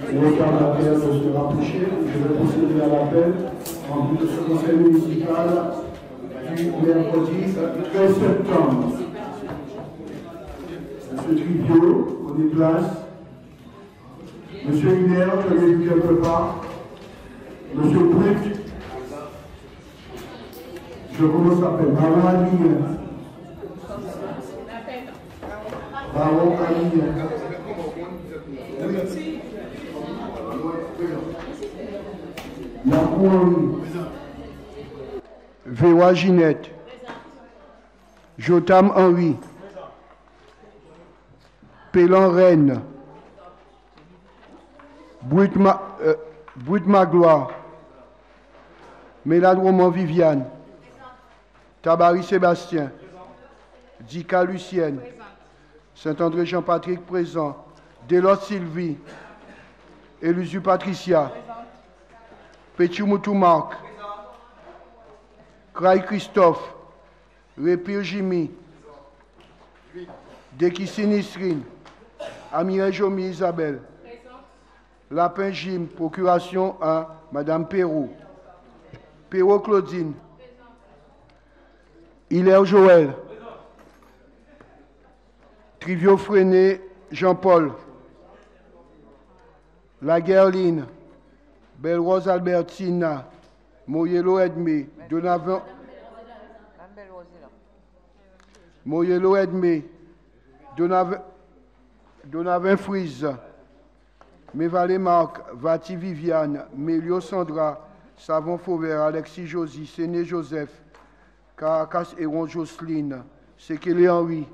retardataire de se rapprocher. Je vais procéder à l'appel en vue de ce conseil municipal du mercredi 13 septembre. Monsieur Trivio, on déplace. Monsieur Hiner, tu as vu quelque part. Monsieur Brut, je commence à appeler Baron Aline. Baron Aline. Yacou Henri. Véwa Ginette. Jotam Henri. Pélan Rennes. Brut Magloire. Mélade Roman Viviane. Tabari Sébastien. Dika Lucienne. Saint-André Jean-Patrick présent. Delotte Sylvie. Élusu Patricia. Pétumoutou Marc. Craig Christophe. Répire Jimmy. Dekissi Nisrine. Amire Jomi Isabelle. Lapin Jim, procuration à Madame Perrault. Perrault Claudine. Hilaire Joël. Trivio Freiné Jean-Paul. Laguerline. Belle-Rose Albertina. Moyello Edmé. Donavan. Moyello Edmé. Donavin Frise. Mévalé Marc. Vati Viviane. Mélio Sandra. Savon Fauvert. Alexis Josie. Séné Joseph. Caracas Héron Jocelyne. Sekele Henri.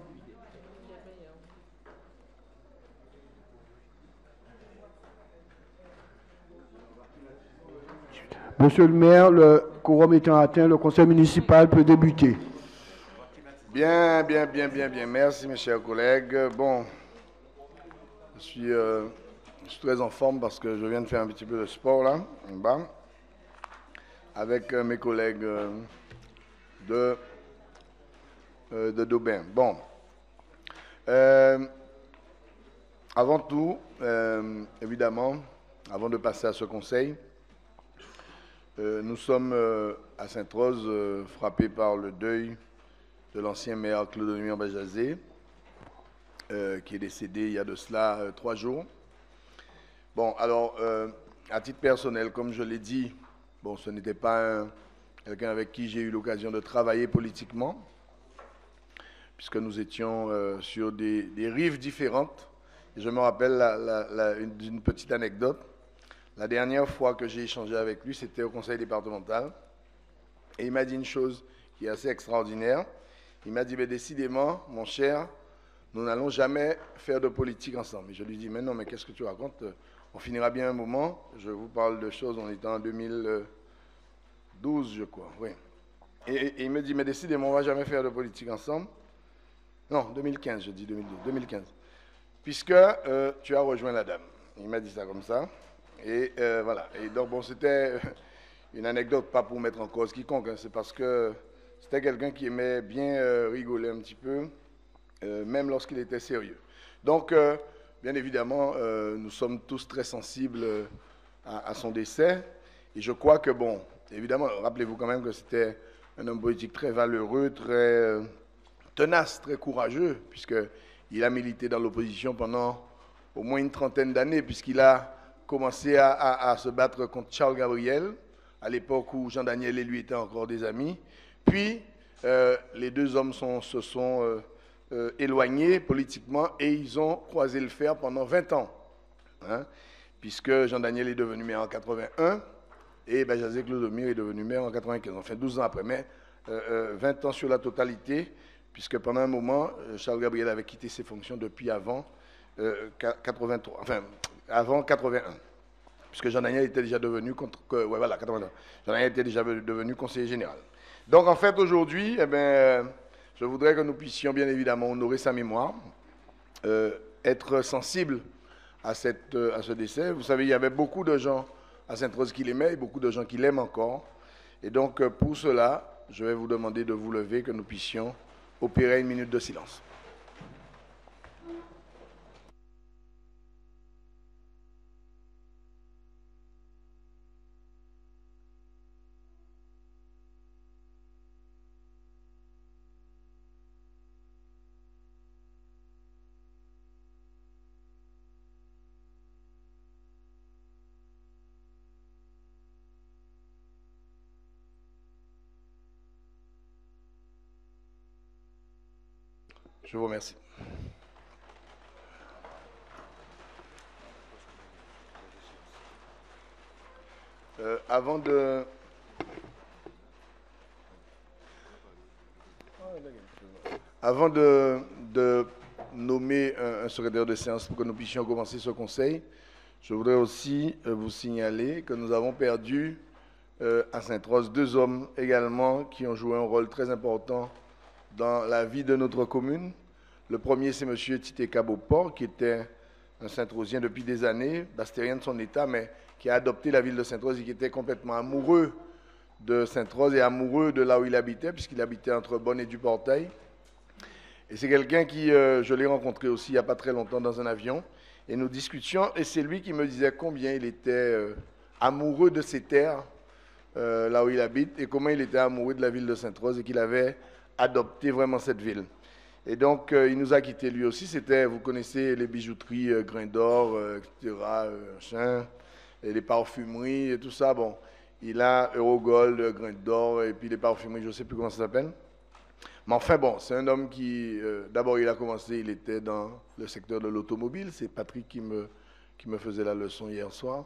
Monsieur le maire, le quorum étant atteint, le conseil municipal peut débuter. Bien. Merci, mes chers collègues. Bon, je suis très en forme parce que je viens de faire un petit peu de sport là, en bas, avec mes collègues de d'Aubin. Bon, avant tout, évidemment, avant de passer à ce conseil, nous sommes à Sainte-Rose frappés par le deuil de l'ancien maire Clodomir Bajazé, qui est décédé il y a de cela 3 jours. Bon, alors, à titre personnel, comme je l'ai dit, bon, ce n'était pas quelqu'un avec qui j'ai eu l'occasion de travailler politiquement, puisque nous étions sur des rives différentes. Et je me rappelle d'une petite anecdote. La dernière fois que j'ai échangé avec lui, c'était au conseil départemental. Et il m'a dit une chose qui est assez extraordinaire. Il m'a dit, mais décidément, mon cher, nous n'allons jamais faire de politique ensemble. Et je lui dis, mais non, mais qu'est-ce que tu racontes? On finira bien un moment. Je vous parle de choses, on était en 2012, je crois. Oui. Et il me dit, mais décidément, on ne va jamais faire de politique ensemble. Non, 2015, je dis 2012, 2015. Puisque tu as rejoint la dame. Il m'a dit ça comme ça. Et voilà. Et donc, bon, c'était une anecdote, pas pour mettre en cause quiconque, hein, c'est parce que c'était quelqu'un qui aimait bien rigoler un petit peu, même lorsqu'il était sérieux. Donc, bien évidemment, nous sommes tous très sensibles à son décès. Et je crois que, bon, évidemment, rappelez-vous quand même que c'était un homme politique très valeureux, très tenace, très courageux, puisqu'il a milité dans l'opposition pendant au moins une trentaine d'années, puisqu'il a commencé à se battre contre Charles Gabriel, à l'époque où Jean-Daniel et lui étaient encore des amis. Puis, les deux hommes se sont éloignés politiquement et ils ont croisé le fer pendant 20 ans. Hein, puisque Jean-Daniel est devenu maire en 81 et Bajazé Clodomir est devenu maire en 95. Enfin, 12 ans après, mais 20 ans sur la totalité, puisque pendant un moment, Charles Gabriel avait quitté ses fonctions depuis avant 83, enfin, avant 81. Puisque Jean-Daniel était déjà devenu, Jean-Daniel était déjà devenu conseiller général. Donc, en fait, aujourd'hui, eh bien, je voudrais que nous puissions, bien évidemment, honorer sa mémoire, être sensibles à ce décès. Vous savez, il y avait beaucoup de gens à Sainte-Rose qui l'aimaient et beaucoup de gens qui l'aiment encore. Et donc, pour cela, je vais vous demander de vous lever, que nous puissions opérer une minute de silence. Je vous remercie. Avant de nommer un secrétaire de séance pour que nous puissions commencer ce conseil, je voudrais aussi vous signaler que nous avons perdu à Sainte-Rose 2 hommes également qui ont joué un rôle très important dans la vie de notre commune. Le premier, c'est M. Tite Caboport, qui était un Saint-Rosien depuis des années, bastérien de son état, mais qui a adopté la ville de Sainte-Rose et qui était complètement amoureux de Sainte-Rose et amoureux de là où il habitait, puisqu'il habitait entre Bonne et Duportail. Et c'est quelqu'un qui, je l'ai rencontré aussi il n'y a pas très longtemps dans un avion, et nous discutions, et c'est lui qui me disait combien il était amoureux de ses terres, là où il habite, et comment il était amoureux de la ville de Sainte-Rose, et qu'il avait adopté vraiment cette ville. Et donc, il nous a quittés lui aussi. C'était, vous connaissez les bijouteries Grain d'Or, etc., et les parfumeries et tout ça. Bon, il a Eurogold, Grain d'Or, et puis les parfumeries, je ne sais plus comment ça s'appelle. Mais enfin, bon, c'est un homme qui, d'abord, il a commencé, il était dans le secteur de l'automobile. C'est Patrick qui me faisait la leçon hier soir.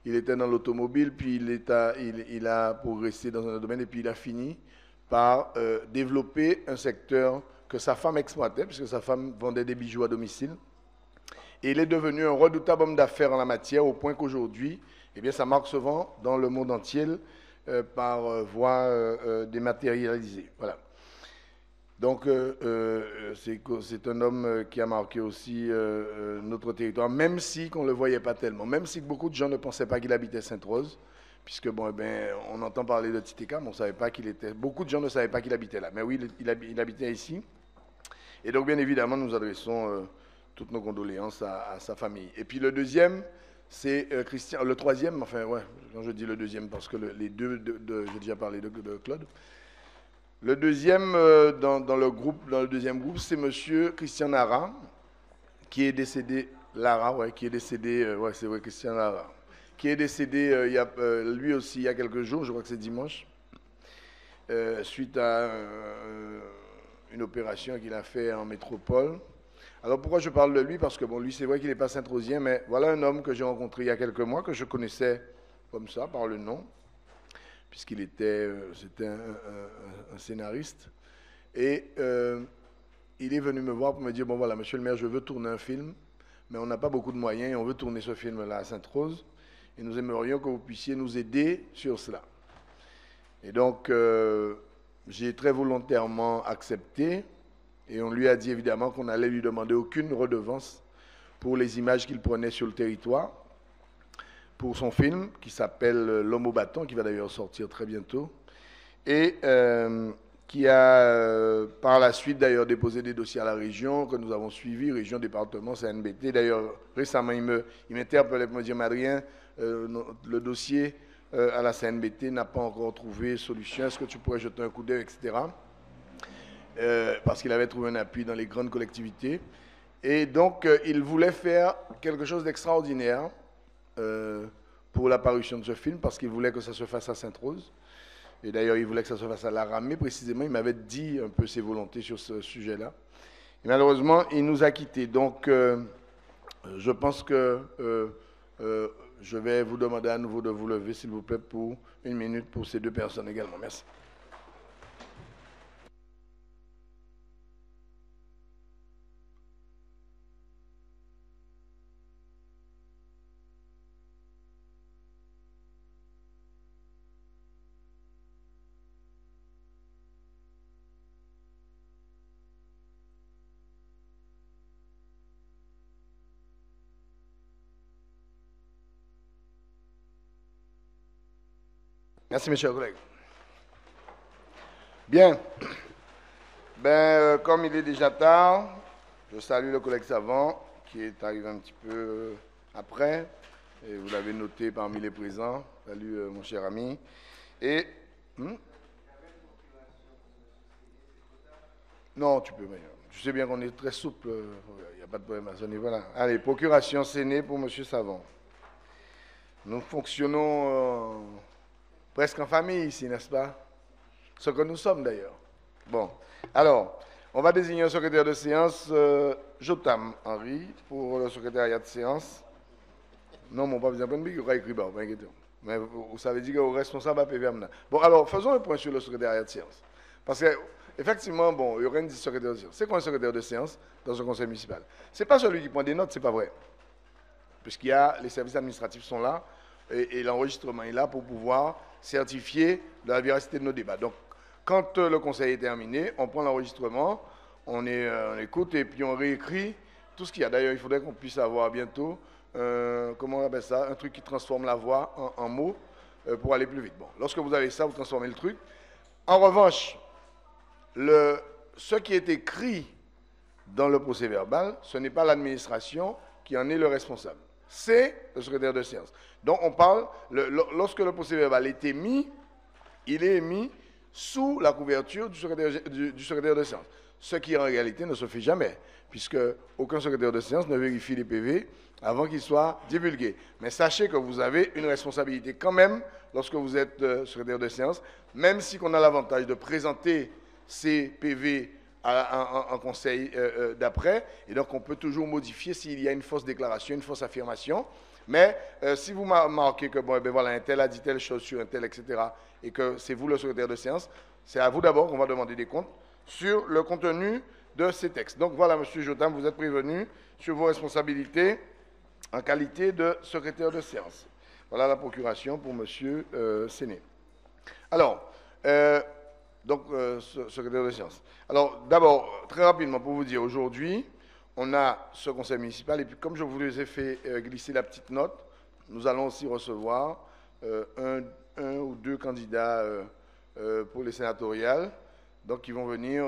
Il était dans l'automobile, puis il a progressé dans un domaine, et puis il a fini par développer un secteur que sa femme exploitait, puisque sa femme vendait des bijoux à domicile. Et il est devenu un redoutable homme d'affaires en la matière, au point qu'aujourd'hui, eh bien, ça marque souvent dans le monde entier par voie dématérialisée. Voilà. Donc, c'est un homme qui a marqué aussi notre territoire, même si on ne le voyait pas tellement, même si beaucoup de gens ne pensaient pas qu'il habitait Sainte-Rose, puisque, bon, eh bien, on entend parler de Titeka, mais on ne savait pas qu'il était... Beaucoup de gens ne savaient pas qu'il habitait là. Mais oui, il habitait ici. Et donc, bien évidemment, nous adressons toutes nos condoléances à sa famille. Et puis, le deuxième, c'est Christian... Le troisième, enfin, ouais, quand je dis le deuxième, parce que les deux, j'ai déjà parlé de Claude. Le deuxième, dans le deuxième groupe, c'est M. Christian Lara, qui est décédé... Lara, ouais, qui est décédé... ouais, c'est vrai, Christian Lara. Qui est décédé lui aussi il y a quelques jours, je crois que c'est dimanche, suite à une opération qu'il a fait en métropole. Alors pourquoi je parle de lui? Parce que bon, lui c'est vrai qu'il n'est pas Saint-Rosien, mais voilà un homme que j'ai rencontré il y a quelques mois, que je connaissais comme ça, par le nom, puisqu'il était, c'était un scénariste. Et il est venu me voir pour me dire, bon voilà, monsieur le maire, je veux tourner un film, mais on n'a pas beaucoup de moyens et on veut tourner ce film-là à Sainte-Rose. Et nous aimerions que vous puissiez nous aider sur cela. Et donc, j'ai très volontairement accepté. Et on lui a dit évidemment qu'on allait lui demander aucune redevance pour les images qu'il prenait sur le territoire, pour son film qui s'appelle L'Homme au bâton, qui va d'ailleurs sortir très bientôt. Et qui a par la suite d'ailleurs déposé des dossiers à la région, que nous avons suivis, région, département, CNBT. D'ailleurs, récemment, il m'interpellait pour me dire, Adrien, le dossier à la CNBT n'a pas encore trouvé solution, est-ce que tu pourrais jeter un coup d'œil, etc. Parce qu'il avait trouvé un appui dans les grandes collectivités. Et donc, il voulait faire quelque chose d'extraordinaire pour la parution de ce film, parce qu'il voulait que ça se fasse à Sainte-Rose. Et d'ailleurs, il voulait que ça se fasse à Laramé, précisément. Il m'avait dit un peu ses volontés sur ce sujet-là. Et malheureusement, il nous a quittés. Donc, je pense que je vais vous demander à nouveau de vous lever, s'il vous plaît, pour une minute pour ces deux personnes également. Merci. Merci, mes chers collègues. Bien. Comme il est déjà tard, je salue le collègue Savant, qui est arrivé un petit peu après. Et vous l'avez noté parmi les présents. Salut, mon cher ami. Et... non, tu peux. Je sais bien qu'on est très souple. Il n'y a pas de problème à ce niveau-là. Allez, procuration Séné pour M. Savant. Nous fonctionnons... presque en famille ici, n'est-ce pas? Ce que nous sommes d'ailleurs. Bon, alors, On va désigner un secrétaire de séance, Jotam Henri, pour le secrétariat de séance. Non, mon papa, il aura écrit, pas inquiétez. Mais vous savez dire que le responsable à PV maintenant. Bon, alors, faisons un point sur le secrétariat de séance. Parce que, effectivement, bon, il y aurait une secrétaire de séance. C'est quoi un secrétaire de séance dans un conseil municipal? Ce n'est pas celui qui prend des notes, ce n'est pas vrai. Puisqu'il y a, les services administratifs sont là, et l'enregistrement est là pour pouvoir certifier la véracité de nos débats. Donc, quand le conseil est terminé, on prend l'enregistrement, on écoute et puis on réécrit tout ce qu'il y a. D'ailleurs, il faudrait qu'on puisse avoir bientôt, comment on appelle ça, un truc qui transforme la voix en mots pour aller plus vite. Bon, lorsque vous avez ça, vous transformez le truc. En revanche, ce qui est écrit dans le procès verbal, ce n'est pas l'administration qui en est le responsable. C'est le secrétaire de séance. Donc, on parle, lorsque le procès verbal est émis, il est émis sous la couverture du secrétaire de séance. Ce qui, en réalité, ne se fait jamais, puisque aucun secrétaire de séance ne vérifie les PV avant qu'ils soient divulgués. Mais sachez que vous avez une responsabilité quand même lorsque vous êtes secrétaire de séance, même si on a l'avantage de présenter ces PV en conseil d'après, et donc on peut toujours modifier s'il y a une fausse déclaration, une fausse affirmation. Mais si vous marquez que bon, ben voilà, un tel a dit telle chose sur un tel, etc., et que c'est vous le secrétaire de séance, c'est à vous d'abord qu'on va demander des comptes sur le contenu de ces textes. Donc voilà, M. Jotam, vous êtes prévenu sur vos responsabilités en qualité de secrétaire de séance. Voilà la procuration pour M. Séné. Alors, secrétaire de séance. Alors, d'abord, très rapidement, pour vous dire, aujourd'hui, on a ce conseil municipal, et puis comme je vous ai fait glisser la petite note, nous allons aussi recevoir un ou deux candidats pour les sénatoriales, donc qui vont venir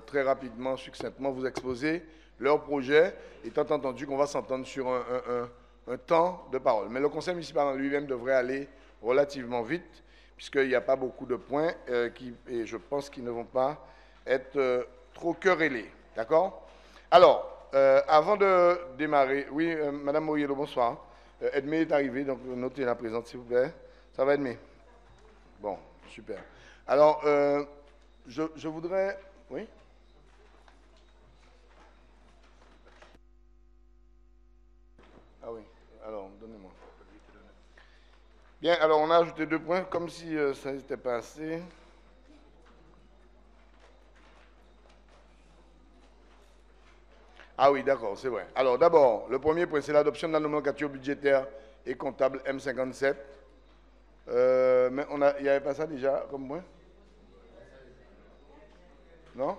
très rapidement, succinctement, vous exposer leur projet, étant entendu qu'on va s'entendre sur un temps de parole. Mais le conseil municipal en lui-même devrait aller relativement vite, puisqu'il n'y a pas beaucoup de points et je pense qu'ils ne vont pas être trop querellés. D'accord? Alors, avant de démarrer, oui, Madame Moyelo, bonsoir. Edmé est arrivé, donc notez la présente, s'il vous plaît. Ça va, Edmé? Bon, super. Alors, je voudrais... Oui? Ah oui, alors, donnez-moi. Bien, alors on a ajouté 2 points, comme si ça n'était pas assez. Ah oui, d'accord, c'est vrai. Alors d'abord, le premier point, c'est l'adoption de la nomenclature budgétaire et comptable M57. Mais il n'y avait pas ça déjà comme point? Non?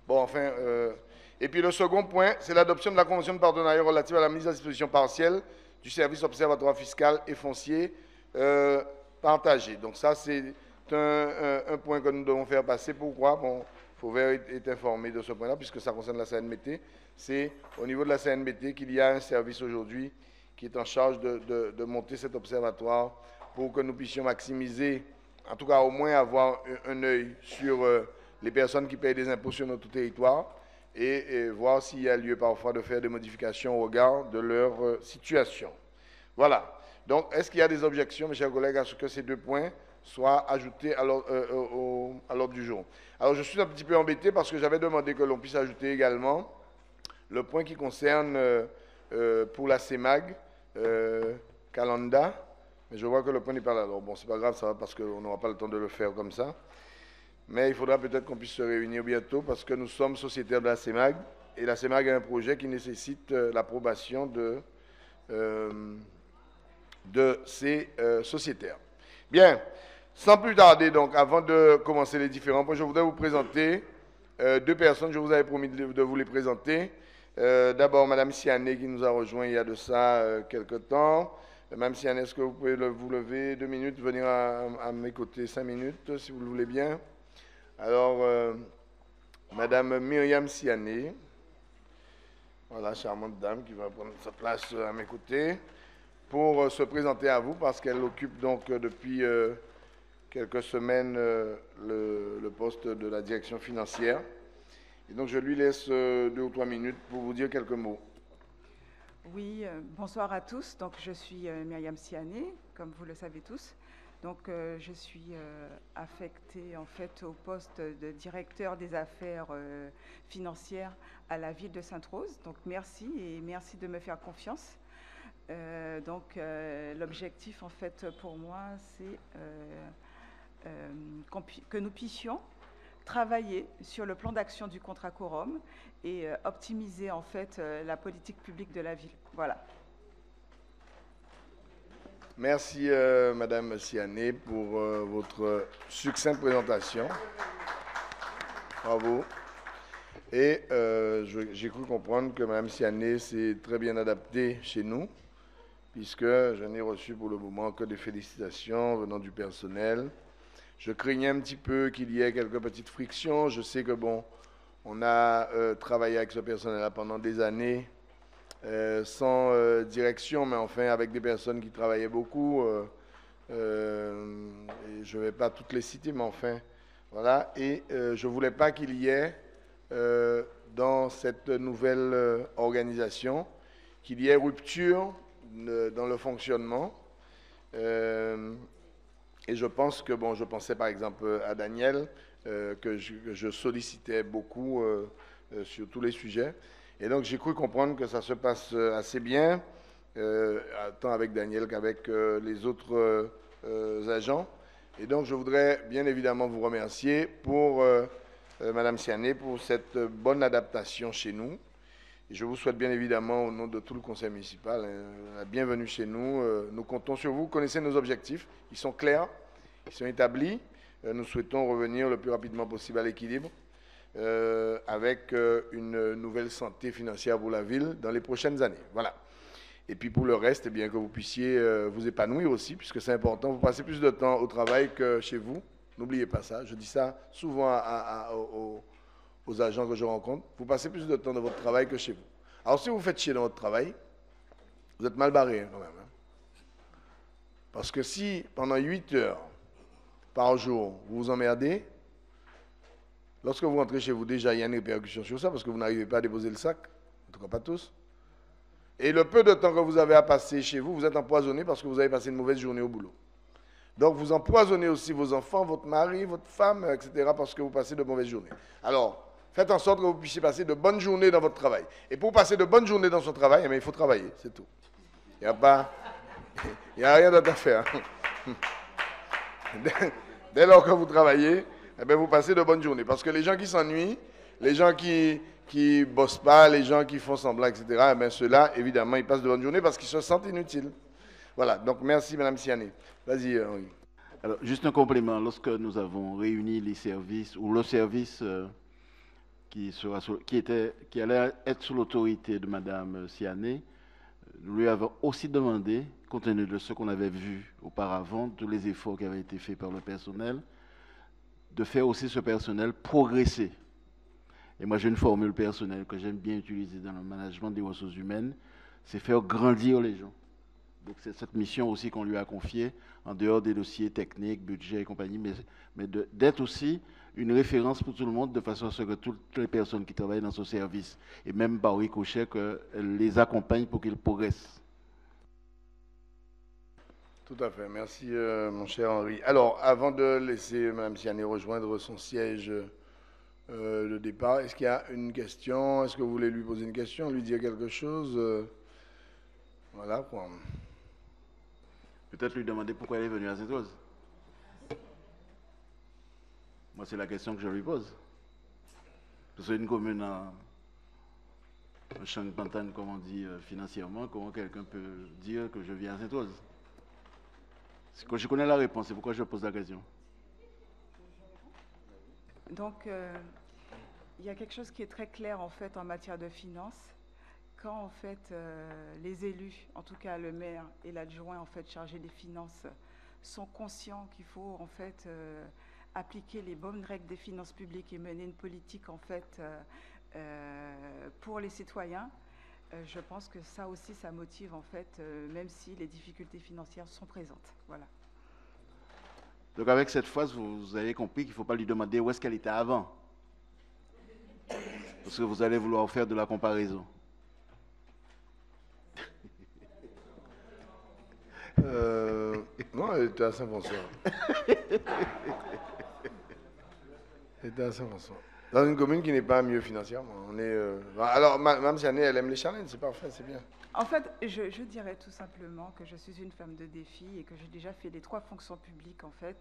Bon, enfin... Et puis le second point, c'est l'adoption de la convention de partenariat relative à la mise à disposition partielle du service observatoire fiscal et foncier partagé. Donc ça, c'est un point que nous devons faire passer. Pourquoi? Bon, Fauvert est informé de ce point-là, puisque ça concerne la CNBT. C'est au niveau de la CNBT qu'il y a un service aujourd'hui qui est en charge de monter cet observatoire pour que nous puissions maximiser, en tout cas au moins avoir un œil sur les personnes qui payent des impôts sur notre territoire, et voir s'il y a lieu parfois de faire des modifications au regard de leur situation. Voilà. Donc, est-ce qu'il y a des objections, mes chers collègues, à ce que ces 2 points soient ajoutés à l'ordre du jour? Alors, je suis un petit peu embêté parce que j'avais demandé que l'on puisse ajouter également le point qui concerne pour la CEMAG, Calanda, mais je vois que le point n'est pas là. Alors, bon, c'est pas grave, ça va parce qu'on n'aura pas le temps de le faire comme ça. Mais il faudra peut-être qu'on puisse se réunir bientôt parce que nous sommes sociétaires de la CEMAG et la CEMAG a un projet qui nécessite l'approbation de ces sociétaires. Bien, sans plus tarder, donc, avant de commencer les différents points, je voudrais vous présenter 2 personnes, je vous avais promis de vous les présenter. D'abord, Mme Siané qui nous a rejoint il y a de ça quelque temps. Mme Siané, est-ce que vous pouvez vous lever 2 minutes, venir à mes côtés 5 minutes, si vous le voulez bien? Alors, Madame Myriam Siané, voilà, charmante dame qui va prendre sa place à mes côtés pour se présenter à vous parce qu'elle occupe donc depuis quelques semaines le poste de la direction financière. Et donc je lui laisse 2 ou 3 minutes pour vous dire quelques mots. Oui, bonsoir à tous. Donc je suis Myriam Siané, comme vous le savez tous. Donc, je suis affectée en fait au poste de directeur des affaires financières à la ville de Sainte-Rose. Donc, merci et merci de me faire confiance. L'objectif en fait pour moi, c'est que nous puissions travailler sur le plan d'action du contrat quorum et optimiser en fait la politique publique de la ville. Voilà. Merci Madame Siané pour votre succincte présentation. Bravo. Et j'ai cru comprendre que Madame Siané s'est très bien adaptée chez nous, puisque je n'ai reçu pour le moment que des félicitations venant du personnel. Je craignais un petit peu qu'il y ait quelques petites frictions. Je sais que bon, on a travaillé avec ce personnel-là pendant des années, sans direction, mais enfin avec des personnes qui travaillaient beaucoup. Et je ne vais pas toutes les citer, mais enfin, voilà. Et je ne voulais pas qu'il y ait, dans cette nouvelle organisation, qu'il y ait rupture dans le fonctionnement. Et je pense que, bon, je pensais par exemple à Daniel, que je sollicitais beaucoup sur tous les sujets. Et donc j'ai cru comprendre que ça se passe assez bien, tant avec Daniel qu'avec les autres agents. Et donc je voudrais bien évidemment vous remercier pour Madame Siané pour cette bonne adaptation chez nous. Et je vous souhaite bien évidemment, au nom de tout le conseil municipal, la bienvenue chez nous. Nous comptons sur vous. Vous connaissez nos objectifs. Ils sont clairs, ils sont établis. Nous souhaitons revenir le plus rapidement possible à l'équilibre avec une nouvelle santé financière pour la ville dans les prochaines années. Voilà. Et puis pour le reste, eh bien, que vous puissiez vous épanouir aussi, puisque c'est important. Vous passez plus de temps au travail que chez vous. N'oubliez pas ça. Je dis ça souvent aux agents que je rencontre. Vous passez plus de temps dans votre travail que chez vous. Alors si vous faites chier dans votre travail, vous êtes mal barré quand même. Hein. Parce que si pendant 8 heures par jour, vous vous emmerdez, lorsque vous rentrez chez vous, déjà, il y a une répercussion sur ça, parce que vous n'arrivez pas à déposer le sac, en tout cas pas tous. Et le peu de temps que vous avez à passer chez vous, vous êtes empoisonné parce que vous avez passé une mauvaise journée au boulot. Donc vous empoisonnez aussi vos enfants, votre mari, votre femme, etc., parce que vous passez de mauvaises journées. Alors, faites en sorte que vous puissiez passer de bonnes journées dans votre travail. Et pour passer de bonnes journées dans son travail, il faut travailler, c'est tout. Il n'y a rien d'autre à faire. Dès lors que vous travaillez, vous passez de bonnes journées. Parce que les gens qui s'ennuient, les gens qui ne bossent pas, les gens qui font semblant, etc., ceux-là, évidemment, ils passent de bonnes journées parce qu'ils se sentent inutiles. Voilà, donc merci Mme Siané. Vas-y, Henri. Alors, juste un complément. Lorsque nous avons réuni les services, ou le service qui allait être sous l'autorité de Mme Siané, nous lui avons aussi demandé, compte tenu de ce qu'on avait vu auparavant, tous les efforts qui avaient été faits par le personnel, de faire aussi ce personnel progresser. Et moi, j'ai une formule personnelle que j'aime bien utiliser dans le management des ressources humaines, c'est faire grandir les gens. Donc c'est cette mission aussi qu'on lui a confiée, en dehors des dossiers techniques, budget et compagnie, mais d'être aussi une référence pour tout le monde, de façon à ce que toutes les personnes qui travaillent dans ce service, et même par ricochet, qu'elle les accompagne pour qu'ils progressent. Tout à fait, merci mon cher Henri. Alors, avant de laisser Mme Siané rejoindre son siège de départ, est-ce qu'il y a une question? Est-ce que vous voulez lui poser une question, lui dire quelque chose? Voilà quoi. Peut-être lui demander pourquoi elle est venue à Sainte-Rose. Moi, c'est la question que je lui pose. Parce que c'est une commune en champ de pantane, comme on dit financièrement, comment quelqu'un peut dire que je viens à Sainte-Rose? Quand je connais la réponse, c'est pourquoi je pose la question. Donc, il y a quelque chose qui est très clair en fait en matière de finances. Quand en fait les élus, en tout cas le maire et l'adjoint en fait chargé des finances, sont conscients qu'il faut en fait appliquer les bonnes règles des finances publiques et mener une politique en fait pour les citoyens, je pense que ça aussi ça motive en fait, même si les difficultés financières sont présentes. Voilà. Donc avec cette phrase, vous avez compris qu'il ne faut pas lui demander où est-ce qu'elle était avant, parce que vous allez vouloir faire de la comparaison. Non, elle était à Saint-François. Elle était à Saint-François. Dans une commune qui n'est pas mieux financièrement. On est, alors, Mme Siané, elle aime les challenges, c'est parfait, c'est bien. En fait, je dirais tout simplement que je suis une femme de défi et que j'ai déjà fait les 3 fonctions publiques, en fait.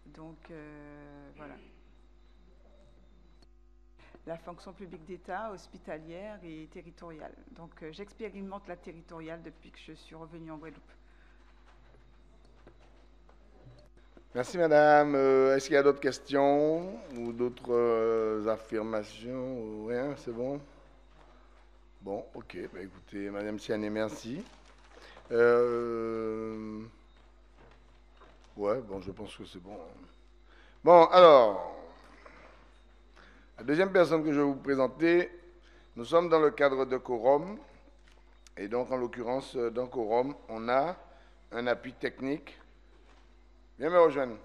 Donc, voilà. La fonction publique d'État, hospitalière et territoriale. Donc, j'expérimente la territoriale depuis que je suis revenue en Guadeloupe. Merci, madame. Est-ce qu'il y a d'autres questions ou d'autres affirmations ou rien? C'est bon? Bon, ok. Bah, écoutez, madame Siané, merci. Ouais, bon, je pense que c'est bon. Bon, alors, la deuxième personne que je vais vous présenter, nous sommes dans le cadre de quorum. Et donc, en l'occurrence, dans quorum, on a un appui technique. Viens me rejoindre.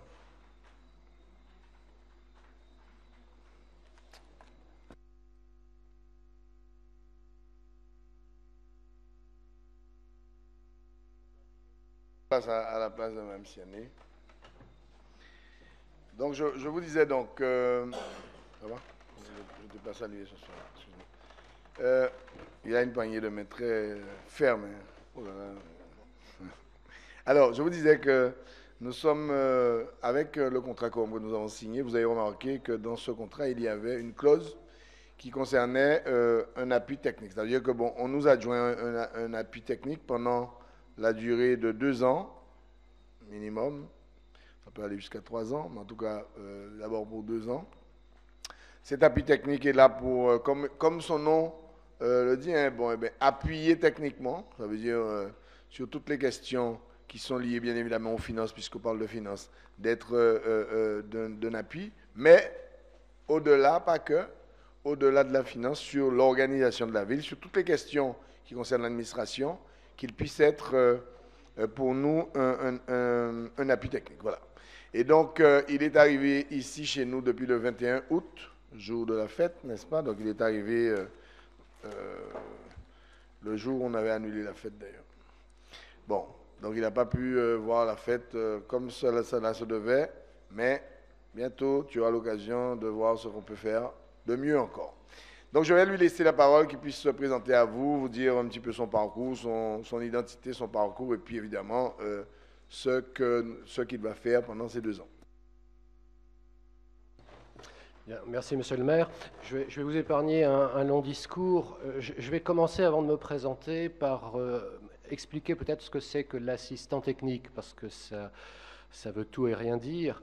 Passe à la place de Mme Siané. Donc, je vous disais donc... ça va? Je ne t'ai pas salué ce soir. Excuse-moi. Il a une poignée de main très ferme. Hein. Oh là là. Alors, je vous disais que nous sommes avec le contrat que nous avons signé. Vous avez remarqué que dans ce contrat, il y avait une clause qui concernait un appui technique. C'est-à-dire que bon, on nous adjoint un appui technique pendant la durée de 2 ans minimum. Ça peut aller jusqu'à 3 ans, mais en tout cas, d'abord pour 2 ans. Cet appui technique est là pour, comme son nom le dit, hein, bon, eh bien, appuyer techniquement. Ça veut dire sur toutes les questions qui sont liées bien évidemment aux finances, puisqu'on parle de finances, d'être d'un appui, mais au-delà, pas que, au-delà de la finance, sur l'organisation de la ville, sur toutes les questions qui concernent l'administration, qu'il puisse être pour nous un appui technique. Voilà. Et donc, il est arrivé ici chez nous depuis le 21 août, jour de la fête, n'est-ce pas? Donc, il est arrivé le jour où on avait annulé la fête d'ailleurs. Bon. Donc, il n'a pas pu voir la fête comme cela se devait, mais bientôt, tu auras l'occasion de voir ce qu'on peut faire de mieux encore. Donc, je vais lui laisser la parole, qu'il puisse se présenter à vous, vous dire un petit peu son parcours, son identité, son parcours, et puis évidemment, ce qu'il va faire pendant ces 2 ans. Bien, merci, monsieur le maire. Je vais vous épargner un long discours. Je vais commencer, avant de me présenter, par expliquer peut-être ce que c'est que l'assistant technique, parce que ça veut tout et rien dire.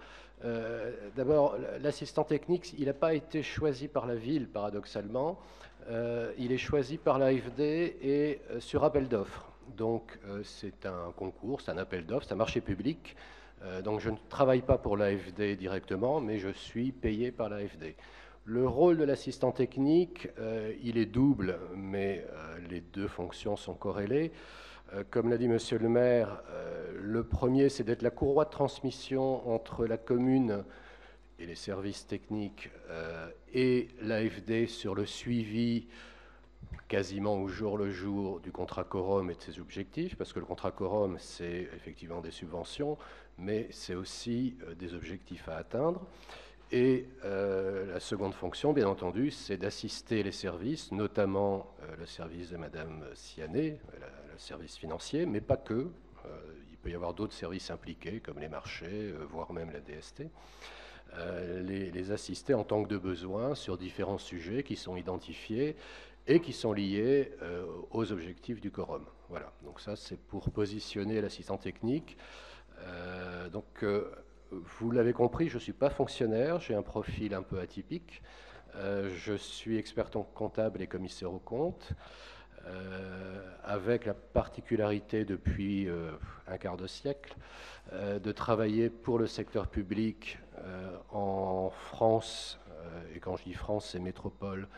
D'abord, l'assistant technique, il n'a pas été choisi par la ville, paradoxalement. Il est choisi par l'AFD et sur appel d'offres. Donc, c'est un concours, c'est un appel d'offres, c'est un marché public. Donc, je ne travaille pas pour l'AFD directement, mais je suis payé par l'AFD. Le rôle de l'assistant technique, il est double, mais les 2 fonctions sont corrélées. Comme l'a dit monsieur le maire, le premier, c'est d'être la courroie de transmission entre la commune et les services techniques et l'AFD sur le suivi quasiment au jour le jour du contrat quorum et de ses objectifs, parce que le contrat quorum, c'est effectivement des subventions, mais c'est aussi des objectifs à atteindre. Et la seconde fonction, bien entendu, c'est d'assister les services, notamment le service de Madame Siané, le service financier, mais pas que. Il peut y avoir d'autres services impliqués, comme les marchés, voire même la DST. Les assister en tant que de besoin sur différents sujets qui sont identifiés et qui sont liés aux objectifs du quorum. Voilà, donc ça c'est pour positionner l'assistant technique. Vous l'avez compris, je ne suis pas fonctionnaire, j'ai un profil un peu atypique. Je suis expert en comptable et commissaire aux comptes, avec la particularité depuis un quart de siècle de travailler pour le secteur public en France, et quand je dis France, c'est métropole,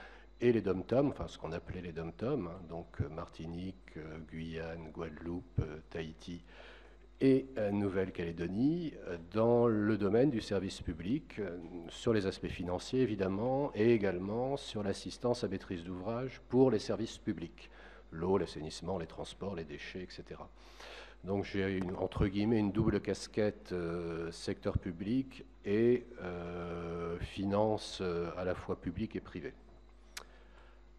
et les DOM-TOM, enfin ce qu'on appelait les DOM-TOM, hein, donc Martinique, Guyane, Guadeloupe, Tahiti et Nouvelle-Calédonie, dans le domaine du service public, sur les aspects financiers évidemment, et également sur l'assistance à maîtrise d'ouvrage pour les services publics, l'eau, l'assainissement, les transports, les déchets, etc. Donc j'ai entre guillemets une double casquette secteur public et finance à la fois publique et privée.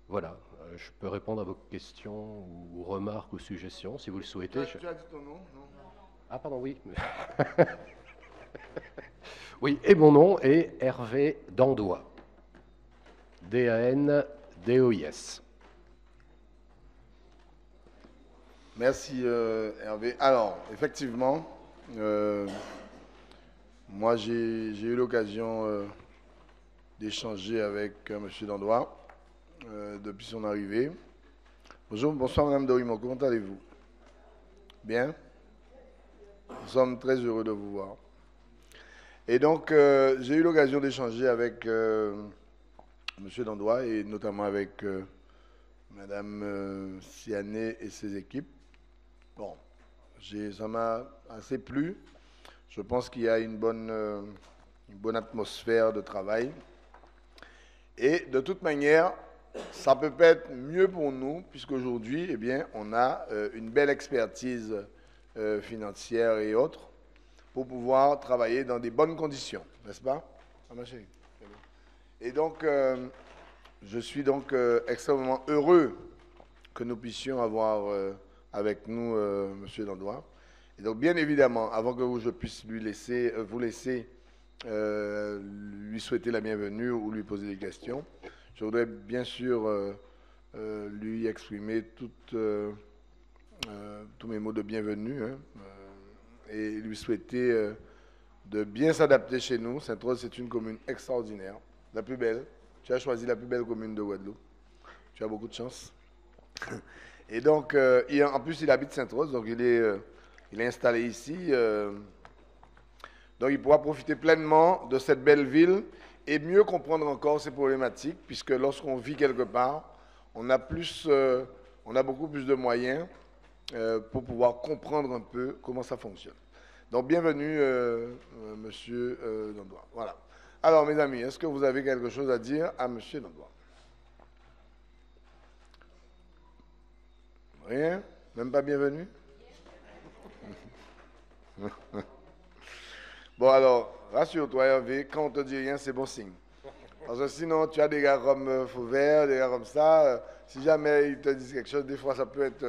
Voilà, je peux répondre à vos questions ou remarques ou suggestions si vous le souhaitez. Tu as dit ton nom? Non. Ah pardon, oui. Oui, et mon nom est Hervé Dandois. D-A-N-D-O-I-S. Merci Hervé. Alors, effectivement, moi j'ai eu l'occasion d'échanger avec M. Dandois depuis son arrivée. Bonjour, bonsoir Mme Dorimo, comment allez-vous? Bien? Nous sommes très heureux de vous voir. Et donc, j'ai eu l'occasion d'échanger avec M. Dandois et notamment avec Mme Siané et ses équipes. Bon, ça m'a assez plu. Je pense qu'il y a une bonne atmosphère de travail. Et de toute manière, ça peut pas être mieux pour nous, puisqu'aujourd'hui, eh bien, on a une belle expertise financière et autres pour pouvoir travailler dans des bonnes conditions, n'est-ce pas? Ah, ma chérie. Et donc, je suis donc extrêmement heureux que nous puissions avoir avec nous M. Dandois. Et donc, bien évidemment, avant que je puisse vous laisser lui souhaiter la bienvenue ou lui poser des questions, je voudrais bien sûr lui exprimer tous mes mots de bienvenue et lui souhaiter de bien s'adapter chez nous. Sainte-Rose, c'est une commune extraordinaire, la plus belle. Tu as choisi la plus belle commune de Guadeloupe. Tu as beaucoup de chance. Et donc, en plus, il habite Sainte-Rose, donc il est installé ici. Donc, il pourra profiter pleinement de cette belle ville et mieux comprendre encore ses problématiques, puisque lorsqu'on vit quelque part, on a beaucoup plus de moyens pour pouvoir comprendre un peu comment ça fonctionne. Donc, bienvenue, Monsieur Dandois. Voilà. Alors, mes amis, est-ce que vous avez quelque chose à dire à Monsieur Dandois? Rien? Même pas bienvenue? Bon, alors, rassure-toi, Hervé, quand on te dit rien, c'est bon signe. Parce que sinon, tu as des gars comme Fauvert, des gars comme ça. Si jamais ils te disent quelque chose, des fois, ça peut être...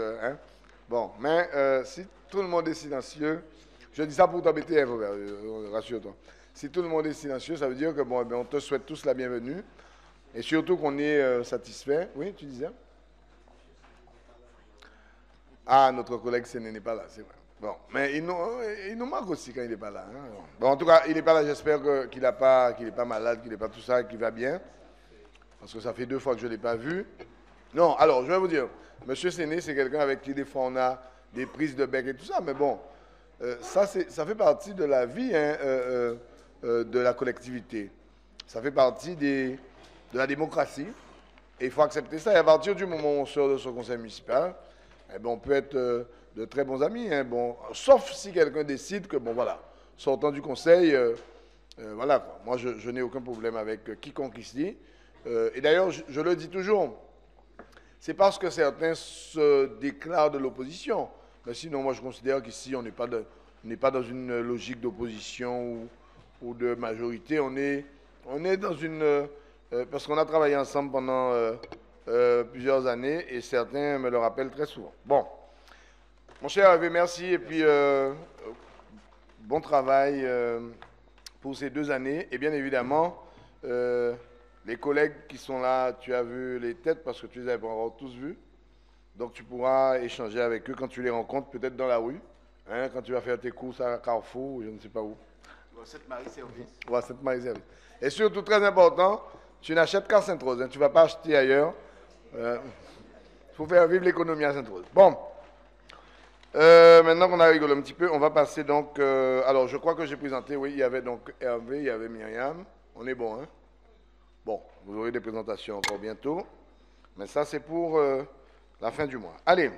Bon, mais si tout le monde est silencieux, je dis ça pour t'embêter, hein, Fauvert, rassure-toi. Si tout le monde est silencieux, ça veut dire que, bon, eh bien, on te souhaite tous la bienvenue. Et surtout qu'on est satisfait. Oui, tu disais? Ah, notre collègue Séné n'est pas là, c'est vrai. Bon, mais il nous manque aussi quand il n'est pas là. Hein. Bon, en tout cas, il n'est pas là, j'espère qu'il n'est pas malade, qu'il n'est pas tout ça, qu'il va bien. Parce que ça fait 2 fois que je ne l'ai pas vu. Non, alors, je vais vous dire, M. Séné, c'est quelqu'un avec qui des fois on a des prises de bec et tout ça, mais bon, ça fait partie de la vie de la collectivité. Ça fait partie de la démocratie. Et il faut accepter ça. Et à partir du moment où on sort de ce conseil municipal, eh ben, on peut être de très bons amis. Hein, bon, sauf si quelqu'un décide que, bon, voilà, sortant du conseil, voilà, quoi. Moi, je n'ai aucun problème avec quiconque ici. Et d'ailleurs, je le dis toujours, c'est parce que certains se déclarent de l'opposition. Mais sinon, moi, je considère qu'ici, on n'est pas dans une logique d'opposition ou de majorité. On est dans une... parce qu'on a travaillé ensemble pendant plusieurs années et certains me le rappellent très souvent. Bon, mon cher Hervé, merci et puis bon travail pour ces 2 années. Et bien évidemment, les collègues qui sont là, tu as vu les têtes parce que tu les avais pas encore tous vus. Donc tu pourras échanger avec eux quand tu les rencontres, peut-être dans la rue, hein, quand tu vas faire tes courses à Carrefour ou je ne sais pas où. Sainte-Marie-Service. Ouais, Sainte-Marie-Service. Et surtout, très important, tu n'achètes qu'à Sainte-Rose, hein, tu ne vas pas acheter ailleurs. Il faut faire vivre l'économie à Sainte-Rose. Bon, maintenant qu'on a rigolé un petit peu, on va passer donc... alors, je crois que j'ai présenté, oui, il y avait donc Hervé, il y avait Myriam. On est bon, hein? Bon, vous aurez des présentations encore bientôt. Mais ça, c'est pour la fin du mois. Allez,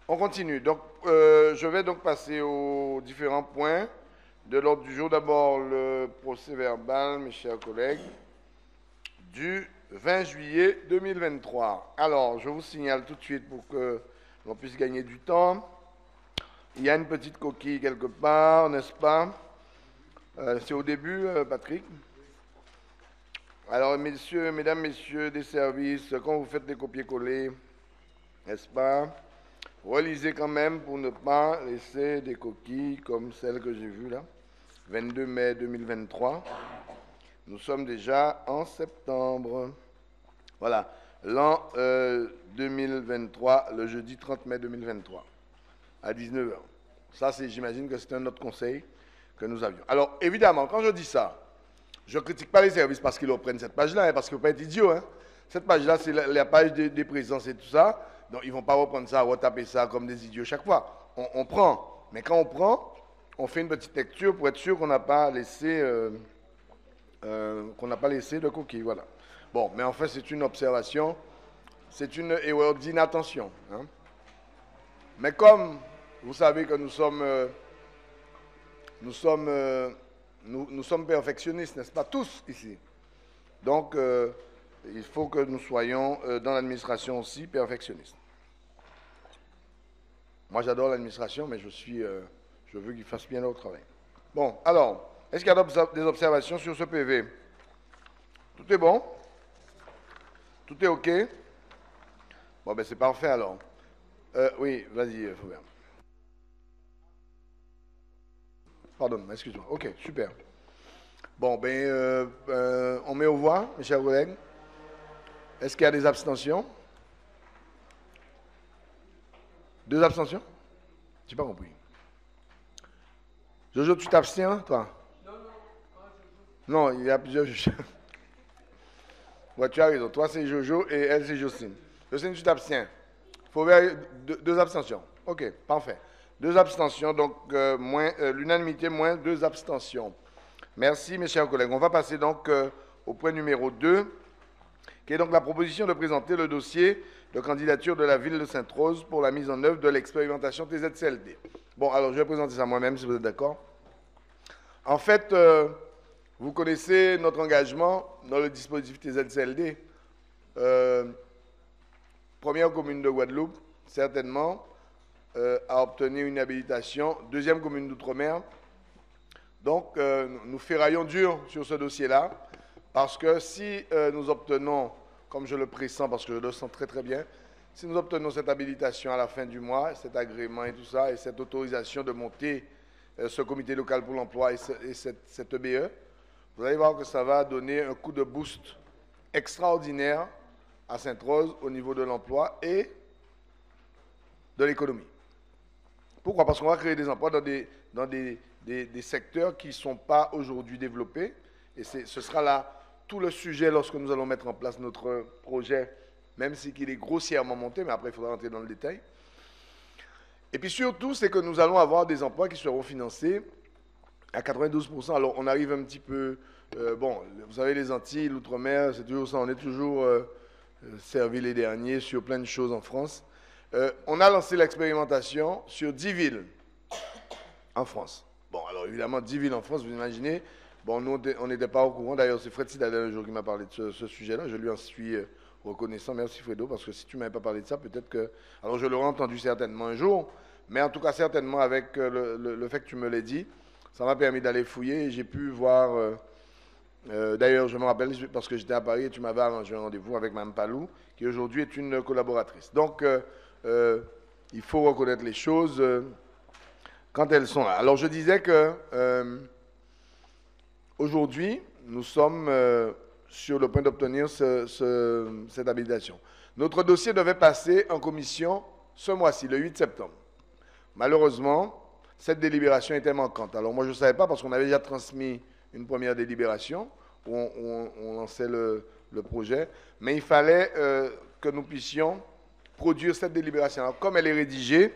on continue. Donc, je vais donc passer aux différents points de l'ordre du jour. D'abord, le procès verbal, mes chers collègues, du 20 juillet 2023. Alors, je vous signale tout de suite pour que l'on puisse gagner du temps. il y a une petite coquille quelque part, n'est-ce pas? C'est au début, Patrick. Alors, mesdames, messieurs des services, quand vous faites des copier-coller, n'est-ce pas? Relisez quand même pour ne pas laisser des coquilles comme celle que j'ai vue là. 22 mai 2023. Nous sommes déjà en septembre. Voilà, l'an 2023, le jeudi 30 mai 2023, à 19h. Ça, j'imagine que c'est un autre conseil que nous avions. Alors, évidemment, quand je dis ça, je ne critique pas les services parce qu'ils reprennent cette page-là, hein, parce qu'il ne faut pas être idiot. Hein. Cette page-là, c'est la page des présences et tout ça. Donc, ils ne vont pas reprendre ça, retaper ça comme des idiots chaque fois. On prend. Mais quand on prend, on fait une petite lecture pour être sûr qu'on n'a pas laissé de coquille. Voilà. Bon, mais en fait, c'est une observation, c'est une erreur d'inattention. Hein. Mais comme vous savez que nous sommes perfectionnistes, n'est-ce pas, tous ici. Donc, il faut que nous soyons dans l'administration aussi perfectionnistes. Moi, j'adore l'administration, mais je veux qu'ils fassent bien leur travail. Bon, alors, est-ce qu'il y a des observations sur ce PV? Tout est bon? Tout est OK? Bon, ben c'est parfait alors. Oui, vas-y, Faubert. Pardon, excuse-moi. OK, super. Bon, ben, on met aux voix, mes chers collègues. Est-ce qu'il y a des abstentions? 2 abstentions? Je n'ai pas compris. Jojo, tu t'abstiens, toi? Non, il y a plusieurs Jojo. Ouais, tu as raison. Toi, c'est Jojo et elle, c'est Jocelyne. Jocelyne, tu t'abstiens. Il faut voir 2 abstentions. OK, parfait. 2 abstentions, donc l'unanimité moins 2 abstentions. Merci, mes chers collègues. On va passer donc au point numéro 2, qui est donc la proposition de présenter le dossier de candidature de la ville de Sainte-Rose pour la mise en œuvre de l'expérimentation TZCLD. Bon, alors je vais présenter ça moi-même, si vous êtes d'accord. En fait, vous connaissez notre engagement dans le dispositif TZCLD. Première commune de Guadeloupe, certainement, à obtenir une habilitation. Deuxième commune d'outre-mer. Donc, nous ferraillons dur sur ce dossier-là, parce que si nous obtenons, comme je le pressens, parce que je le sens très très bien, si nous obtenons cette habilitation à la fin du mois, cet agrément et tout ça, et cette autorisation de monter ce comité local pour l'emploi et cette EBE, vous allez voir que ça va donner un coup de boost extraordinaire à Sainte-Rose au niveau de l'emploi et de l'économie. Pourquoi? Parce qu'on va créer des emplois dans des secteurs qui ne sont pas aujourd'hui développés. Et ce sera là tout le sujet lorsque nous allons mettre en place notre projet, même si il est grossièrement monté, mais après il faudra rentrer dans le détail. Et puis surtout, c'est que nous allons avoir des emplois qui seront financés à 92%. Alors on arrive un petit peu, bon, vous savez les Antilles, l'outre-mer, c'est toujours ça, on est toujours servi les derniers sur plein de choses en France. On a lancé l'expérimentation sur 10 villes en France. Bon, alors évidemment, 10 villes en France, vous imaginez. Bon, nous, on n'était pas au courant. D'ailleurs, c'est Fred Sidadel un jour qui m'a parlé de ce sujet-là. Je lui en suis reconnaissant. Merci Fredo, parce que si tu ne m'avais pas parlé de ça, peut-être que... Alors, je l'aurais entendu certainement un jour, mais en tout cas, certainement, avec le fait que tu me l'aies dit, ça m'a permis d'aller fouiller et j'ai pu voir... D'ailleurs, je me rappelle, parce que j'étais à Paris et tu m'avais arrangé un rendez-vous avec Mme Palou, qui aujourd'hui est une collaboratrice. Donc, il faut reconnaître les choses quand elles sont là. Alors, je disais que aujourd'hui, nous sommes sur le point d'obtenir cette habilitation. Notre dossier devait passer en commission ce mois-ci, le 8 septembre. Malheureusement, cette délibération était manquante. Alors, moi, je ne savais pas parce qu'on avait déjà transmis une première délibération où on lançait le projet, mais il fallait que nous puissions produire cette délibération. Alors, comme elle est rédigée,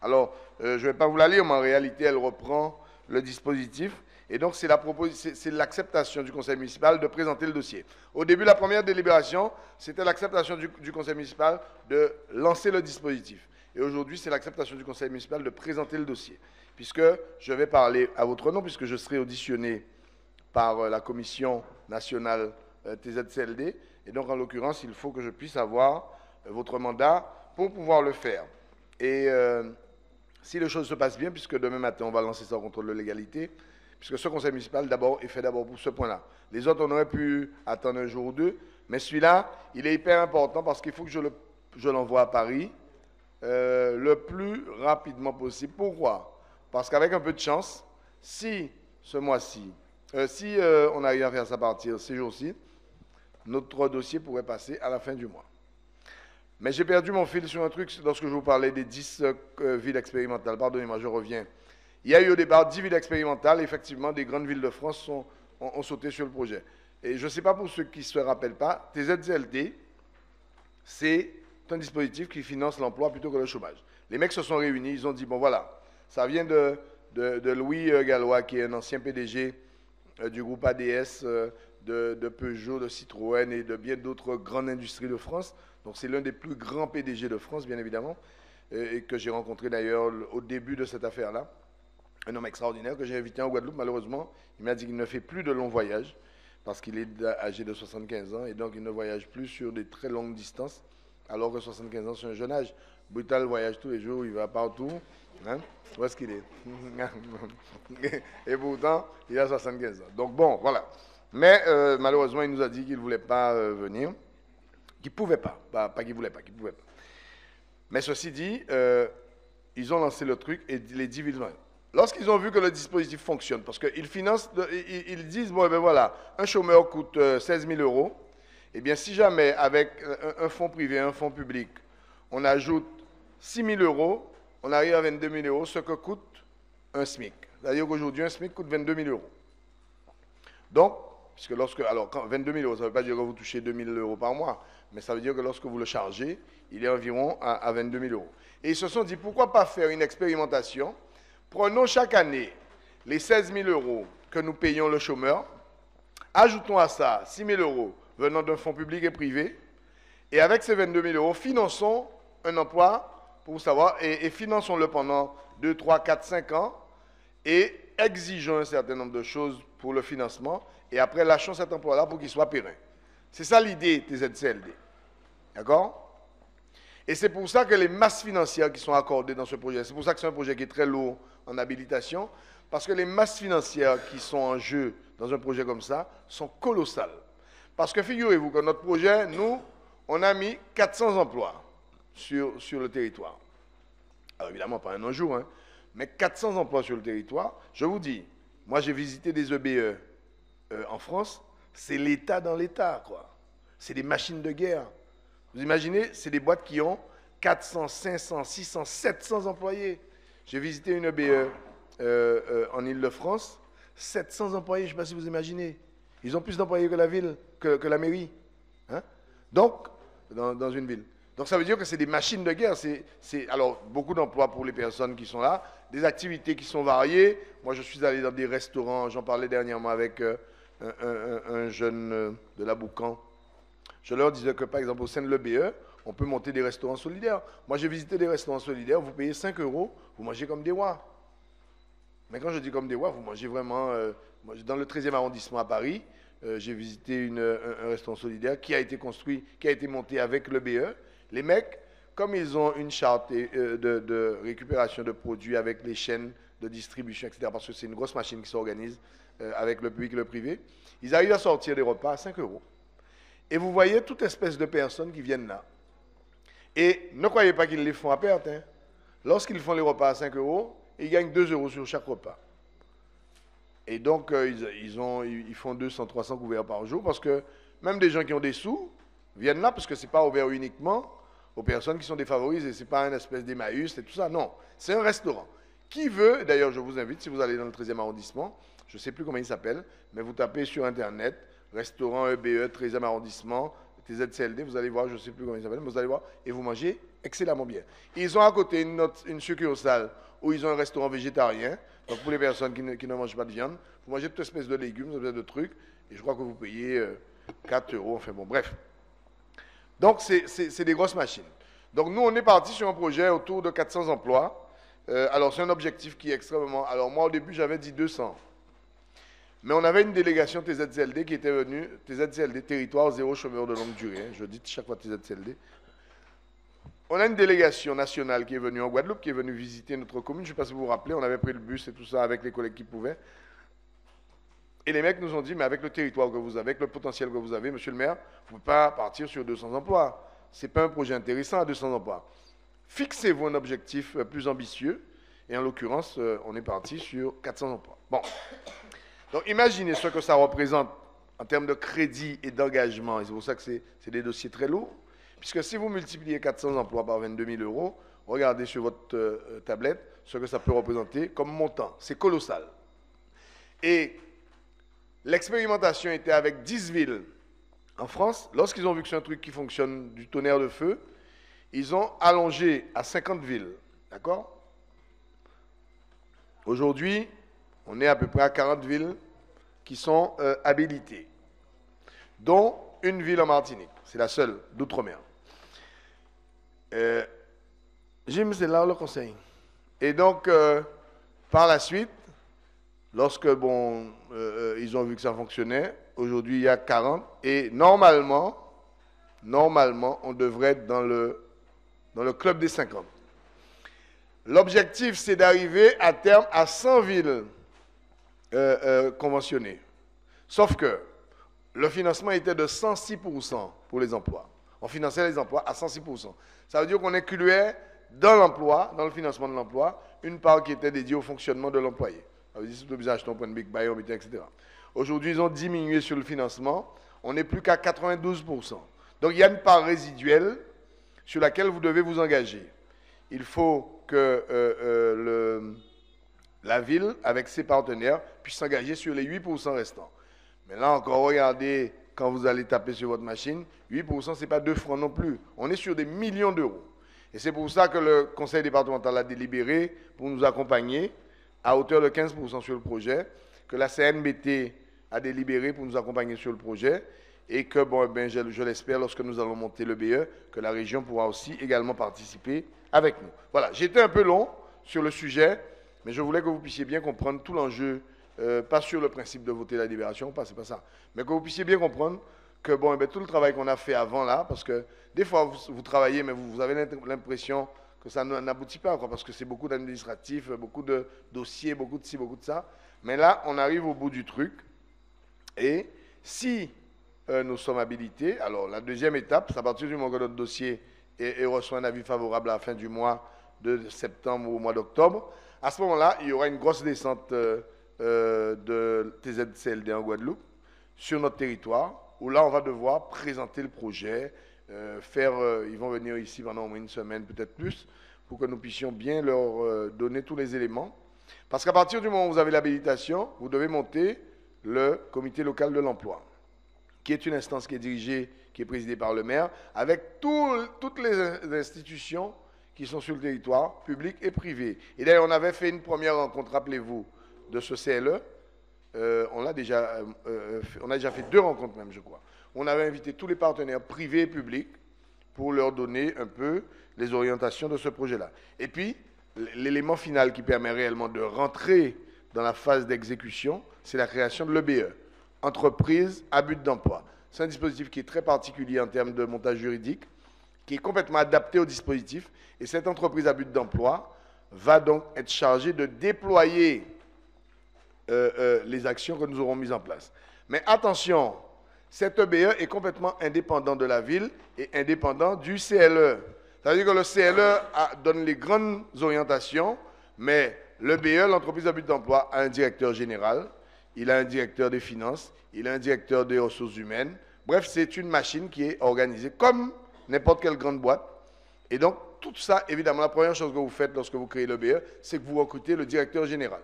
alors je ne vais pas vous la lire, mais en réalité, elle reprend le dispositif. Et donc, c'est l'acceptation du conseil municipal de présenter le dossier. Au début, la première délibération, c'était l'acceptation du conseil municipal de lancer le dispositif. Et aujourd'hui, c'est l'acceptation du conseil municipal de présenter le dossier. Puisque je vais parler à votre nom, puisque je serai auditionné par la commission nationale TZCLD. Et donc, en l'occurrence, il faut que je puisse avoir votre mandat pour pouvoir le faire. Et si les choses se passent bien, puisque demain matin, on va lancer ça au contrôle de légalité, puisque ce conseil municipal d'abord est fait d'abord pour ce point-là. Les autres, on aurait pu attendre un jour ou deux, mais celui-là, il est hyper important parce qu'il faut que je l'envoie à Paris le plus rapidement possible. Pourquoi? Parce qu'avec un peu de chance, si ce mois-ci, si on arrive à faire ça partir ces jours-ci, notre dossier pourrait passer à la fin du mois. Mais j'ai perdu mon fil sur un truc lorsque je vous parlais des 10 villes expérimentales. Pardonnez-moi, je reviens. Il y a eu au départ 10 villes expérimentales. Effectivement, des grandes villes de France ont sauté sur le projet. Et je ne sais pas pour ceux qui ne se rappellent pas, TZCLD, c'est un dispositif qui finance l'emploi plutôt que le chômage. Les mecs se sont réunis, ils ont dit, bon voilà, ça vient de Louis Gallois, qui est un ancien PDG du groupe ADS, de Peugeot, de Citroën et de bien d'autres grandes industries de France. Donc c'est l'un des plus grands PDG de France, bien évidemment, et que j'ai rencontré d'ailleurs au début de cette affaire-là. Un homme extraordinaire que j'ai invité en Guadeloupe, malheureusement. Il m'a dit qu'il ne fait plus de longs voyages, parce qu'il est âgé de 75 ans, et donc il ne voyage plus sur des très longues distances, alors que 75 ans, c'est un jeune âge. Brutal voyage tous les jours, il va partout. Hein? Où est-ce qu'il est, et pourtant, il a 75 ans. Donc bon, voilà. Mais malheureusement, il nous a dit qu'il ne voulait pas venir. Qu'il ne pouvait pas. Pas qu'il ne voulait pas, qu'il ne pouvait pas. Mais ceci dit, ils ont lancé le truc et les 10 villes. Lorsqu'ils ont vu que le dispositif fonctionne, parce qu'ils financent, ils disent, bon, ben voilà, un chômeur coûte 16 000 €. Eh bien, si jamais, avec un fonds privé, un fonds public, on ajoute 6 000 €, on arrive à 22 000 €, ce que coûte un SMIC. C'est-à-dire qu'aujourd'hui, un SMIC coûte 22 000 €. Donc, puisque alors, 22 000 €, ça ne veut pas dire que vous touchez 2 000 € par mois, mais ça veut dire que lorsque vous le chargez, il est environ à 22 000 €. Et ils se sont dit, pourquoi pas faire une expérimentation? Prenons chaque année les 16 000 € que nous payons le chômeur, ajoutons à ça 6 000 € venant d'un fonds public et privé, et avec ces 22 000 €, finançons un emploi, pour savoir, et finançons-le pendant 2, 3, 4, 5 ans, et exigeons un certain nombre de choses pour le financement, et après lâchons cet emploi-là pour qu'il soit périn. C'est ça l'idée des ZCLD. D'accord? Et c'est pour ça que les masses financières qui sont accordées dans ce projet, c'est pour ça que c'est un projet qui est très lourd en habilitation, parce que les masses financières qui sont en jeu dans un projet comme ça sont colossales. Parce que figurez-vous que notre projet, nous, on a mis 400 emplois sur le territoire. Alors évidemment, pas en un jour, hein, mais 400 emplois sur le territoire. Je vous dis, moi j'ai visité des EBE en France, c'est l'État dans l'État, quoi. C'est des machines de guerre. Vous imaginez, c'est des boîtes qui ont 400, 500, 600, 700 employés. J'ai visité une EBE en Île-de-France, 700 employés, je ne sais pas si vous imaginez. Ils ont plus d'employés que la ville, que la mairie. Hein? Donc, dans une ville. Donc ça veut dire que c'est des machines de guerre. Alors, beaucoup d'emplois pour les personnes qui sont là, des activités qui sont variées. Moi, je suis allé dans des restaurants, j'en parlais dernièrement avec un jeune de la Boucan. Je leur disais que, par exemple, au sein de l'EBE, on peut monter des restaurants solidaires. Moi, j'ai visité des restaurants solidaires, vous payez 5 €, vous mangez comme des rois. Mais quand je dis comme des rois, vous mangez vraiment... dans le 13e arrondissement à Paris, j'ai visité un restaurant solidaire qui a été construit, qui a été monté avec l'EBE. Les mecs, comme ils ont une charte de récupération de produits avec les chaînes de distribution, etc., parce que c'est une grosse machine qui s'organise avec le public et le privé, ils arrivent à sortir des repas à 5 €. Et vous voyez toute espèce de personnes qui viennent là. Et ne croyez pas qu'ils les font à perte. Hein. Lorsqu'ils font les repas à 5 €, ils gagnent 2 € sur chaque repas. Et donc, ils font 200, 300 couverts par jour, parce que même des gens qui ont des sous viennent là, parce que ce n'est pas ouvert uniquement aux personnes qui sont défavorisées. Ce n'est pas une espèce d'Emmaüs et tout ça. Non, c'est un restaurant. Qui veut, d'ailleurs, je vous invite, si vous allez dans le 13e arrondissement, je ne sais plus comment il s'appelle, mais vous tapez sur Internet, restaurant EBE, 13e arrondissement, TZCLD, vous allez voir, je ne sais plus comment il s'appelle, mais vous allez voir, et vous mangez excellemment bien. Ils ont à côté une succursale où ils ont un restaurant végétarien, donc pour les personnes qui ne mangent pas de viande, vous mangez toute espèce de légumes, de trucs, et je crois que vous payez 4 €, enfin bon, bref. Donc c'est des grosses machines. Donc nous, on est parti sur un projet autour de 400 emplois. Alors c'est un objectif qui est extrêmement... Alors moi, au début, j'avais dit 200. Mais on avait une délégation TZCLD qui était venue, TZCLD, Territoire Zéro Chômeur de Longue Durée, je dis chaque fois TZCLD. on a une délégation nationale qui est venue en Guadeloupe, qui est venue visiter notre commune. Je ne sais pas si vous vous rappelez, on avait pris le bus et tout ça avec les collègues qui pouvaient. Et les mecs nous ont dit, mais avec le territoire que vous avez, avec le potentiel que vous avez, monsieur le maire, vous ne pouvez pas partir sur 200 emplois. Ce n'est pas un projet intéressant à 200 emplois. Fixez-vous un objectif plus ambitieux. Et en l'occurrence, on est parti sur 400 emplois. Bon. Donc imaginez ce que ça représente en termes de crédit et d'engagement. Et c'est pour ça que c'est des dossiers très lourds. Puisque si vous multipliez 400 emplois par 22 000 euros, regardez sur votre tablette ce que ça peut représenter comme montant. C'est colossal. Et l'expérimentation était avec 10 villes en France. Lorsqu'ils ont vu que c'est un truc qui fonctionne du tonnerre de feu, ils ont allongé à 50 villes. D'accord? Aujourd'hui, on est à peu près à 40 villes qui sont habilitées, dont une ville en Martinique. C'est la seule d'outre-mer. Jim, c'est là le conseil. Et donc, par la suite, lorsque ils ont vu que ça fonctionnait, aujourd'hui il y a 40, et normalement, on devrait être dans le club des 50. L'objectif, c'est d'arriver à terme à 100 villes conventionnées. Sauf que le financement était de 106% pour les emplois. On finançait les emplois à 106%. Ça veut dire qu'on incluait dans l'emploi, dans le financement de l'emploi, une part qui était dédiée au fonctionnement de l'employé. Ça veut dire si tu veux acheter un point de big buy, etc. Aujourd'hui, ils ont diminué sur le financement. On n'est plus qu'à 92%. Donc, il y a une part résiduelle sur laquelle vous devez vous engager. Il faut que la ville, avec ses partenaires, puisse s'engager sur les 8% restants. Mais là encore, regardez, quand vous allez taper sur votre machine, 8%, ce n'est pas 2 francs non plus. On est sur des millions d'euros. Et c'est pour ça que le conseil départemental a délibéré pour nous accompagner à hauteur de 15% sur le projet, que la CNBT a délibéré pour nous accompagner sur le projet, et que, je l'espère, lorsque nous allons monter le BE, que la région pourra aussi également participer avec nous. Voilà, j'étais un peu long sur le sujet, mais je voulais que vous puissiez bien comprendre tout l'enjeu, pas sur le principe de voter la libération, c'est pas ça, mais que vous puissiez bien comprendre que tout le travail qu'on a fait avant là, parce que des fois vous travaillez, mais vous avez l'impression que ça n'aboutit pas, parce que c'est beaucoup d'administratifs, beaucoup de dossiers, beaucoup de ci, beaucoup de ça. Mais là, on arrive au bout du truc, et si nous sommes habilités, alors la deuxième étape, c'est à partir du moment que notre dossier et reçoit un avis favorable à la fin du mois de septembre ou au mois d'octobre, à ce moment-là, il y aura une grosse descente de TZCLD en Guadeloupe sur notre territoire, où là, on va devoir présenter le projet, ils vont venir ici pendant au moins une semaine, peut-être plus, pour que nous puissions bien leur donner tous les éléments. Parce qu'à partir du moment où vous avez l'habilitation, vous devez monter le comité local de l'emploi, qui est une instance qui est dirigée, qui est présidée par le maire, avec toutes les institutions qui sont sur le territoire, public et privé. Et d'ailleurs, on avait fait une première rencontre, rappelez-vous, de ce CLE. On a déjà fait 2 rencontres même, je crois. On avait invité tous les partenaires privés et publics pour leur donner un peu les orientations de ce projet-là. Et puis, l'élément final qui permet réellement de rentrer dans la phase d'exécution, c'est la création de l'EBE, entreprise à but d'emploi. C'est un dispositif qui est très particulier en termes de montage juridique, qui est complètement adapté au dispositif. Et cette entreprise à but d'emploi va donc être chargée de déployer les actions que nous aurons mises en place. Mais attention, cette EBE est complètement indépendant de la ville et indépendant du CLE. Ça veut dire que le CLE donne les grandes orientations, mais l'EBE, l'entreprise à but d'emploi, a un directeur général, il a un directeur des finances, il a un directeur des ressources humaines. Bref, c'est une machine qui est organisée comme n'importe quelle grande boîte. Et donc, tout ça, évidemment, la première chose que vous faites lorsque vous créez l'EBE, c'est que vous recrutez le directeur général.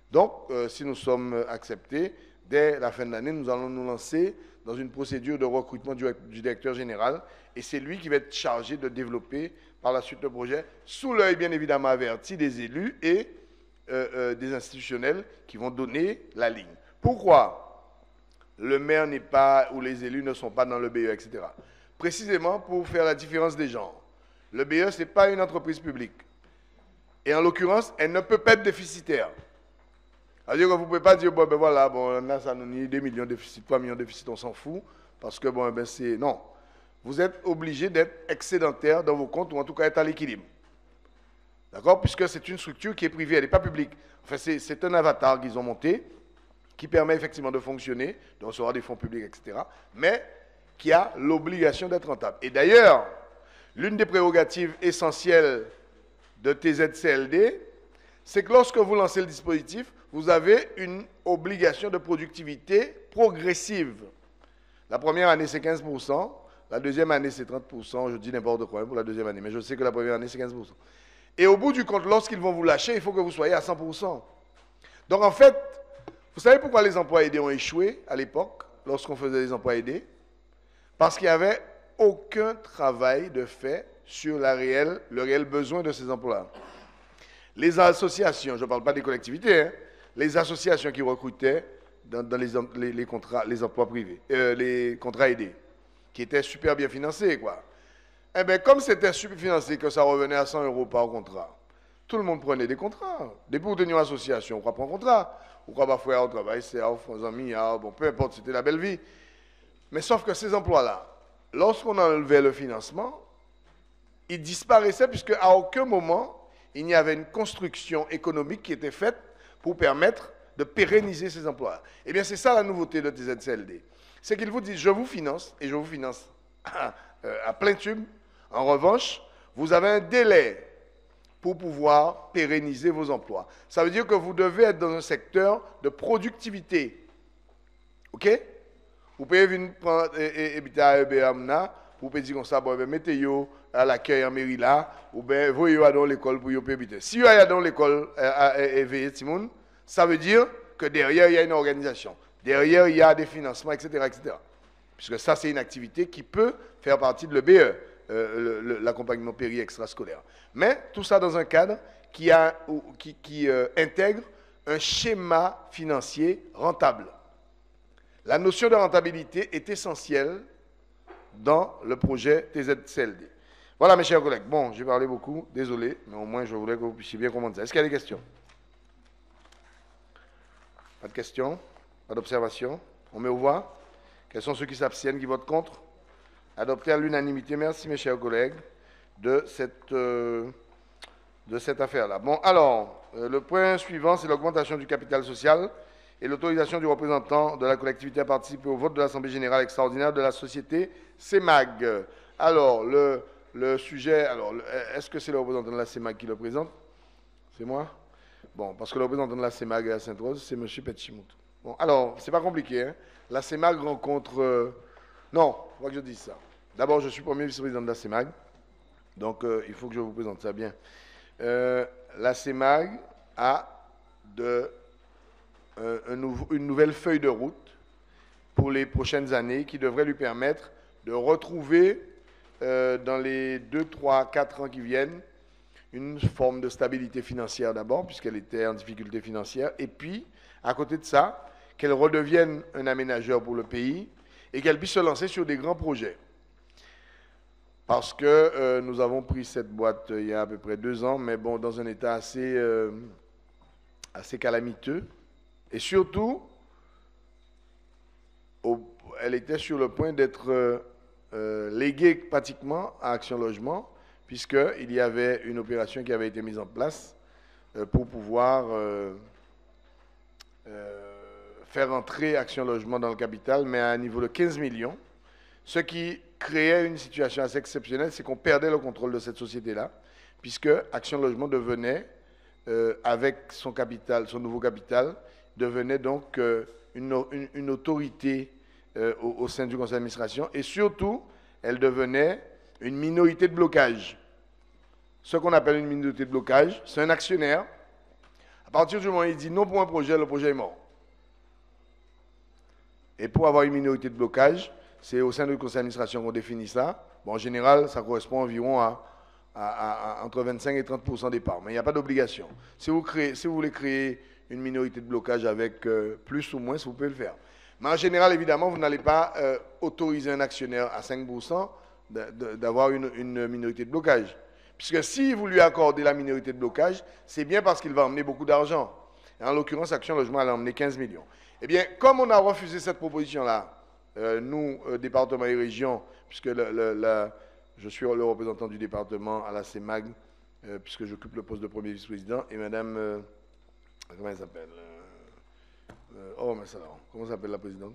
Donc, si nous sommes acceptés, dès la fin de l'année, nous allons nous lancer dans une procédure de recrutement du directeur général. Et c'est lui qui va être chargé de développer par la suite le projet, sous l'œil bien évidemment averti des élus et des institutionnels qui vont donner la ligne. Pourquoi le maire n'est pas, ou les élus ne sont pas dans le BE, etc. Précisément pour faire la différence des genres. Le BE, ce n'est pas une entreprise publique. Et en l'occurrence, elle ne peut pas être déficitaire. C'est-à-dire que vous ne pouvez pas dire, là, ça nous dit 2 millions de déficit, 3 millions de déficit, on s'en fout, parce que, c'est... Non. vous êtes obligé d'être excédentaire dans vos comptes ou en tout cas être à l'équilibre. D'accord? Puisque c'est une structure qui est privée, elle n'est pas publique. Enfin, c'est un avatar qu'ils ont monté qui permet effectivement de fonctionner, de recevoir des fonds publics, etc. Mais qui a l'obligation d'être rentable. Et d'ailleurs, l'une des prérogatives essentielles de TZCLD, c'est que lorsque vous lancez le dispositif, vous avez une obligation de productivité progressive. La première année, c'est 15%. La deuxième année, c'est 30%. Je dis n'importe quoi pour la deuxième année, mais je sais que la première année, c'est 15%. Et au bout du compte, lorsqu'ils vont vous lâcher, il faut que vous soyez à 100%. Donc en fait, vous savez pourquoi les emplois aidés ont échoué à l'époque, lorsqu'on faisait des emplois aidés? Parce qu'il n'y avait aucun travail de fait sur le réel besoin de ces emplois. Les associations, je ne parle pas des collectivités, hein, les associations qui recrutaient dans les emplois privés, les contrats aidés, qui étaient super bien financés, quoi. Eh bien, comme c'était super financé, que ça revenait à 100 € par contrat, tout le monde prenait des contrats. Depuis pour tenir une association, on prend un contrat. On croit pas faire un travail, c'est aux amis, bon, peu importe, c'était la belle vie. Mais sauf que ces emplois-là, lorsqu'on enlevait le financement, ils disparaissaient puisque à aucun moment, il n'y avait une construction économique qui était faite pour permettre de pérenniser ces emplois. Eh bien, c'est ça la nouveauté de TZCLD. C'est qu'ils vous disent, je vous finance, et je vous finance à plein tube. En revanche, vous avez un délai pour pouvoir pérenniser vos emplois. Ça veut dire que vous devez être dans un secteur de productivité. OK? Vous pouvez venir prendre et à EBAMNA, vous pouvez dire comme ça, bon, mettez-vous à l'accueil en mairie là, ou bien voyez-vous dans l'école pour y habiter. Si vous êtes dans l'école et veillez Timoun, ça veut dire que derrière, il y a une organisation. Derrière, il y a des financements, etc., etc. Puisque ça, c'est une activité qui peut faire partie de l'EBE. L'accompagnement péri-extrascolaire. Mais tout ça dans un cadre qui intègre un schéma financier rentable. La notion de rentabilité est essentielle dans le projet TZCLD. Voilà mes chers collègues. Bon, j'ai parlé beaucoup, désolé, mais au moins je voulais que vous puissiez bien comprendre ça. Est-ce qu'il y a des questions? Pas de questions? Pas d'observations? On met au voix? Quels sont ceux qui s'abstiennent, qui votent contre? Adopté à l'unanimité. Merci, mes chers collègues, de cette affaire-là. Bon, alors, le point suivant, c'est l'augmentation du capital social et l'autorisation du représentant de la collectivité à participer au vote de l'Assemblée générale extraordinaire de la société CEMAG. Alors, le sujet, alors, est-ce que c'est le représentant de la CEMAG qui le présente? C'est moi? Bon, parce que le représentant de la CEMAG à Sainte-Rose, c'est M. Petchimout. Bon, alors, c'est pas compliqué, hein? La CEMAG rencontre... non, il faut que je dise ça. D'abord, je suis premier vice-président de la CEMAG, donc il faut que je vous présente ça bien. La CEMAG a une nouvelle feuille de route pour les prochaines années qui devrait lui permettre de retrouver dans les 2, 3, 4 ans qui viennent une forme de stabilité financière d'abord, puisqu'elle était en difficulté financière, et puis, à côté de ça, qu'elle redevienne un aménageur pour le pays et qu'elle puisse se lancer sur des grands projets. Parce que nous avons pris cette boîte il y a à peu près 2 ans, mais bon, dans un état assez calamiteux. Et surtout, elle était sur le point d'être léguée pratiquement à Action Logement, puisqu'il y avait une opération qui avait été mise en place pour pouvoir faire entrer Action Logement dans le capital, mais à un niveau de 15 millions. Ce qui créait une situation assez exceptionnelle, c'est qu'on perdait le contrôle de cette société-là, puisque Action Logement devenait, avec son capital, son nouveau capital, devenait donc une autorité au sein du conseil d'administration, et surtout, elle devenait une minorité de blocage. Ce qu'on appelle une minorité de blocage, c'est un actionnaire. À partir du moment où il dit non pour un projet, le projet est mort. Et pour avoir une minorité de blocage, c'est au sein du conseil d'administration qu'on définit ça. Bon, en général, ça correspond environ à entre 25 et 30% des parts, mais il n'y a pas d'obligation. Si vous voulez créer une minorité de blocage avec plus ou moins, vous pouvez le faire. Mais en général, évidemment, vous n'allez pas autoriser un actionnaire à 5% d'avoir une minorité de blocage. Puisque si vous lui accordez la minorité de blocage, c'est bien parce qu'il va emmener beaucoup d'argent. En l'occurrence, Action Logement, elle a emmené 15 millions. Eh bien, comme on a refusé cette proposition-là nous, département et région, puisque je suis le représentant du département à la CEMAG, puisque j'occupe le poste de premier vice-président, et madame, comment elle s'appelle oh, mais ça, comment s'appelle la présidente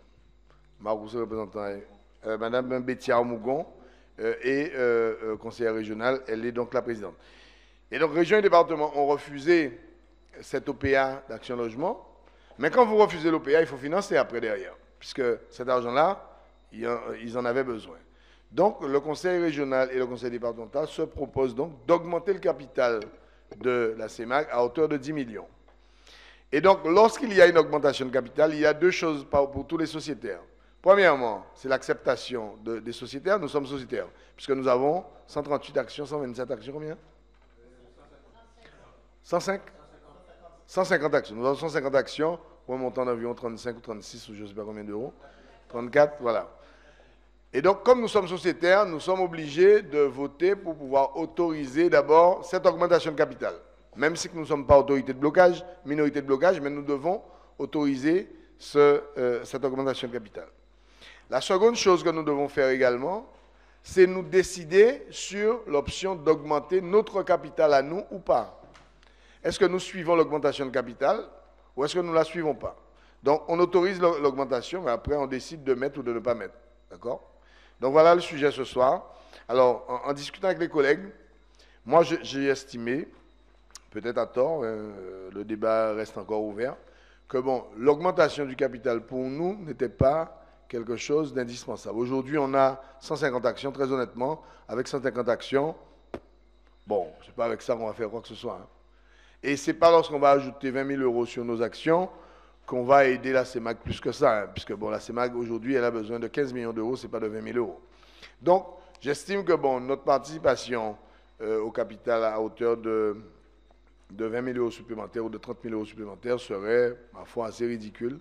Marousse, représentant, madame Bettia Mougon, et conseillère régionale, elle est donc la présidente. Et donc, région et département ont refusé cette OPA d'Action Logement, mais quand vous refusez l'OPA, il faut financer après derrière, puisque cet argent-là, ils en avaient besoin. Donc, le conseil régional et le conseil départemental se proposent donc d'augmenter le capital de la CEMAG à hauteur de 10 millions. Et donc, lorsqu'il y a une augmentation de capital, il y a deux choses pour tous les sociétaires. Premièrement, c'est l'acceptation des sociétaires. Nous sommes sociétaires, puisque nous avons 138 actions, 127 actions, combien 105 150 actions. Nous avons 150 actions pour un montant d'environ 35 ou 36 ou je ne sais pas combien d'euros. 34, voilà. Et donc, comme nous sommes sociétaires, nous sommes obligés de voter pour pouvoir autoriser d'abord cette augmentation de capital. Même si nous ne sommes pas autorité de blocage, minorité de blocage, mais nous devons autoriser cette augmentation de capital. La seconde chose que nous devons faire également, c'est nous décider sur l'option d'augmenter notre capital à nous ou pas. Est-ce que nous suivons l'augmentation de capital ou est-ce que nous ne la suivons pas? Donc, on autorise l'augmentation, mais après, on décide de mettre ou de ne pas mettre. D'accord? Donc, voilà le sujet ce soir. Alors, en discutant avec les collègues, moi, j'ai estimé, peut-être à tort, le débat reste encore ouvert, que bon, l'augmentation du capital pour nous n'était pas quelque chose d'indispensable. Aujourd'hui, on a 150 actions, très honnêtement. Avec 150 actions, bon, ce n'est pas avec ça qu'on va faire quoi que ce soit. Hein. Et ce n'est pas lorsqu'on va ajouter 20 000 euros sur nos actions qu'on va aider la CEMAG plus que ça. Hein, puisque bon, la CEMAG, aujourd'hui, elle a besoin de 15 millions d'euros, ce n'est pas de 20 000 euros. Donc, j'estime que bon, notre participation au capital à hauteur de 20 000 euros supplémentaires ou de 30 000 euros supplémentaires serait, ma foi, assez ridicule.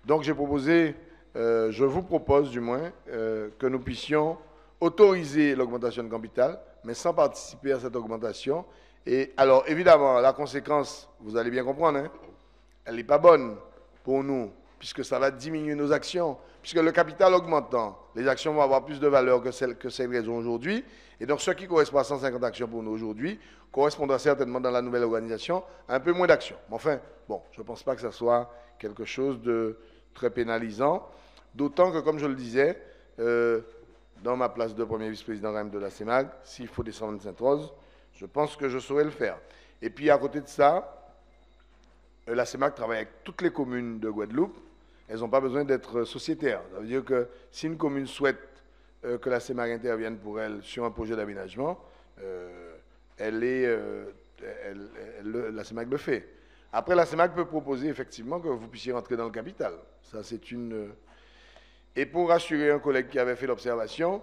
Donc, j'ai proposé, je vous propose du moins, que nous puissions autoriser l'augmentation de capital, mais sans participer à cette augmentation. Et alors, évidemment, la conséquence, vous allez bien comprendre, hein, elle n'est pas bonne pour nous, puisque ça va diminuer nos actions, puisque le capital augmentant, les actions vont avoir plus de valeur que celles qu'elles ont aujourd'hui. Et donc, ce qui correspond à 150 actions pour nous aujourd'hui correspondra certainement dans la nouvelle organisation à un peu moins d'actions. Mais enfin, bon, je ne pense pas que ça soit quelque chose de très pénalisant, d'autant que, comme je le disais, dans ma place de premier vice-président de la CEMAG, s'il faut descendre de Sainte-Rose, je pense que je saurais le faire. Et puis, à côté de ça, la CEMAG travaille avec toutes les communes de Guadeloupe. Elles n'ont pas besoin d'être sociétaires. Ça veut dire que si une commune souhaite que la CEMAG intervienne pour elle sur un projet d'aménagement, la CEMAG le fait. Après, la CEMAG peut proposer effectivement que vous puissiez rentrer dans le capital. Ça, c'est une... Et pour rassurer un collègue qui avait fait l'observation,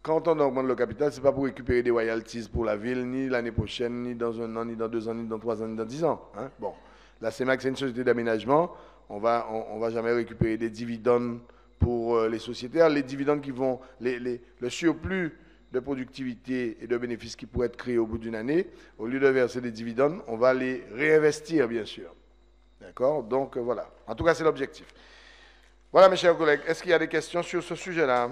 quand on augmente le capital, ce n'est pas pour récupérer des royalties pour la ville, ni l'année prochaine, ni dans 1 an, ni dans 2 ans, ni dans 3 ans, ni dans 10 ans. Hein? Bon, la CEMAG, c'est une société d'aménagement. On va jamais récupérer des dividendes pour les sociétaires. Les dividendes qui vont, le surplus de productivité et de bénéfices qui pourraient être créés au bout d'une année, au lieu de verser des dividendes, on va les réinvestir, bien sûr. D'accord? Donc, voilà. En tout cas, c'est l'objectif. Voilà, mes chers collègues. Est-ce qu'il y a des questions sur ce sujet-là?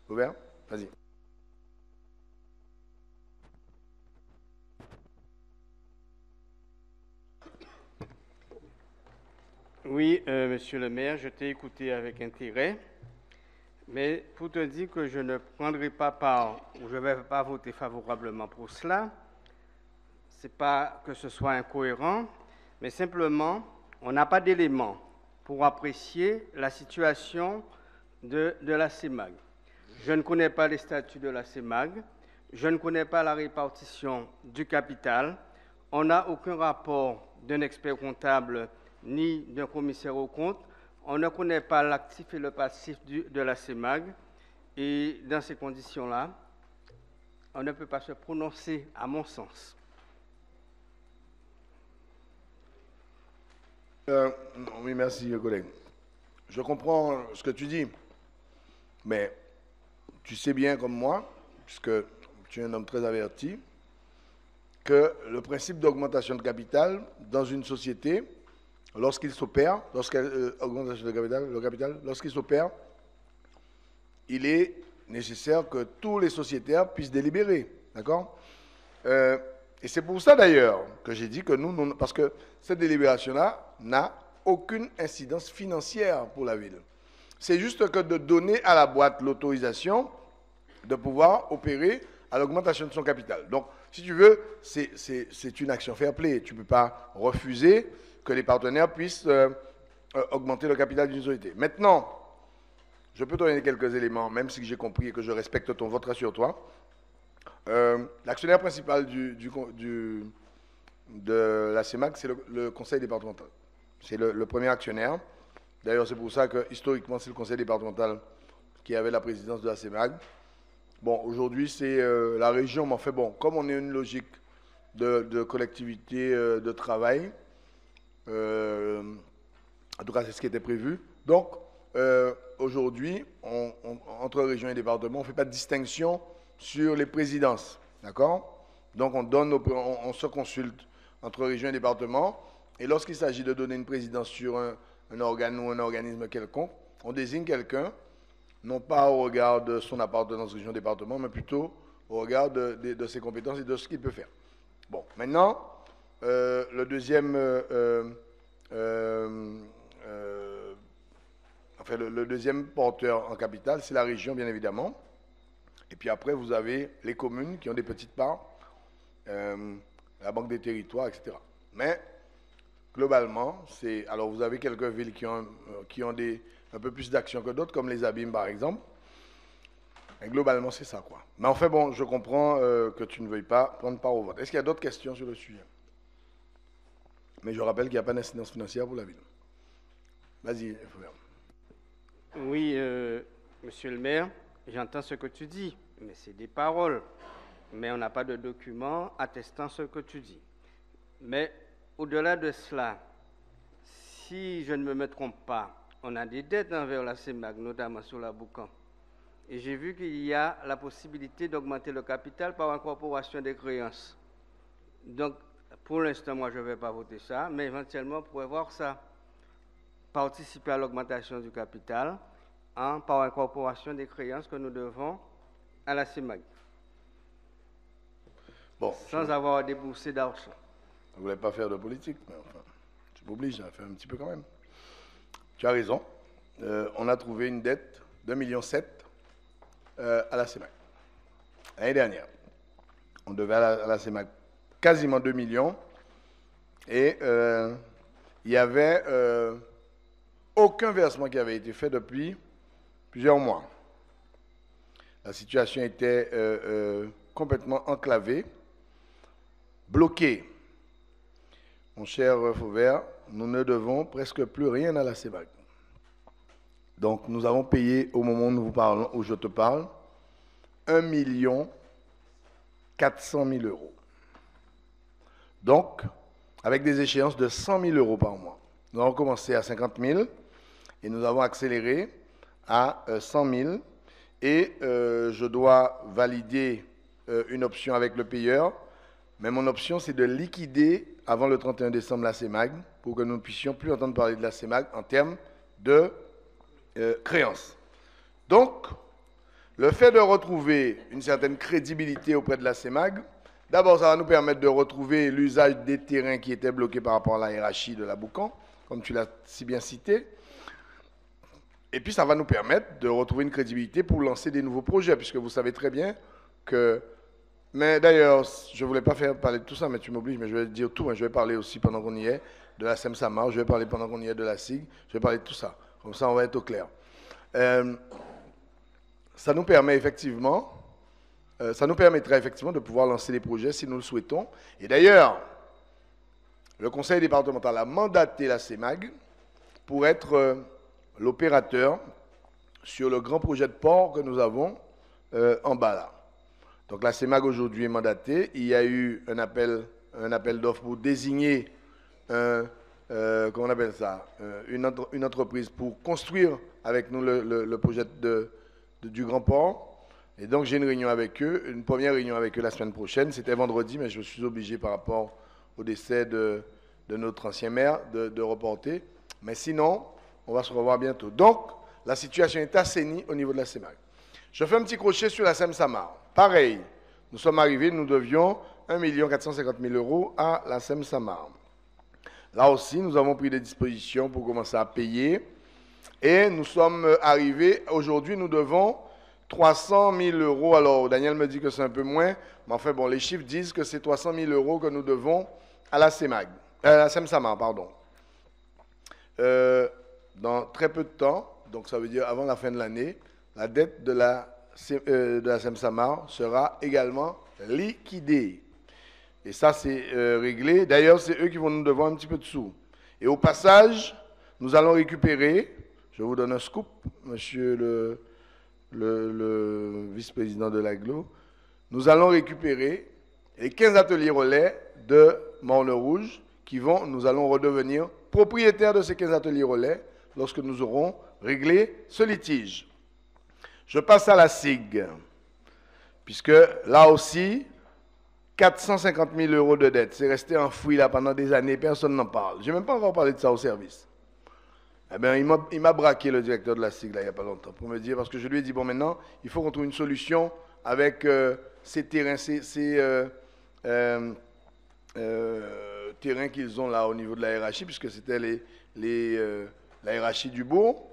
Ouvert? Vas-y. Oui, monsieur le maire, je t'ai écouté avec intérêt, mais pour te dire que je ne prendrai pas part, ou je ne vais pas voter favorablement pour cela, ce n'est pas que ce soit incohérent, mais simplement, on n'a pas d'éléments pour apprécier la situation de la CEMAG. Je ne connais pas les statuts de la CEMAG, je ne connais pas la répartition du capital, on n'a aucun rapport d'un expert comptable ni d'un commissaire aux comptes, on ne connaît pas l'actif et le passif de la CEMAG, et dans ces conditions-là, on ne peut pas se prononcer, à mon sens. Oui, merci, collègue. Je comprends ce que tu dis, mais tu sais bien comme moi, puisque tu es un homme très averti, que le principe d'augmentation de capital dans une société lorsqu'il s'opère, augmentation de capital, lorsqu'il s'opère, il est nécessaire que tous les sociétaires puissent délibérer. D'accord? Et c'est pour ça d'ailleurs que j'ai dit que nous, parce que cette délibération-là n'a aucune incidence financière pour la ville. C'est juste que de donner à la boîte l'autorisation de pouvoir opérer à l'augmentation de son capital. Donc, si tu veux, c'est une action fair play. Tu ne peux pas refuser que les partenaires puissent augmenter le capital d'une société. Maintenant, je peux te donner quelques éléments, même si j'ai compris et que je respecte ton vote, rassure-toi. L'actionnaire principal de la CEMAG, c'est le conseil départemental. C'est le premier actionnaire. D'ailleurs, c'est pour ça que, historiquement, c'est le conseil départemental qui avait la présidence de la CEMAG. Bon, aujourd'hui, c'est la région, mais en fait, bon, comme on est une logique de collectivité de travail, en tout cas, c'est ce qui était prévu. Donc, aujourd'hui, entre région et département, on ne fait pas de distinction sur les présidences, d'accord? Donc, on se consulte entre région et département, et lorsqu'il s'agit de donner une présidence sur un organe ou un organisme quelconque, on désigne quelqu'un, non pas au regard de son appartenance région-département, mais plutôt au regard de ses compétences et de ce qu'il peut faire. Bon, maintenant, le deuxième porteur en capital, c'est la région, bien évidemment. Et puis après, vous avez les communes qui ont des petites parts, la Banque des territoires, etc. Mais globalement, alors vous avez quelques villes qui ont un peu plus d'action que d'autres, comme les Abîmes par exemple. Et globalement, c'est ça, quoi. Mais en fait, bon, je comprends que tu ne veuilles pas prendre part au vote. Est-ce qu'il y a d'autres questions sur le sujet? Mais je rappelle qu'il n'y a pas d'incidence financière pour la ville. Vas-y, Fouver. Oui, monsieur le maire, j'entends ce que tu dis, mais c'est des paroles. Mais on n'a pas de document attestant ce que tu dis. Mais au-delà de cela, si je ne me trompe pas, on a des dettes envers la CEMAG, notamment sur la Boucan. Et j'ai vu qu'il y a la possibilité d'augmenter le capital par incorporation des créances. Donc, pour l'instant, moi, je ne vais pas voter ça, mais éventuellement, on pourrait voir ça. Participer à l'augmentation du capital par incorporation des créances que nous devons à la CEMAG. Bon, sans avoir déboursé d'argent. Je ne voulais pas faire de politique, mais enfin, tu m'obliges à faire un petit peu quand même. Tu as raison. On a trouvé une dette de 1,7 million à la CEMAG. L'année dernière, on devait à la CEMAG quasiment 2 millions et il n'y avait aucun versement qui avait été fait depuis plusieurs mois. La situation était complètement enclavée, bloquée. Mon cher Fauvert, nous ne devons presque plus rien à la CEMAG. Donc, nous avons payé, au moment où nous vous parlons, où je te parle, 1 400 000 euros. Donc, avec des échéances de 100 000 euros par mois. Nous avons commencé à 50 000 et nous avons accéléré à 100 000. Et je dois valider une option avec le payeur. Mais mon option, c'est de liquider avant le 31 décembre la CEMAG pour que nous ne puissions plus entendre parler de la CEMAG en termes de créances. Donc, le fait de retrouver une certaine crédibilité auprès de la CEMAG, d'abord, ça va nous permettre de retrouver l'usage des terrains qui étaient bloqués par rapport à la hiérarchie de la Boucan, comme tu l'as si bien cité. Et puis, ça va nous permettre de retrouver une crédibilité pour lancer des nouveaux projets, puisque vous savez très bien que... Mais d'ailleurs, je ne voulais pas faire parler de tout ça, mais tu m'obliges, mais je vais dire tout. Je vais parler aussi, pendant qu'on y est, de la SEM-SAMAR, je vais parler pendant qu'on y est de la SIG, je vais parler de tout ça. Comme ça, on va être au clair. Ça nous permet effectivement, ça nous permettra effectivement de pouvoir lancer des projets si nous le souhaitons. Et d'ailleurs, le conseil départemental a mandaté la CEMAG pour être l'opérateur sur le grand projet de port que nous avons en bas là. Donc la CEMAG aujourd'hui est mandatée. Il y a eu un appel d'offres pour désigner comment on appelle ça, une entreprise pour construire avec nous le projet du grand port. Et donc j'ai une réunion avec eux, une première réunion avec eux la semaine prochaine. C'était vendredi, mais je suis obligé par rapport au décès de de notre ancien maire de reporter. Mais sinon, on va se revoir bientôt. Donc, la situation est assainie au niveau de la CEMAG. Je fais un petit crochet sur la SEM-SAMAR. Pareil, nous sommes arrivés, nous devions 1 450 000 € à la SEM-SAMAR. Là aussi, nous avons pris des dispositions pour commencer à payer. Et nous sommes arrivés, aujourd'hui, nous devons 300 000 €. Alors, Daniel me dit que c'est un peu moins, mais enfin, bon, les chiffres disent que c'est 300 000 € que nous devons à la CEMAG, la SEM-SAMAR, pardon. Dans très peu de temps, donc ça veut dire avant la fin de l'année, la dette de la SEM-SAMAR sera également liquidée. Et ça, c'est réglé. D'ailleurs, c'est eux qui vont nous devoir un petit peu de sous. Et au passage, nous allons récupérer, je vous donne un scoop, monsieur le vice-président de l'AGLO, nous allons récupérer les 15 ateliers relais de Morne-Rouge nous allons redevenir propriétaires de ces 15 ateliers relais lorsque nous aurons réglé ce litige. Je passe à la SIG, puisque là aussi, 450 000 € de dette. C'est resté enfoui là pendant des années, personne n'en parle. Je n'ai même pas encore parlé de ça au service. Eh bien, il m'a braqué le directeur de la SIG là, il n'y a pas longtemps pour me dire, parce que je lui ai dit, bon maintenant, il faut qu'on trouve une solution avec ces terrains, terrains qu'ils ont là au niveau de la hiérarchie, puisque c'était la hiérarchie du bourg.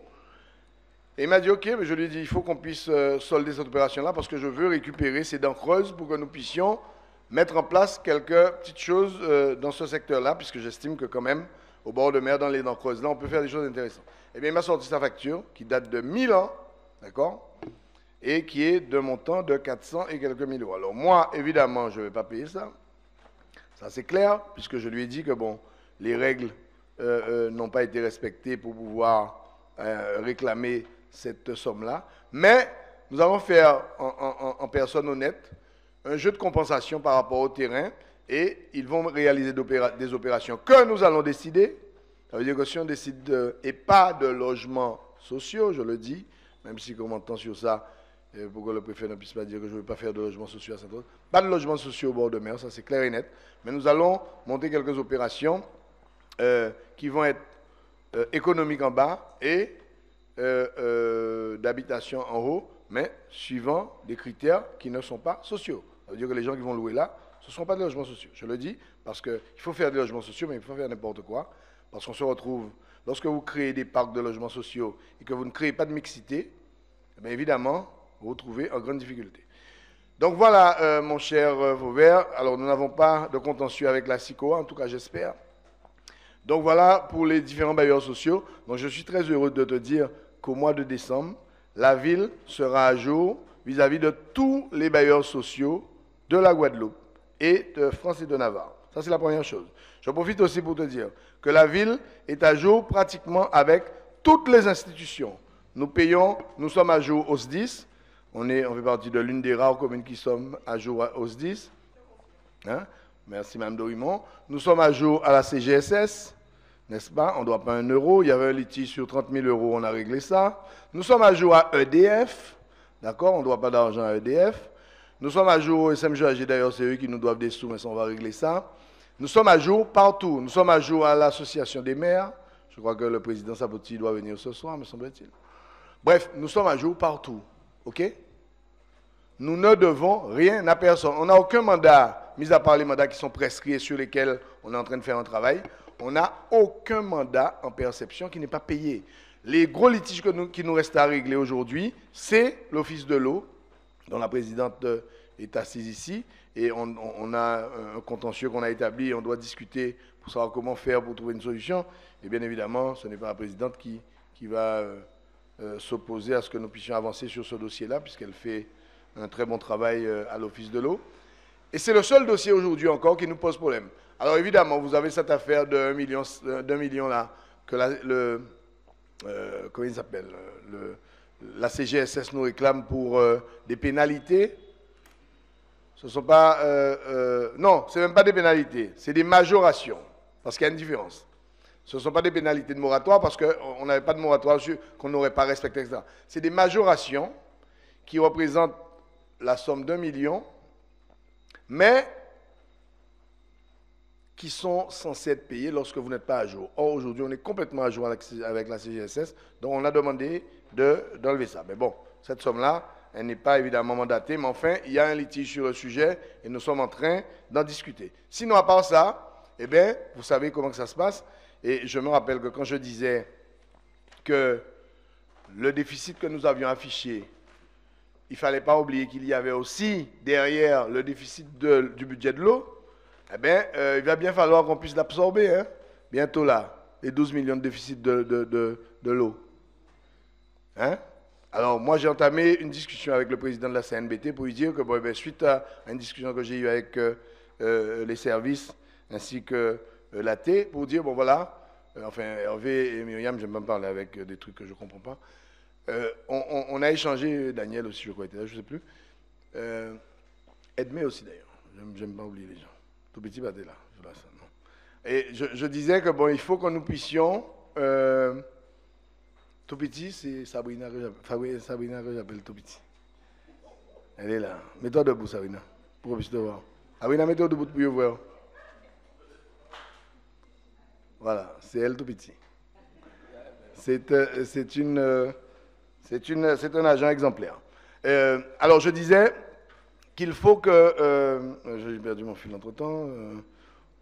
Et il m'a dit, ok, mais je lui ai dit, il faut qu'on puisse solder cette opération-là, parce que je veux récupérer ces dents creuses pour que nous puissions mettre en place quelques petites choses dans ce secteur-là, puisque j'estime que quand même, au bord de mer, dans les dents creuses, là, on peut faire des choses intéressantes. Eh bien, il m'a sorti sa facture, qui date de 1000 ans, d'accord, et qui est d'un montant de 400 et quelques mille €. Alors moi, évidemment, je ne vais pas payer ça. Ça, c'est clair, puisque je lui ai dit que, bon, les règles n'ont pas été respectées pour pouvoir réclamer cette somme-là. Mais nous allons faire, en personne honnête, un jeu de compensation par rapport au terrain, et ils vont réaliser des opérations que nous allons décider. Ça veut dire que si on décide, et pas de logements sociaux, je le dis, même si on m'entend sur ça, pour que le préfet ne puisse pas dire que je ne veux pas faire de logements sociaux à Saint-Aude. Pas de logements sociaux au bord de mer, ça c'est clair et net. Mais nous allons monter quelques opérations qui vont être économiques en bas et d'habitation en haut, mais suivant des critères qui ne sont pas sociaux. Ça veut dire que les gens qui vont louer là, ce ne sont pas des logements sociaux. Je le dis parce qu'il faut faire des logements sociaux, mais il faut faire n'importe quoi. Parce qu'on se retrouve, lorsque vous créez des parcs de logements sociaux et que vous ne créez pas de mixité, bien évidemment, vous vous trouvez en grande difficulté. Donc voilà, mon cher Vauvert. Alors, nous n'avons pas de contentieux avec la SICOA, en tout cas, j'espère. Donc voilà pour les différents bailleurs sociaux. Donc, je suis très heureux de te dire qu'au mois de décembre, la ville sera à jour vis-à-vis de tous les bailleurs sociaux de la Guadeloupe et de France et de Navarre. Ça, c'est la première chose. Je profite aussi pour te dire que la ville est à jour pratiquement avec toutes les institutions. Nous sommes à jour au SDIS. On fait partie de l'une des rares communes qui sommes à jour au SDIS. Hein? Merci, Mme Dorimont. Nous sommes à jour à la CGSS, n'est-ce pas? On ne doit pas 1 euro. Il y avait un litige sur 30 000 €, on a réglé ça. Nous sommes à jour à EDF, d'accord? On ne doit pas d'argent à EDF. Nous sommes à jour au SMGAG, d'ailleurs, c'est eux qui nous doivent des sous, mais ça, on va régler ça. Nous sommes à jour partout. Nous sommes à jour à l'association des maires. Je crois que le président Sapoti doit venir ce soir, me semble-t-il. Bref, nous sommes à jour partout. OK? Nous ne devons rien à personne. On n'a aucun mandat, mis à part les mandats qui sont prescrits et sur lesquels on est en train de faire un travail. On n'a aucun mandat en perception qui n'est pas payé. Les gros litiges qui nous restent à régler aujourd'hui, c'est l'Office de l'eau, dont la présidente est assise ici, et on a un contentieux qu'on a établi et on doit discuter pour savoir comment faire pour trouver une solution. Et bien évidemment, ce n'est pas la présidente qui va s'opposer à ce que nous puissions avancer sur ce dossier-là, puisqu'elle fait un très bon travail à l'Office de l'eau. Et c'est le seul dossier aujourd'hui encore qui nous pose problème. Alors évidemment, vous avez cette affaire de 1 million là, que comment il s'appelle, la CGSS nous réclame pour des pénalités. Ce ne sont pas... non, ce n'est même pas des pénalités, c'est des majorations, parce qu'il y a une différence. Ce ne sont pas des pénalités de moratoire, parce qu'on n'avait pas de moratoire qu'on n'aurait pas respecté, etc. C'est des majorations qui représentent la somme d'1 million, mais qui sont censés être payés lorsque vous n'êtes pas à jour. Or, aujourd'hui, on est complètement à jour avec la CGSS, donc on a demandé d'enlever ça. Mais bon, cette somme-là, elle n'est pas évidemment mandatée, mais enfin, il y a un litige sur le sujet et nous sommes en train d'en discuter. Sinon, à part ça, eh bien, vous savez comment que ça se passe. Et je me rappelle que quand je disais que le déficit que nous avions affiché, il ne fallait pas oublier qu'il y avait aussi derrière le déficit du budget de l'eau, eh bien, il va bien falloir qu'on puisse l'absorber, hein, bientôt là, les 12 millions de déficit de l'eau. Hein? Alors, moi, j'ai entamé une discussion avec le président de la CNBT pour lui dire que, bon, eh bien, suite à une discussion que j'ai eue avec les services ainsi que l'AT, pour dire, bon, voilà, enfin, Hervé et Myriam, j'aime pas me parler avec des trucs que je ne comprends pas. On a échangé, Daniel aussi, je crois, était là, je ne sais plus. Edmé aussi, d'ailleurs. J'aime pas oublier les gens. Tout petit, bah, t'es là. Ça, non. Et je disais que, bon, il faut que nous puissions... tout petit, c'est Sabrina que j'appelle tout petit. Elle est là. Mets-toi debout, Sabrina, pour qu'on puisse te voir. Sabrina, mets-toi debout pour voir. Voilà, c'est elle tout petit. C'est un agent exemplaire. Alors, je disais qu'il faut que... j'ai perdu mon fil entre-temps.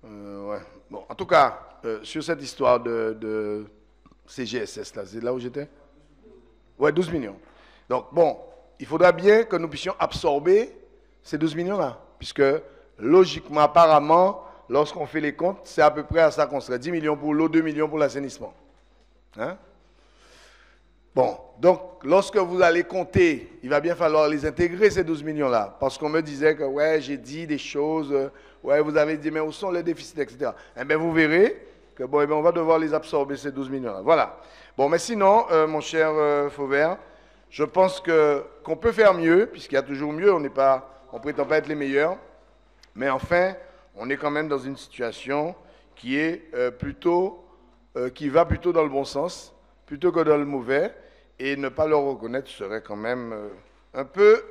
Ouais. Bon, en tout cas, sur cette histoire de CGSS, là, c'est là où j'étais? Ouais, 12 millions. Donc, bon, il faudra bien que nous puissions absorber ces 12 millions-là, puisque, logiquement, apparemment, lorsqu'on fait les comptes, c'est à peu près à ça qu'on serait. 10 millions pour l'eau, 2 millions pour l'assainissement. Hein? Bon, donc, lorsque vous allez compter, il va bien falloir les intégrer, ces 12 millions-là, parce qu'on me disait que, ouais, j'ai dit des choses, ouais, vous avez dit, mais où sont les déficits, etc. Eh bien, vous verrez que, bon, eh bien, on va devoir les absorber, ces 12 millions-là. Voilà. Bon, mais sinon, mon cher Fauvert, je pense qu'on peut faire mieux, puisqu'il y a toujours mieux, on ne prétend pas être les meilleurs, mais enfin, on est quand même dans une situation qui est qui va plutôt dans le bon sens, plutôt que dans le mauvais, et ne pas le reconnaître serait quand même un peu,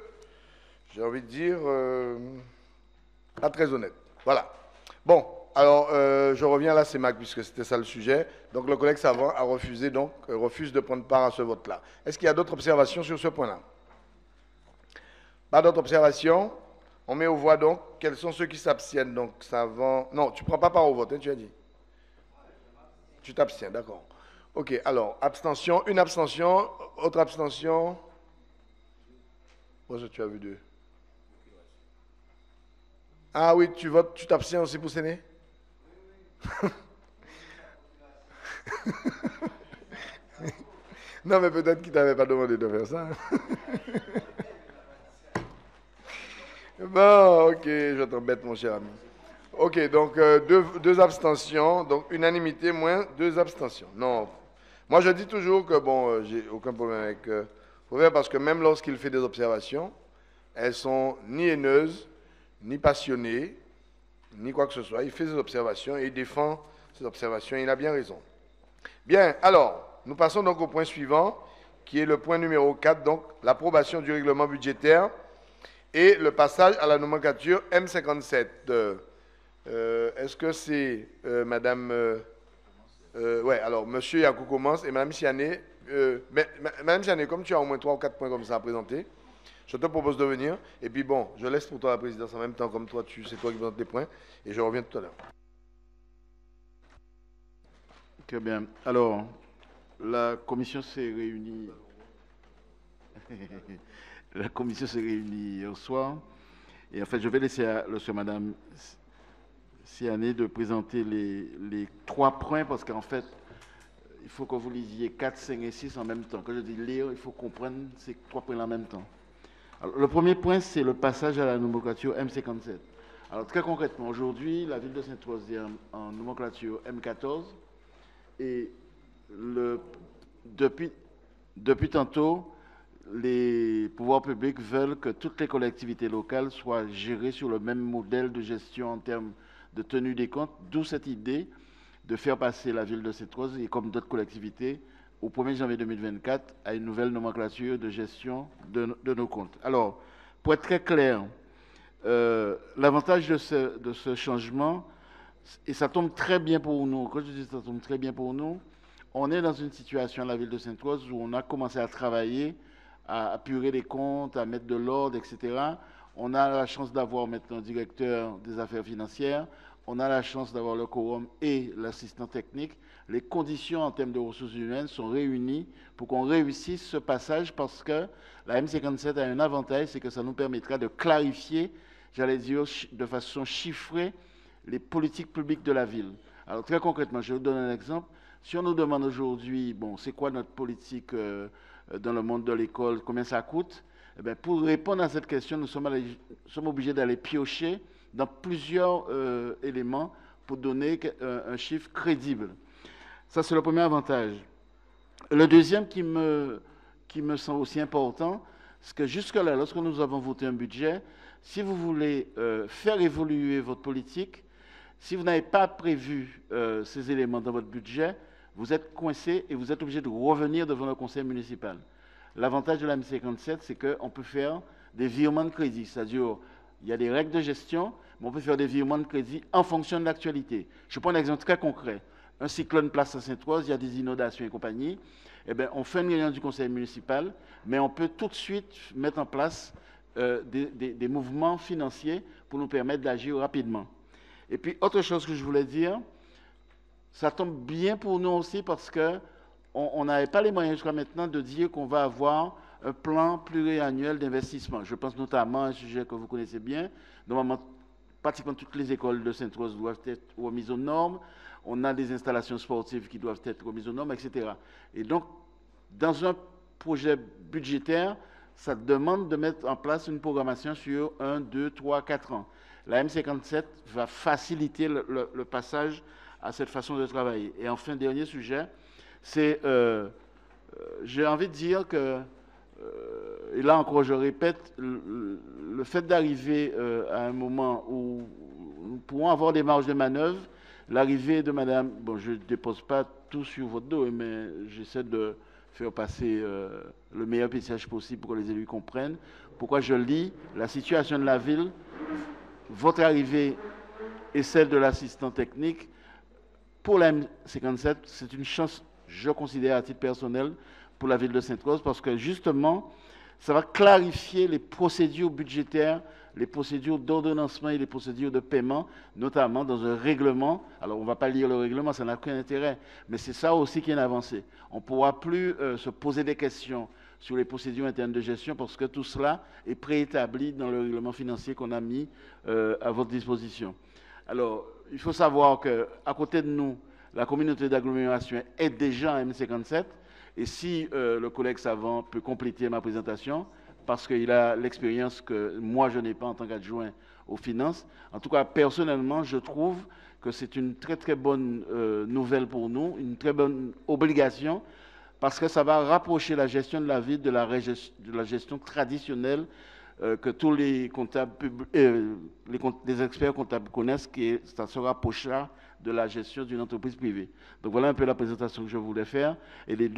j'ai envie de dire, pas très honnête. Voilà. Bon, alors, je reviens à la CEMAC, puisque c'était ça le sujet. Donc, le collègue Savant a refusé, refuse de prendre part à ce vote-là. Est-ce qu'il y a d'autres observations sur ce point-là? Pas d'autres observations? On met aux voix donc. Quels sont ceux qui s'abstiennent? Donc, Savant... Non, tu ne prends pas part au vote, hein, tu as dit. Tu t'abstiens, d'accord. Ok, alors, abstention, une abstention, autre abstention. Moi, tu as vu deux. Ah oui, tu votes, tu t'abstiens aussi pour Séné? Non, mais peut-être qu'il ne t'avait pas demandé de faire ça. Bon, ok, je t'embête, mon cher ami. Ok, donc deux abstentions, donc unanimité moins deux abstentions. Non, moi je dis toujours que, bon, j'ai aucun problème avec Fauvert, parce que même lorsqu'il fait des observations, elles sont ni haineuses, ni passionnées, ni quoi que ce soit. Il fait ses observations et il défend ses observations, et il a bien raison. Bien, alors, nous passons donc au point suivant, qui est le point numéro 4, donc l'approbation du règlement budgétaire et le passage à la nomenclature M57. Est-ce que c'est Madame... ouais, alors, Monsieur Yakou commence et Madame Siané. Madame Siané, comme tu as au moins 3 ou 4 points comme ça à présenter, je te propose de venir. Et puis bon, je laisse pour toi la présidence en même temps, comme toi, c'est toi qui présentes les points. Et je reviens tout à l'heure. Très bien. Alors, la commission s'est réunie... La commission s'est réunie hier soir. Et en fait, je vais laisser à Madame Siané de présenter les 3 points, parce qu'en fait, il faut que vous lisiez 4, 5 et 6 en même temps. Quand je dis lire, il faut comprendre ces 3 points en même temps. Alors, le premier point, c'est le passage à la nomenclature M57. Alors, très concrètement, aujourd'hui, la ville de Sainte-Rose est en nomenclature M14. Et depuis tantôt, les pouvoirs publics veulent que toutes les collectivités locales soient gérées sur le même modèle de gestion en termes de tenue des comptes, d'où cette idée de faire passer la ville de Sainte-Rose, et comme d'autres collectivités, au 1er janvier 2024, à une nouvelle nomenclature de gestion de nos comptes. Alors, pour être très clair, l'avantage de ce changement et ça tombe très bien pour nous. Quand je dis ça tombe très bien pour nous, on est dans une situation à la ville de Sainte-Rose où on a commencé à travailler, à apurer les comptes, à mettre de l'ordre, etc. On a la chance d'avoir maintenant un directeur des affaires financières, on a la chance d'avoir le quorum et l'assistant technique. Les conditions en termes de ressources humaines sont réunies pour qu'on réussisse ce passage parce que la M57 a un avantage, c'est que ça nous permettra de clarifier, j'allais dire de façon chiffrée, les politiques publiques de la ville. Alors très concrètement, je vais vous donner un exemple. Si on nous demande aujourd'hui, bon, c'est quoi notre politique dans le monde de l'école, combien ça coûte, eh bien, pour répondre à cette question, nous sommes obligés d'aller piocher dans plusieurs éléments pour donner un chiffre crédible. Ça, c'est le premier avantage. Le deuxième qui me semble aussi important, c'est que jusque-là, lorsque nous avons voté un budget, si vous voulez faire évoluer votre politique, si vous n'avez pas prévu ces éléments dans votre budget, vous êtes coincé et vous êtes obligé de revenir devant le conseil municipal. L'avantage de la M57, c'est qu'on peut faire des virements de crédit, c'est-à-dire il y a des règles de gestion, mais on peut faire des virements de crédit en fonction de l'actualité. Je prends un exemple très concret. Un cyclone place à Sainte-Rose, il y a des inondations et compagnie. Eh bien, on fait une réunion du conseil municipal, mais on peut tout de suite mettre en place des mouvements financiers pour nous permettre d'agir rapidement. Et puis, autre chose que je voulais dire, ça tombe bien pour nous aussi parce qu'on n'avait pas les moyens jusqu'à maintenant de dire qu'on va avoir un plan pluriannuel d'investissement. Je pense notamment à un sujet que vous connaissez bien. Normalement, pratiquement toutes les écoles de Sainte-Rose doivent être remises aux normes. On a des installations sportives qui doivent être remises aux normes, etc. Et donc, dans un projet budgétaire, ça demande de mettre en place une programmation sur 1, 2, 3, 4 ans. La M57 va faciliter le passage à cette façon de travailler. Et enfin, dernier sujet, c'est, j'ai envie de dire que, et là encore je répète, le fait d'arriver à un moment où nous pourrons avoir des marges de manœuvre, l'arrivée de madame, bon je ne dépose pas tout sur votre dos, mais j'essaie de faire passer le meilleur message possible pour que les élus comprennent pourquoi je lis la situation de la ville, votre arrivée et celle de l'assistant technique. Pour la M57, c'est une chance, je considère à titre personnel, pour la ville de Sainte-Rose, parce que justement, ça va clarifier les procédures budgétaires, les procédures d'ordonnancement et les procédures de paiement, notamment dans un règlement. Alors, on ne va pas lire le règlement, ça n'a aucun intérêt, mais c'est ça aussi qui est une avancée. On ne pourra plus se poser des questions sur les procédures internes de gestion, parce que tout cela est préétabli dans le règlement financier qu'on a mis à votre disposition. Alors, il faut savoir qu'à côté de nous, la communauté d'agglomération est déjà en M57. Et si le collègue Savant peut compléter ma présentation, parce qu'il a l'expérience que moi je n'ai pas en tant qu'adjoint aux finances, en tout cas personnellement, je trouve que c'est une très très bonne nouvelle pour nous, une très bonne obligation, parce que ça va rapprocher la gestion de la ville de la gestion traditionnelle que tous les comptables, les experts comptables connaissent, ça se rapprochera de la gestion d'une entreprise privée. Donc voilà un peu la présentation que je voulais faire. Et les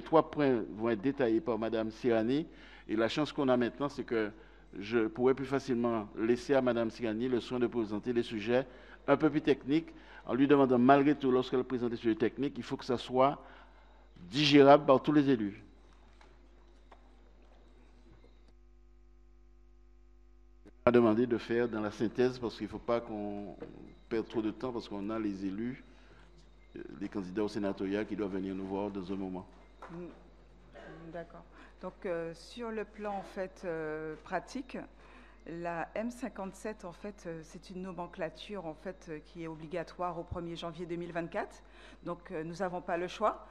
trois points vont être détaillés par Mme Sirani. Et la chance qu'on a maintenant, c'est que je pourrais plus facilement laisser à Mme Sirani le soin de présenter les sujets un peu plus techniques, en lui demandant malgré tout, lorsqu'elle présente les sujets techniques, il faut que ça soit digérable par tous les élus. On m'a demandé de faire dans la synthèse parce qu'il ne faut pas qu'on perde trop de temps parce qu'on a les élus, les candidats au sénatorial qui doivent venir nous voir dans un moment. D'accord. Donc sur le plan en fait pratique, la M57 en fait c'est une nomenclature en fait qui est obligatoire au 1er janvier 2024. Donc nous n'avons pas le choix.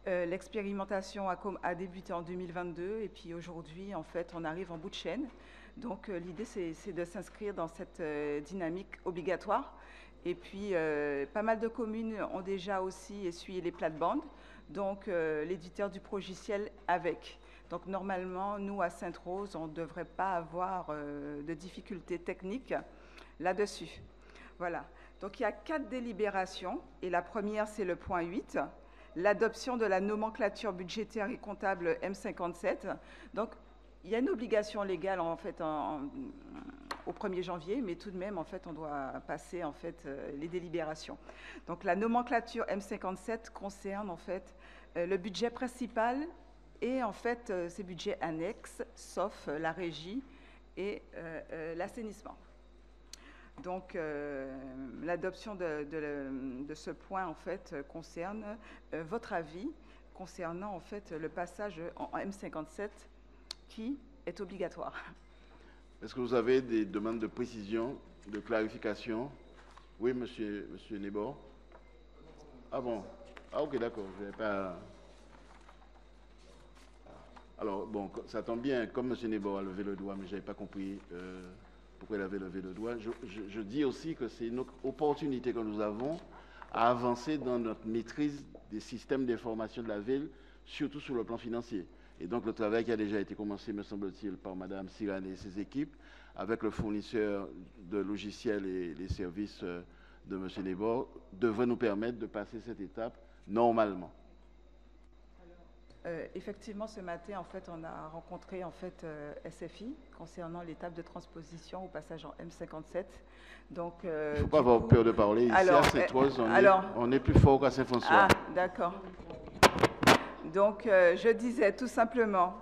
L'expérimentation a débuté en 2022 et puis aujourd'hui en fait on arrive en bout de chaîne. Donc l'idée c'est de s'inscrire dans cette dynamique obligatoire. Et puis pas mal de communes ont déjà aussi essuyé les plates-bandes, donc l'éditeur du progiciel avec. Donc normalement, nous à Sainte-Rose, on ne devrait pas avoir de difficultés techniques là-dessus. Voilà. Donc il y a 4 délibérations et la première c'est le point 8, l'adoption de la nomenclature budgétaire et comptable M57. Donc il y a une obligation légale en fait au 1er janvier, mais tout de même, en fait, on doit passer en fait, les délibérations. Donc la nomenclature M57 concerne en fait le budget principal et en fait ces budgets annexes, sauf la régie et l'assainissement. Donc, l'adoption de ce point, en fait, concerne votre avis concernant, en fait, le passage en M57 qui est obligatoire. Est-ce que vous avez des demandes de précision, de clarification? Oui, monsieur Nebor. Ah bon? Ah, ok, d'accord. Je vais pas... Alors, bon, ça tombe bien, comme M. Nebor a levé le doigt, mais je n'avais pas compris pourquoi il avait levé le doigt. Je dis aussi que c'est une opportunité que nous avons à avancer dans notre maîtrise des systèmes d'information de la ville, surtout sur le plan financier. Et donc, le travail qui a déjà été commencé, me semble-t-il, par Mme Sirane et ses équipes, avec le fournisseur de logiciels et les services de M. Nebor, devrait nous permettre de passer cette étape normalement. Effectivement, ce matin, en fait, on a rencontré en fait SFI concernant l'étape de transposition au passage en M57. Donc, il ne faut pas avoir peur de parler. Ici, à Sainte-Rose, on est plus fort qu'à Saint-François. Ah, d'accord. Donc, je disais tout simplement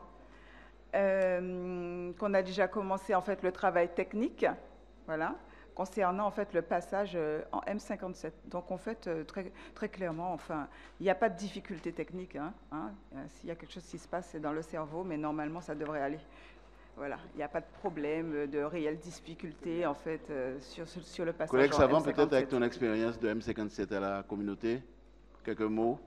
qu'on a déjà commencé en fait le travail technique, voilà, concernant en fait le passage en M57. Donc en fait très clairement, enfin, il n'y a pas de difficulté technique. S'il y a quelque chose qui se passe, c'est dans le cerveau, mais normalement ça devrait aller. Voilà, il n'y a pas de problème, de réelle difficulté en fait sur le passage. Collègue en Savant, M57. peut-être avec ton expérience de M57 à la communauté, quelques mots.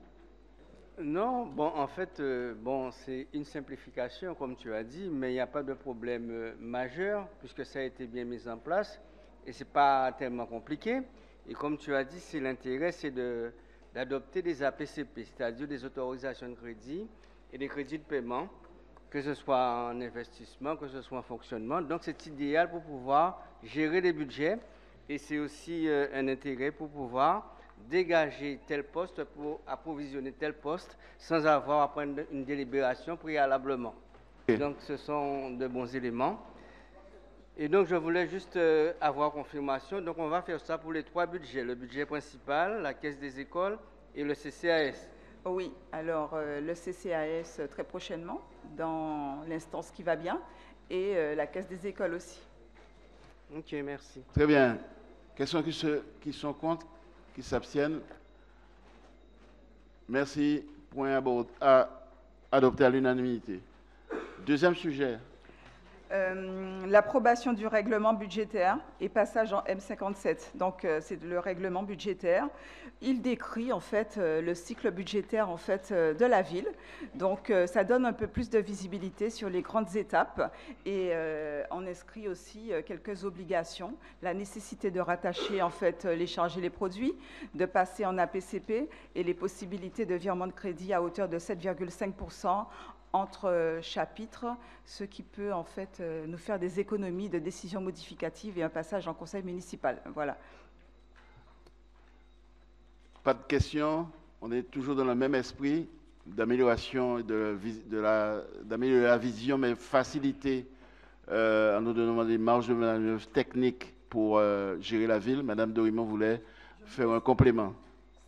Non, bon, en fait, bon, c'est une simplification, comme tu as dit, mais il n'y a pas de problème majeur, puisque ça a été bien mis en place, et ce n'est pas tellement compliqué. Et comme tu as dit, c'est l'intérêt, c'est d'adopter des APCP, c'est-à-dire des autorisations de crédit et des crédits de paiement, que ce soit en investissement, que ce soit en fonctionnement. Donc, c'est idéal pour pouvoir gérer les budgets, et c'est aussi un intérêt pour pouvoir dégager tel poste pour approvisionner tel poste sans avoir à prendre une délibération préalablement. Okay. Donc, ce sont de bons éléments. Et donc, je voulais juste avoir confirmation. Donc, on va faire ça pour les 3 budgets. Le budget principal, la caisse des écoles et le CCAS. Oui, alors le CCAS très prochainement, dans l'instance qui va bien, et la caisse des écoles aussi. Ok, merci. Très bien. Quels sont qui sont contre? Qui s'abstiennent? Merci. Point adopté à l'unanimité. Deuxième sujet. L'approbation du règlement budgétaire et passage en M57. Donc, c'est le règlement budgétaire. Il décrit en fait le cycle budgétaire en fait de la ville. Donc, ça donne un peu plus de visibilité sur les grandes étapes et on inscrit aussi quelques obligations. La nécessité de rattacher en fait les charges et les produits, de passer en APCP et les possibilités de virement de crédit à hauteur de 7,5% entre chapitres, ce qui peut en fait nous faire des économies de décisions modificatives et un passage en conseil municipal. Voilà. Pas de questions. On est toujours dans le même esprit d'amélioration et d'améliorer la vision, mais faciliter en nous donnant des marges de manœuvre techniques pour gérer la ville. Madame Dorimon voulait faire un complément.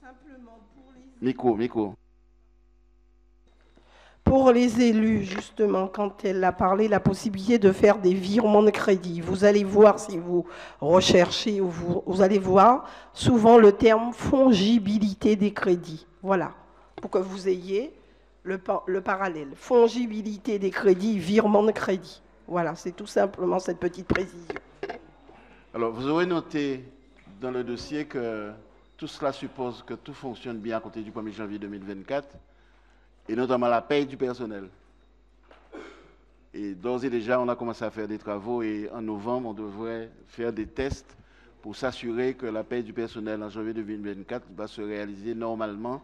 Simplement pour les... Micro. Pour les élus, justement, quand elle a parlé la possibilité de faire des virements de crédit, vous allez voir, si vous recherchez, vous allez voir souvent le terme fongibilité des crédits. Voilà, pour que vous ayez le parallèle. Fongibilité des crédits, virement de crédit. Voilà, c'est tout simplement cette petite précision. Alors, vous aurez noté dans le dossier que tout cela suppose que tout fonctionne bien à compter du 1er janvier 2024. Et notamment la paye du personnel. Et d'ores et déjà, on a commencé à faire des travaux et en novembre, on devrait faire des tests pour s'assurer que la paye du personnel en janvier 2024 va se réaliser normalement.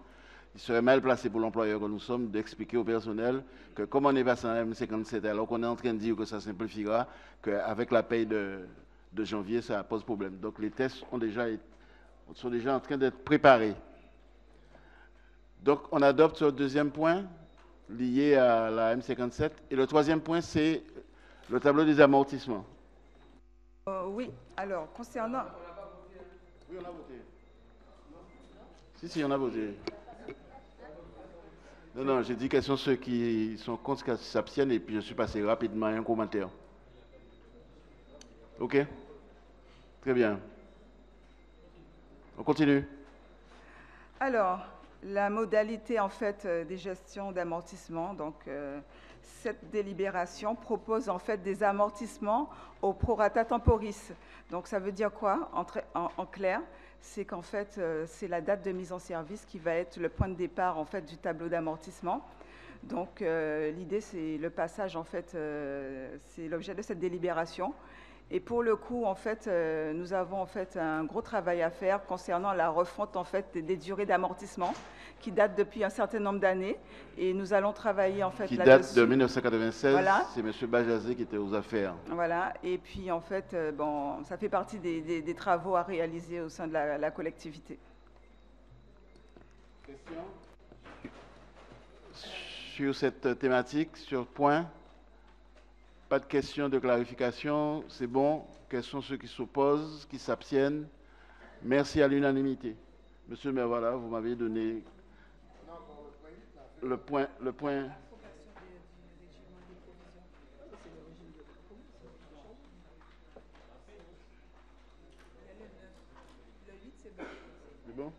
Il serait mal placé pour l'employeur que nous sommes d'expliquer au personnel que comme on est passé en M57 alors qu'on est en train de dire que ça simplifiera, qu'avec la paye de janvier, ça pose problème. Donc les tests sont déjà en train d'être préparés. Donc, on adopte ce deuxième point lié à la M57. Et le troisième point, c'est le tableau des amortissements. Oui, alors, concernant... Oui, on a voté. Si, on a voté. Non, j'ai dit quels sont ceux qui sont contre, qui s'abstiennent, et puis je suis passé rapidement à un commentaire. OK? Très bien. On continue. Alors, la modalité en fait des gestions d'amortissement, donc cette délibération propose en fait des amortissements au prorata temporis. Donc ça veut dire quoi en clair? C'est qu'en fait c'est la date de mise en service qui va être le point de départ en fait du tableau d'amortissement. Donc l'idée c'est le passage en fait, c'est l'objet de cette délibération. Et pour le coup, en fait, nous avons en fait un gros travail à faire concernant la refonte en fait des durées d'amortissement qui datent depuis un certain nombre d'années. Et nous allons travailler en fait qui là-dessus. Qui date de 1996. Voilà. C'est M. Bajazé qui était aux affaires. Voilà. Et puis en fait, bon, ça fait partie des travaux à réaliser au sein de la collectivité. Question sur cette thématique, sur point? Pas de questions de clarification, c'est bon. Quels sont ceux qui s'opposent, qui s'abstiennent? Merci à l'unanimité. Monsieur le maire, voilà, vous m'avez donné le point. C'est bon?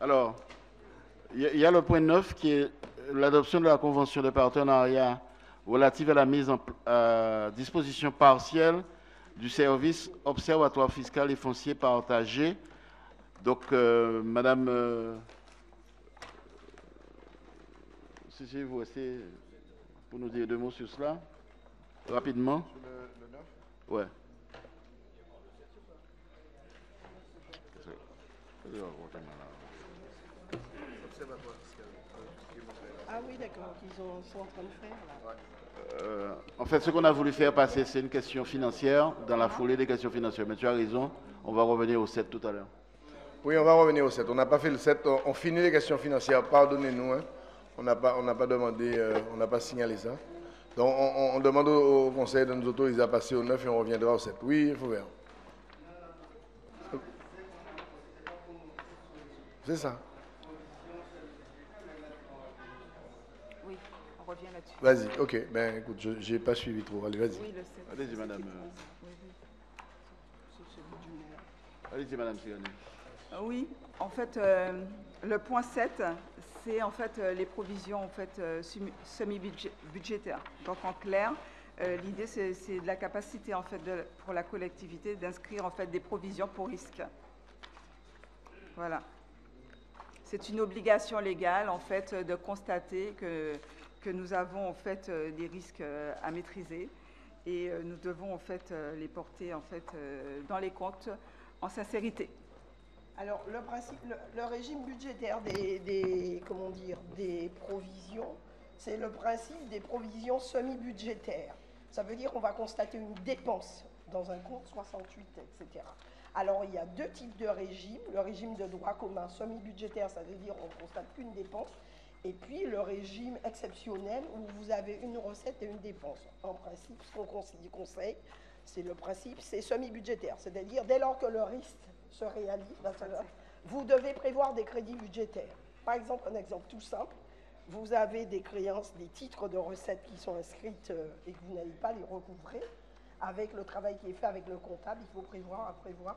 Alors, il y a le point 9 qui est l'adoption de la convention de partenariat relative à la mise en disposition partielle du service observatoire fiscal et foncier partagé. Donc, Madame, si vous restez pour nous dire deux mots sur cela, rapidement. Sur le 9? Ouais. Ah oui, d'accord, qu'ils sont en train de faire là. En fait, ce qu'on a voulu faire passer, c'est une question financière, dans la foulée des questions financières. Mais tu as raison, on va revenir au 7 tout à l'heure. Oui, on va revenir au 7. On n'a pas fait le 7, on finit les questions financières. Pardonnez-nous, hein. On n'a pas demandé, on n'a pas signalé ça. Donc, on demande au conseil de nous autoriser à passer au 9 et on reviendra au 7. Oui, il faut faire. C'est ça. Oui, on revient là-dessus. Vas-y, ok. Ben écoute, je n'ai pas suivi trop. Allez, vas-y. Oui, le 7. Allez-y, madame. Allez-y, madame Sigani. Oui, en fait, le point 7, c'est en fait les provisions en fait, semi-budgétaires. Donc en clair, l'idée c'est de la capacité en fait pour la collectivité d'inscrire en fait des provisions pour risque. Voilà. C'est une obligation légale en fait de constater que nous avons en fait des risques à maîtriser et nous devons en fait les porter en fait dans les comptes en sincérité. Alors, le principe, le régime budgétaire des provisions, c'est le principe des provisions semi-budgétaires. Ça veut dire qu'on va constater une dépense dans un compte 68, etc. Alors, il y a deux types de régimes. Le régime de droit commun semi-budgétaire, ça veut dire qu'on ne constate qu'une dépense. Et puis, le régime exceptionnel où vous avez une recette et une dépense. En principe, ce qu'on conseille, c'est le principe, c'est semi-budgétaire. C'est-à-dire, dès lors que le risque se réalise, vous devez prévoir des crédits budgétaires. Par exemple, un exemple tout simple, vous avez des créances, des titres de recettes qui sont inscrites et que vous n'allez pas les recouvrer. Avec le travail qui est fait avec le comptable, il faut prévoir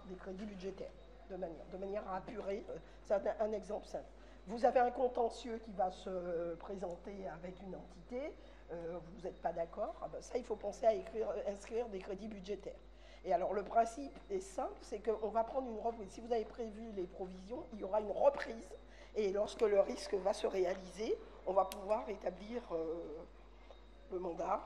des crédits budgétaires de manière à apurer. C'est un exemple simple. Vous avez un contentieux qui va se présenter avec une entité, vous n'êtes pas d'accord, ça il faut penser à inscrire des crédits budgétaires. Et alors le principe est simple, c'est qu'on va prendre une reprise. Si vous avez prévu les provisions, il y aura une reprise. Et lorsque le risque va se réaliser, on va pouvoir établir le mandat,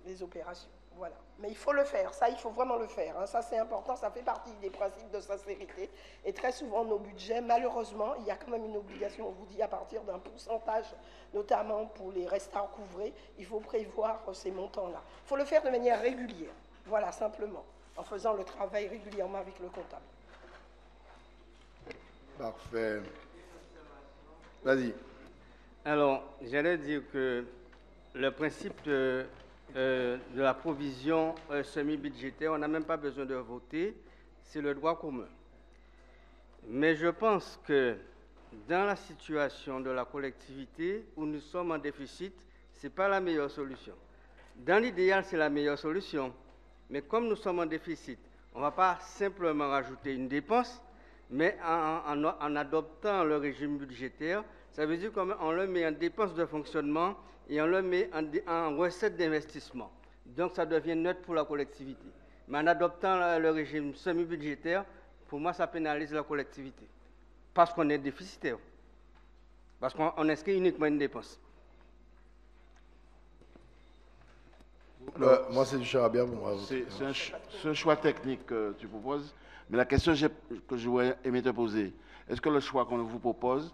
les opérations. Voilà. Mais il faut le faire, ça il faut vraiment le faire. Hein. Ça c'est important, ça fait partie des principes de sincérité. Et très souvent nos budgets, malheureusement, il y a quand même une obligation, on vous dit à partir d'un pourcentage, notamment pour les restes à recouvrer, il faut prévoir ces montants-là. Il faut le faire de manière régulière. Voilà, simplement. En faisant le travail régulièrement avec le comptable. Parfait. Vas-y. Alors, j'allais dire que le principe de la provision semi-budgétaire, on n'a même pas besoin de voter, c'est le droit commun. Mais je pense que dans la situation de la collectivité où nous sommes en déficit, ce n'est pas la meilleure solution. Dans l'idéal, c'est la meilleure solution. Mais comme nous sommes en déficit, on ne va pas simplement rajouter une dépense, mais en adoptant le régime budgétaire, ça veut dire qu'on le met en dépense de fonctionnement et on le met en recette d'investissement. Donc ça devient neutre pour la collectivité. Mais en adoptant le régime semi-budgétaire, pour moi, ça pénalise la collectivité. Parce qu'on est déficitaire. Parce qu'on inscrit uniquement une dépense. Moi, c'est du charabia pour moi. C'est un choix technique que tu proposes. Mais la question que j'aurais aimé te poser, est-ce que le choix qu'on vous propose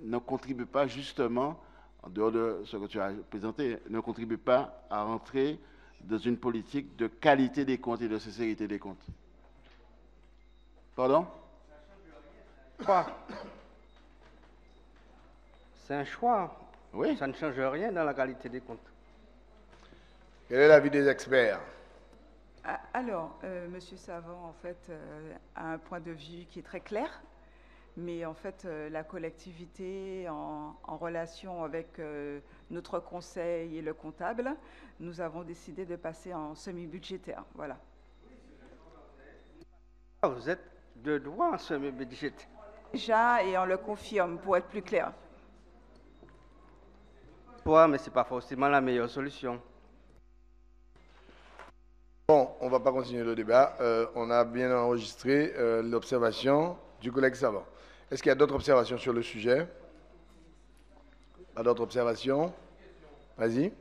ne contribue pas justement, en dehors de ce que tu as présenté, ne contribue pas à rentrer dans une politique de qualité des comptes et de sincérité des comptes? Pardon? C'est un choix. Oui. Ça ne change rien dans la qualité des comptes. Quel est l'avis des experts? Alors, M. Savant, en fait, a un point de vue qui est très clair, mais en fait, la collectivité, en relation avec notre conseil et le comptable, nous avons décidé de passer en semi-budgétaire. Voilà. Vous êtes de droit en semi-budgétaire. Déjà, et on le confirme, pour être plus clair. Mais ce n'est pas forcément la meilleure solution. Bon, on ne va pas continuer le débat. On a bien enregistré l'observation du collègue Savant. Est-ce qu'il y a d'autres observations sur le sujet? Pas d'autres observations? Vas-y.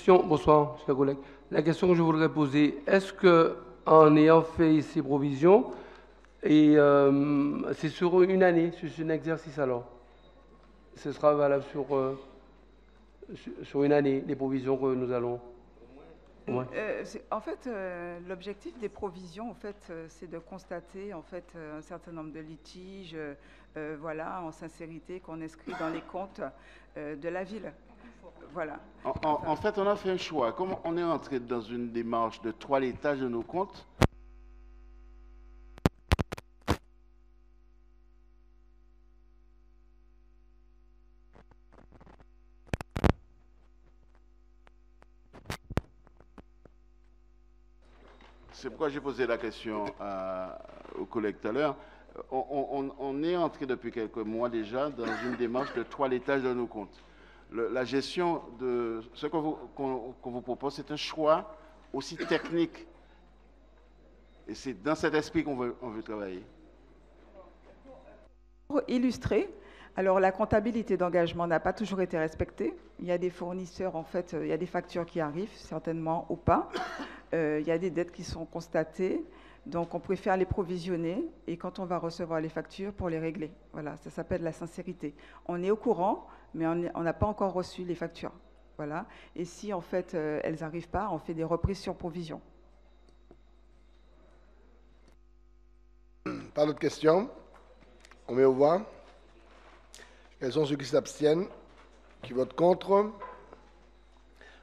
Bonsoir, chers collègues. La question que je voudrais poser, est-ce qu'en ayant fait ces provisions, et c'est sur une année, sur un exercice alors, ce sera valable sur une année, les provisions que nous allons... Ouais. En fait, l'objectif des provisions, en fait, c'est de constater en fait un certain nombre de litiges, voilà, en sincérité, qu'on inscrit dans les comptes de la ville. Voilà. En fait, on a fait un choix. Comme on est entré dans une démarche de toilettage de nos comptes, c'est pourquoi j'ai posé la question aux collègues tout à l'heure. On est entré depuis quelques mois déjà dans une démarche de toilettage de nos comptes. La gestion de ce qu'on vous propose, c'est un choix aussi technique. Et c'est dans cet esprit qu'on veut travailler. Pour illustrer, alors la comptabilité d'engagement n'a pas toujours été respectée. Il y a des fournisseurs, en fait, il y a des factures qui arrivent, certainement ou pas. Il y a des dettes qui sont constatées. Donc on préfère les provisionner et quand on va recevoir les factures, pour les régler. Voilà, ça s'appelle la sincérité. On est au courant, mais on n'a pas encore reçu les factures. Voilà. Et si en fait elles n'arrivent pas, on fait des reprises sur provision. Pas d'autres questions? On met au voix. Quels sont ceux qui s'abstiennent? Qui votent contre?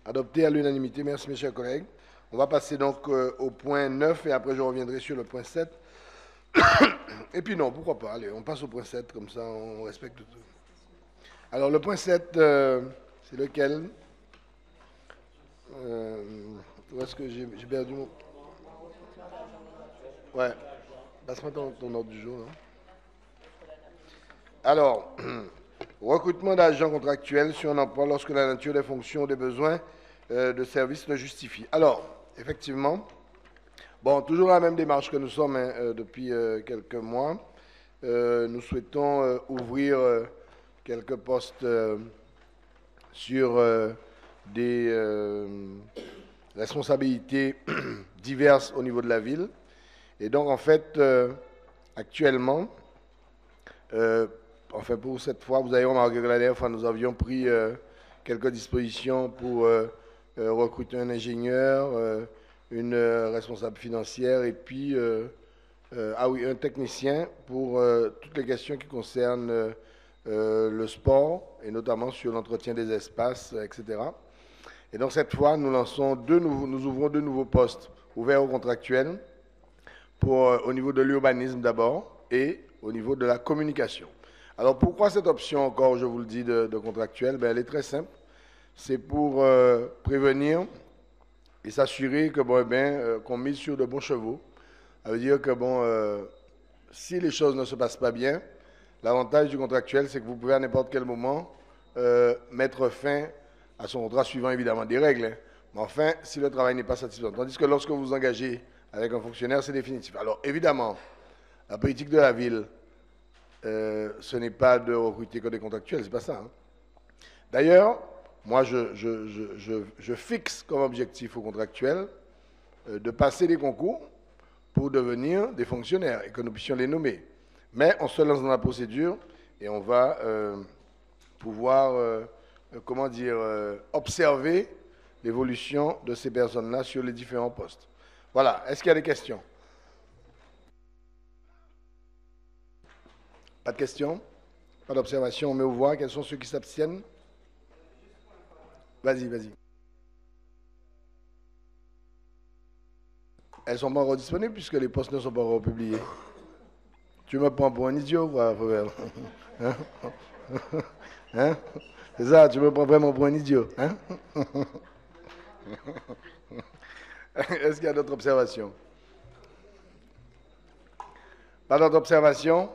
Adopté à l'unanimité. Merci, mes chers collègues. On va passer donc au point 9 et après je reviendrai sur le point 7. Et puis non, pourquoi pas? Allez, on passe au point 7, comme ça on respecte tout. Alors le point 7, c'est lequel? Où est-ce que j'ai perdu mon... Ouais, passe-moi ton ordre du jour. Non? Alors, recrutement d'agents contractuels sur un emploi lorsque la nature des fonctions ou des besoins de service le justifie. Alors, effectivement, bon, toujours la même démarche que nous sommes depuis quelques mois. Nous souhaitons ouvrir quelques postes sur des responsabilités diverses au niveau de la ville. Et donc, en fait, actuellement, enfin pour cette fois, vous avez remarqué que la dernière fois, nous avions pris quelques dispositions pour recruter un ingénieur, une responsable financière et puis un technicien pour toutes les questions qui concernent le sport, et notamment sur l'entretien des espaces, etc. Et donc cette fois, nous ouvrons deux nouveaux postes ouverts aux contractuels au niveau de l'urbanisme d'abord et au niveau de la communication. Alors pourquoi cette option encore, je vous le dis, de contractuel? Elle est très simple. C'est pour prévenir et s'assurer que qu'on mise sur de bons chevaux. Ça veut dire que si les choses ne se passent pas bien, l'avantage du contractuel, c'est que vous pouvez à n'importe quel moment mettre fin à son contrat suivant évidemment des règles. Hein. Mais enfin, si le travail n'est pas satisfaisant. Tandis que lorsque vous vous engagez avec un fonctionnaire, c'est définitif. Alors évidemment, la politique de la ville, ce n'est pas de recruter que des contractuels, c'est pas ça. Hein. D'ailleurs, moi, je fixe comme objectif aux contractuels de passer des concours pour devenir des fonctionnaires et que nous puissions les nommer. Mais on se lance dans la procédure et on va pouvoir, observer l'évolution de ces personnes-là sur les différents postes. Voilà. Est-ce qu'il y a des questions? Pas de questions? Pas d'observation? On met au voix. Quels sont ceux qui s'abstiennent? Vas-y, vas-y. Elles ne sont pas encore disponibles puisque les postes ne sont pas encore publiés. Tu me prends pour un idiot, quoi, Fauvel? Hein? C'est ça, tu me prends vraiment pour un idiot. Hein? Est-ce qu'il y a d'autres observations? Pas d'autres observations?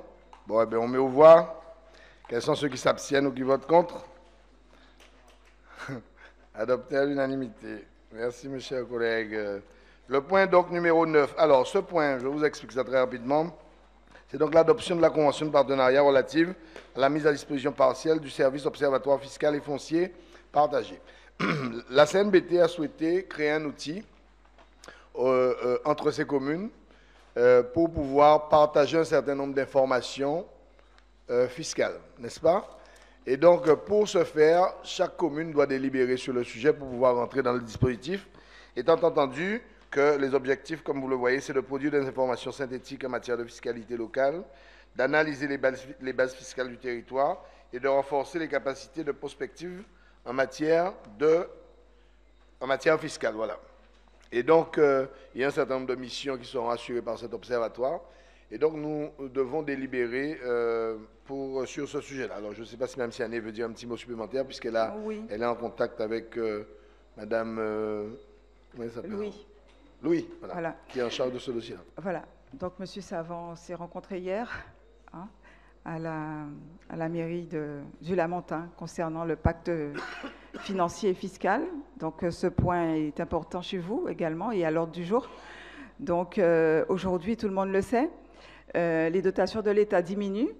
Bon, eh bien, on met au voix. Quels sont ceux qui s'abstiennent ou qui votent contre? Adopté à l'unanimité. Merci, mes chers collègues. Le point donc numéro 9. Alors, ce point, je vous explique ça très rapidement. C'est donc l'adoption de la convention de partenariat relative à la mise à disposition partielle du service observatoire fiscal et foncier partagé. La CNBT a souhaité créer un outil entre ces communes pour pouvoir partager un certain nombre d'informations fiscales, n'est-ce pas? Et donc, pour ce faire, chaque commune doit délibérer sur le sujet pour pouvoir rentrer dans le dispositif, étant entendu que les objectifs, comme vous le voyez, c'est de produire des informations synthétiques en matière de fiscalité locale, d'analyser les bases fiscales du territoire et de renforcer les capacités de prospective en matière fiscale. Voilà. Et donc, il y a un certain nombre de missions qui seront assurées par cet observatoire. Et donc, nous devons délibérer sur ce sujet-là. Alors, je ne sais pas si Mme Siané veut dire un petit mot supplémentaire, puisqu'elle elle est en contact avec Mme... comment elle s'appelle? Louis, voilà, qui est en charge de ce dossier-là. Voilà. Donc, M. Savant s'est rencontré hier à la mairie du Lamentin concernant le pacte financier et fiscal. Donc, ce point est important chez vous également et à l'ordre du jour. Donc, aujourd'hui, tout le monde le sait, les dotations de l'État diminuent.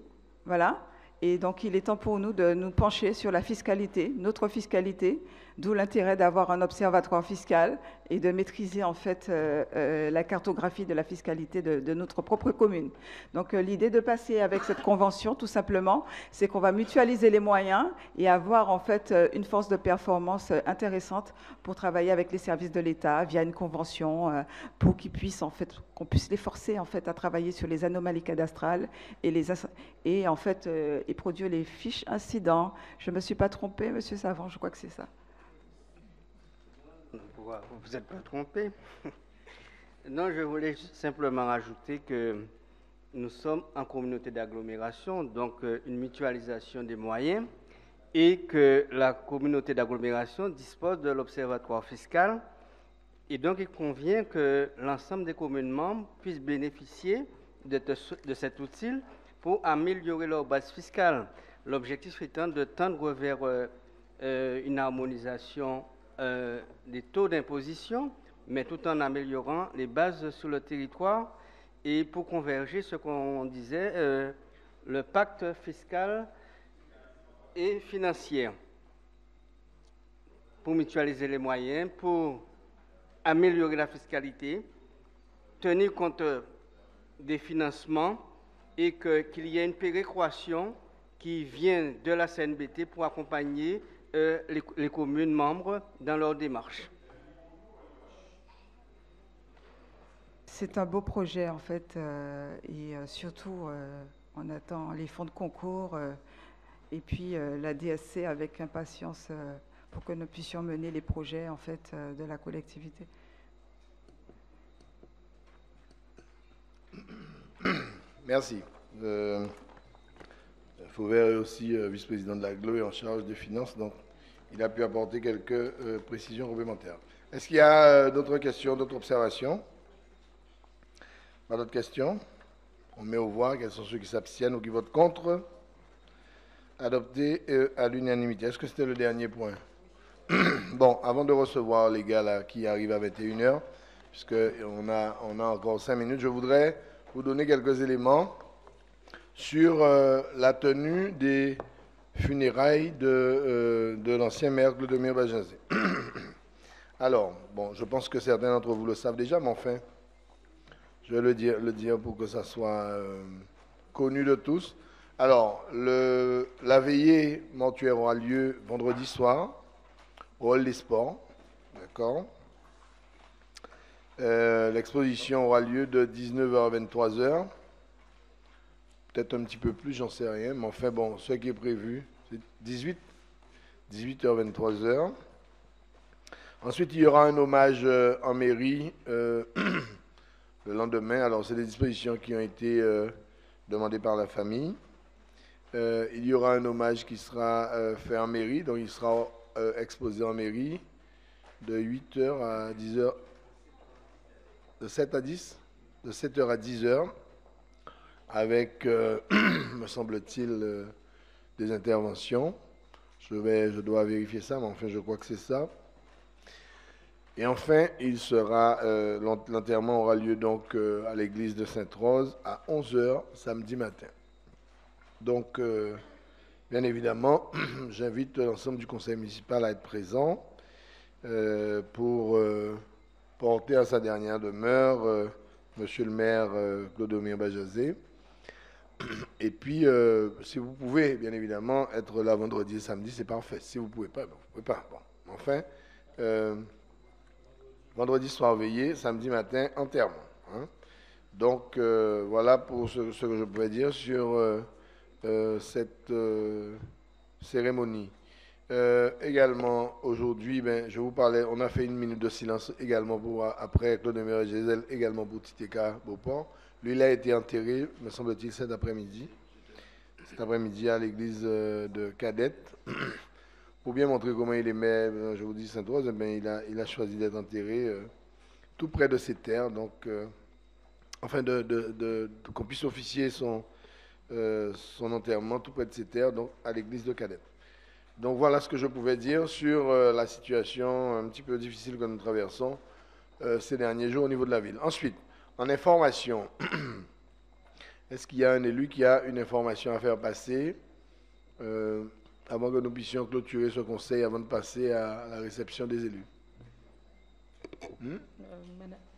Voilà. Et donc, il est temps pour nous de nous pencher sur la fiscalité, notre fiscalité, d'où l'intérêt d'avoir un observatoire fiscal et de maîtriser en fait la cartographie de la fiscalité de notre propre commune. Donc, l'idée de passer avec cette convention, tout simplement, c'est qu'on va mutualiser les moyens et avoir en fait une force de performance intéressante pour travailler avec les services de l'État via une convention pour qu'ils puissent en fait, qu'on puisse les forcer en fait à travailler sur les anomalies cadastrales et en fait et produire les fiches incidents. Je ne me suis pas trompée, Monsieur Savant, je crois que c'est ça. Vous n'êtes pas trompé. Non, je voulais simplement ajouter que nous sommes en communauté d'agglomération, donc une mutualisation des moyens, et que la communauté d'agglomération dispose de l'observatoire fiscal, et donc il convient que l'ensemble des communes membres puissent bénéficier de cet outil pour améliorer leur base fiscale. L'objectif étant de tendre vers une harmonisation des taux d'imposition, mais tout en améliorant les bases sur le territoire et pour converger ce qu'on disait, le pacte fiscal et financier, pour mutualiser les moyens, pour améliorer la fiscalité, tenir compte des financements et qu'il y ait une péréquation qui vient de la CNBT pour accompagner les communes membres dans leur démarche. C'est un beau projet en fait, et surtout on attend les fonds de concours et puis la DSC avec impatience pour que nous puissions mener les projets en fait de la collectivité. Merci. Fauvert est aussi vice-président de la GLO et en charge des finances, donc il a pu apporter quelques précisions complémentaires. Est-ce qu'il y a d'autres questions, d'autres observations? Pas d'autres questions? On met au voix quels sont ceux qui s'abstiennent ou qui votent contre. Adopté à l'unanimité. Est-ce que c'était le dernier point? Bon, avant de recevoir les gars là, qui arrivent à 21h, puisqu'on a encore 5 minutes, je voudrais vous donner quelques éléments sur la tenue des funérailles de l'ancien maire Clodomir Bajazé. Alors, bon, je pense que certains d'entre vous le savent déjà, mais enfin, je vais le dire pour que ça soit connu de tous. Alors, la veillée mortuaire aura lieu vendredi soir au Hall des Sports, d'accord. L'exposition aura lieu de 19h à 23h. Peut-être un petit peu plus, j'en sais rien, mais enfin, bon, ce qui est prévu, c'est 18h, 23h. Ensuite, il y aura un hommage en mairie le lendemain. Alors, c'est des dispositions qui ont été demandées par la famille. Il y aura un hommage qui sera fait en mairie, donc il sera exposé en mairie de 8h à 10h, de 7 à 10, de 7h à 10h, avec, me semble-t-il, des interventions. Je dois vérifier ça, mais enfin, je crois que c'est ça. Et enfin, l'enterrement aura lieu donc à l'église de Sainte-Rose à 11h samedi matin. Donc, bien évidemment, j'invite l'ensemble du conseil municipal à être présent pour porter à sa dernière demeure Monsieur le maire Clodomir Bajazé. Et puis, si vous pouvez, bien évidemment, être là vendredi et samedi, c'est parfait. Si vous ne pouvez pas, vous ne pouvez pas. Bon, enfin, vendredi soir veillé, samedi matin, enterrement. Hein. Donc, voilà pour ce que je pouvais dire sur cette cérémonie. Également, aujourd'hui, je vous parlais, on a fait une minute de silence également après Clodomir Bajazé, également pour Titeka Beauport. Lui, il a été enterré, me semble-t-il, cet après-midi. Cet après-midi à l'église de Cadette. Pour bien montrer comment il aimait, je vous dis Sainte-Rose, il a choisi d'être enterré tout près de ses terres, donc, enfin, qu'on puisse officier son enterrement tout près de ses terres, donc à l'église de Cadette. Donc voilà ce que je pouvais dire sur la situation un petit peu difficile que nous traversons ces derniers jours au niveau de la ville. Ensuite, en information, est-ce qu'il y a un élu qui a une information à faire passer avant que nous puissions clôturer ce conseil, avant de passer à la réception des élus?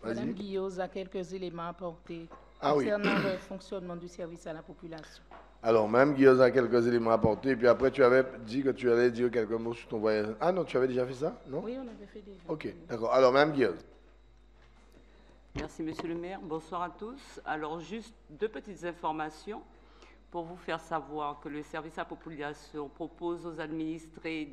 Madame Guillaume a quelques éléments à apporter oui. concernant le fonctionnement du service à la population. Alors, Mme Guillaume a quelques éléments à apporter, et puis après, tu avais dit que tu allais dire quelques mots sur ton voyage. Ah non, tu avais déjà fait ça, non? Oui, on avait fait déjà. Ok, d'accord. Alors, Mme Guillaume. Merci, Monsieur le maire. Bonsoir à tous. Alors, juste deux petites informations pour vous faire savoir que le service à la population propose aux administrés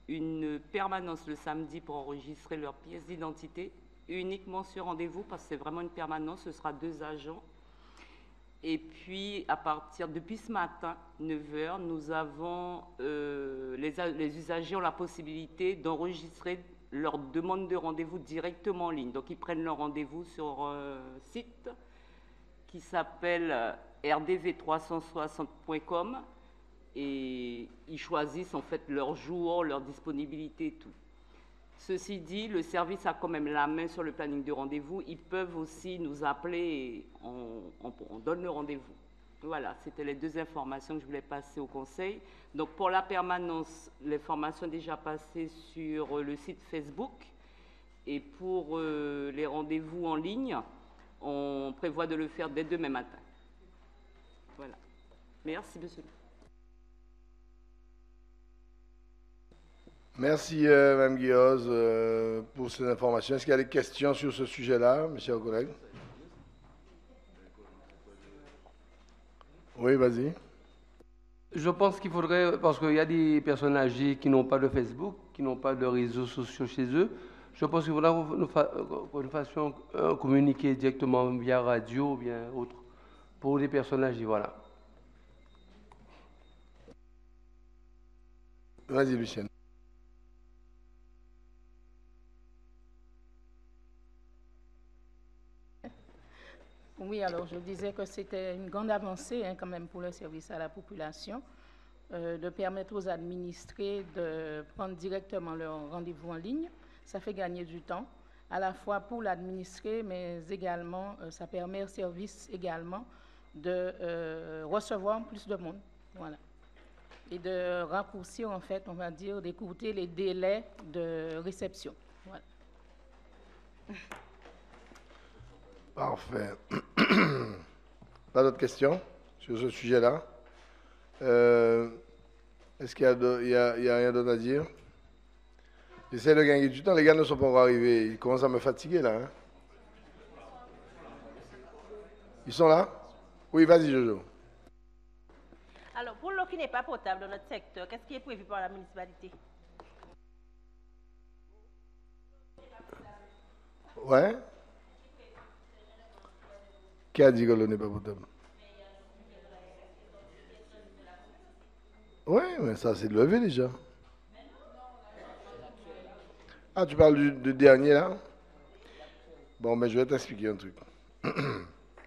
une permanence le samedi pour enregistrer leurs pièces d'identité, uniquement sur rendez-vous, parce que c'est vraiment une permanence, ce sera 2 agents. Et puis, depuis ce matin, 9h, nous avons, les usagers ont la possibilité d'enregistrer leur demande de rendez-vous directement en ligne. Donc, ils prennent leur rendez-vous sur un site qui s'appelle rdv360.com et ils choisissent en fait leur jour, leur disponibilité et tout. Ceci dit, le service a quand même la main sur le planning de rendez-vous. Ils peuvent aussi nous appeler et on donne le rendez-vous. Voilà, c'était les deux informations que je voulais passer au conseil. Donc pour la permanence, l'information est déjà passée sur le site Facebook. Et pour les rendez-vous en ligne, on prévoit de le faire dès demain matin. Voilà. Merci, monsieur. Merci, Mme Guillaume, pour ces informations. Est-ce qu'il y a des questions sur ce sujet-là, mes chers collègues? Oui, vas-y. Je pense qu'il faudrait, parce qu'il y a des personnes âgées qui n'ont pas de Facebook, qui n'ont pas de réseaux sociaux chez eux, je pense qu'il faudra que nous fassions communiquer directement via radio ou bien autre pour les personnes âgées, voilà. Vas-y, Lucienne. Oui, alors je disais que c'était une grande avancée quand même pour le service à la population, de permettre aux administrés de prendre directement leur rendez-vous en ligne. Ça fait gagner du temps, à la fois pour l'administré, mais également, ça permet au service également de recevoir plus de monde. Voilà. Et de raccourcir, en fait, on va dire, d'écourter les délais de réception. Voilà. Parfait. Pas d'autres questions sur ce sujet-là? Est-ce qu'il y a rien d'autre à dire? J'essaie de gagner du temps. Les gars ne sont pas encore arrivés. Ils commencent à me fatiguer, là. Hein? Ils sont là? Oui, vas-y, Jojo. Alors, pour l'eau qui n'est pas potable dans notre secteur, qu'est-ce qui est prévu par la municipalité? Ouais? Qui a dit que l'eau n'est pas potable? Oui, mais ça, c'est levé déjà. Ah, tu parles du dernier, là? Bon, mais je vais t'expliquer un truc.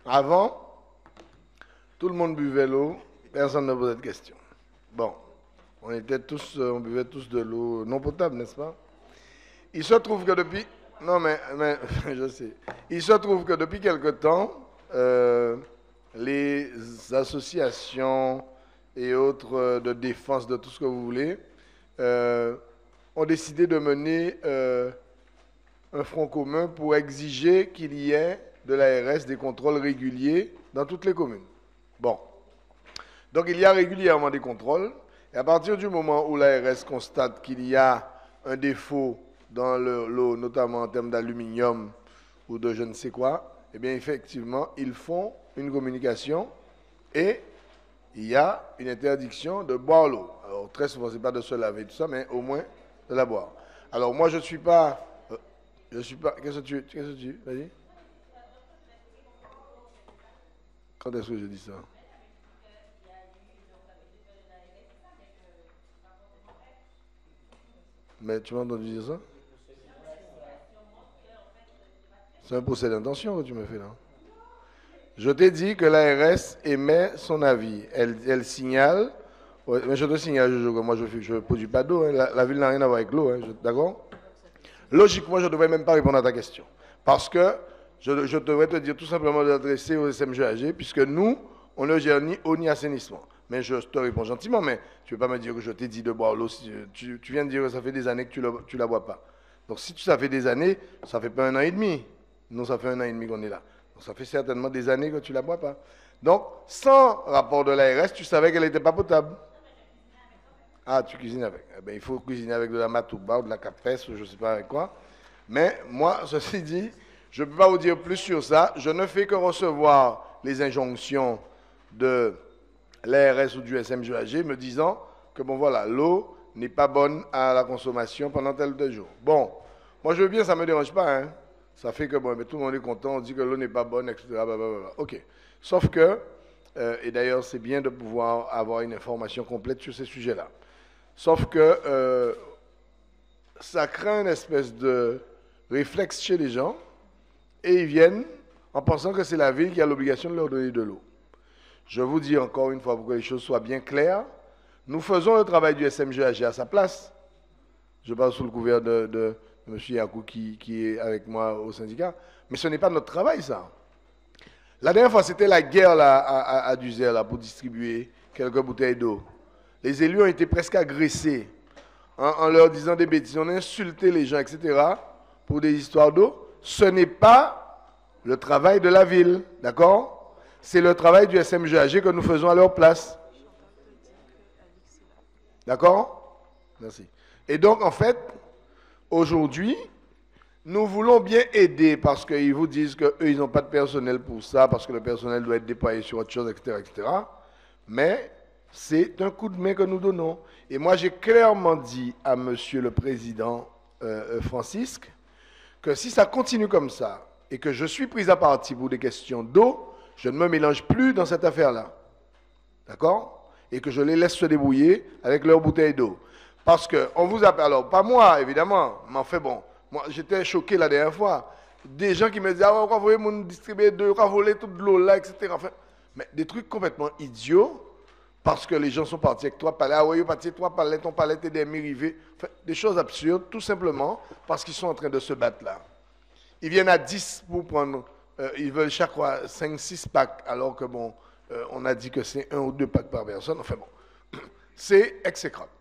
Avant, tout le monde buvait l'eau, personne ne posait de questions. Bon, on buvait tous de l'eau non potable, n'est-ce pas? Il se trouve que depuis... Non, mais je sais. Il se trouve que depuis quelque temps, les associations et autres de défense de tout ce que vous voulez ont décidé de mener un front commun pour exiger qu'il y ait de l'ARS des contrôles réguliers dans toutes les communes. Bon. Donc il y a régulièrement des contrôles, et à partir du moment où l'ARS constate qu'il y a un défaut dans l'eau, notamment en termes d'aluminium ou de je ne sais quoi, eh bien effectivement, ils font une communication et il y a une interdiction de boire l'eau. Alors très souvent, ce n'est pas de se laver, tout ça, mais au moins de la boire. Alors moi, je ne suis pas... Qu'est-ce que tu... Vas-y. Quand est-ce que je dis ça? Mais tu m'as entendu dire ça? C'est un procès d'intention que tu me fais là. Je t'ai dit que l'ARS émet son avis. Elle signale, ouais, mais je te signale, que moi je ne produis pas d'eau. Hein. La ville n'a rien à voir avec l'eau, hein, d'accord? Logiquement, je ne devrais même pas répondre à ta question. Parce que je devrais te dire tout simplement d'adresser au SMGAG, puisque nous, on ne gère ni eau ni assainissement. Mais je te réponds gentiment, mais tu ne veux pas me dire que je t'ai dit de boire l'eau. Tu viens de dire que ça fait des années que tu ne la bois pas. Donc si ça fait des années, ça ne fait pas 1 an et demi. Nous, ça fait 1 an et demi qu'on est là. Donc ça fait certainement des années que tu ne la bois pas. Donc, sans rapport de l'ARS, tu savais qu'elle n'était pas potable. Ah, tu cuisines avec. Eh bien, il faut cuisiner avec de la matouba ou de la capesse ou je ne sais pas avec quoi. Mais moi, ceci dit, je ne peux pas vous dire plus sur ça. Je ne fais que recevoir les injonctions de l'ARS ou du SMGAG me disant que bon voilà, l'eau n'est pas bonne à la consommation pendant tel jour. Bon, moi je veux bien, ça ne me dérange pas. Hein. Ça fait que bon, mais tout le monde est content, on dit que l'eau n'est pas bonne, etc. Blablabla. Ok. Sauf que, et d'ailleurs c'est bien de pouvoir avoir une information complète sur ces sujets-là. Sauf que ça crée une espèce de réflexe chez les gens et ils viennent en pensant que c'est la ville qui a l'obligation de leur donner de l'eau. Je vous dis encore une fois pour que les choses soient bien claires, nous faisons le travail du SMGAG à sa place. Je parle sous le couvert de M. Yakou qui est avec moi au syndicat, mais ce n'est pas notre travail ça. La dernière fois c'était la guerre là, à Duzer là, pour distribuer quelques bouteilles d'eau. Les élus ont été presque agressés en leur disant des bêtises, on a insulté les gens, etc. pour des histoires d'eau. Ce n'est pas le travail de la ville, d'accord? C'est le travail du SMGAG que nous faisons à leur place. D'accord? Merci. Et donc, en fait, aujourd'hui, nous voulons bien aider parce qu'ils vous disent qu'eux, ils n'ont pas de personnel pour ça, parce que le personnel doit être déployé sur autre chose, etc., etc. mais c'est un coup de main que nous donnons. Et moi, j'ai clairement dit à Monsieur le Président Francisque que si ça continue comme ça et que je suis pris à partie pour des questions d'eau, je ne me mélange plus dans cette affaire-là. D'accord? Et que je les laisse se débrouiller avec leurs bouteilles d'eau. Parce qu'on vous appelle, alors pas moi évidemment, mais enfin bon, moi j'étais choqué la dernière fois. Des gens qui me disaient, ah, vous voulez nous distribuer d'eau, vous voler toute l'eau là, etc. Enfin, mais des trucs complètement idiots. Parce que les gens sont partis avec trois palais. Ah oui, parti trois palais, ton palais t'es des arrivé. Enfin, des choses absurdes, tout simplement parce qu'ils sont en train de se battre là. Ils viennent à 10 pour prendre, ils veulent chaque fois 5-6 packs, alors que bon, on a dit que c'est 1 ou 2 packs par personne. Enfin bon, c'est exécrable.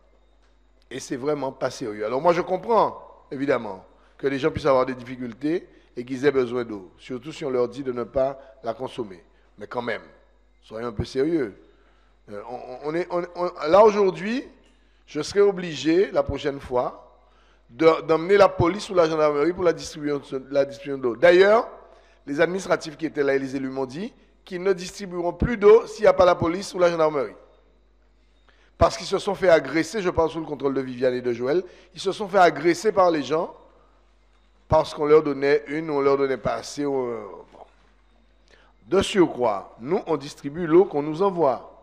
Et c'est vraiment pas sérieux. Alors moi je comprends, évidemment, que les gens puissent avoir des difficultés et qu'ils aient besoin d'eau. Surtout si on leur dit de ne pas la consommer. Mais quand même, soyons un peu sérieux. Là aujourd'hui, je serai obligé, la prochaine fois, d'emmener la police ou la gendarmerie pour la distribution d'eau. D'ailleurs, les administratifs qui étaient là et les élus m'ont dit qu'ils ne distribueront plus d'eau s'il n'y a pas la police ou la gendarmerie. Parce qu'ils se sont fait agresser, je parle sous le contrôle de Viviane et de Joël, ils se sont fait agresser par les gens parce qu'on leur donnait une ou on leur donnait pas assez. Bon. De surcroît, nous, on distribue l'eau qu'on nous envoie.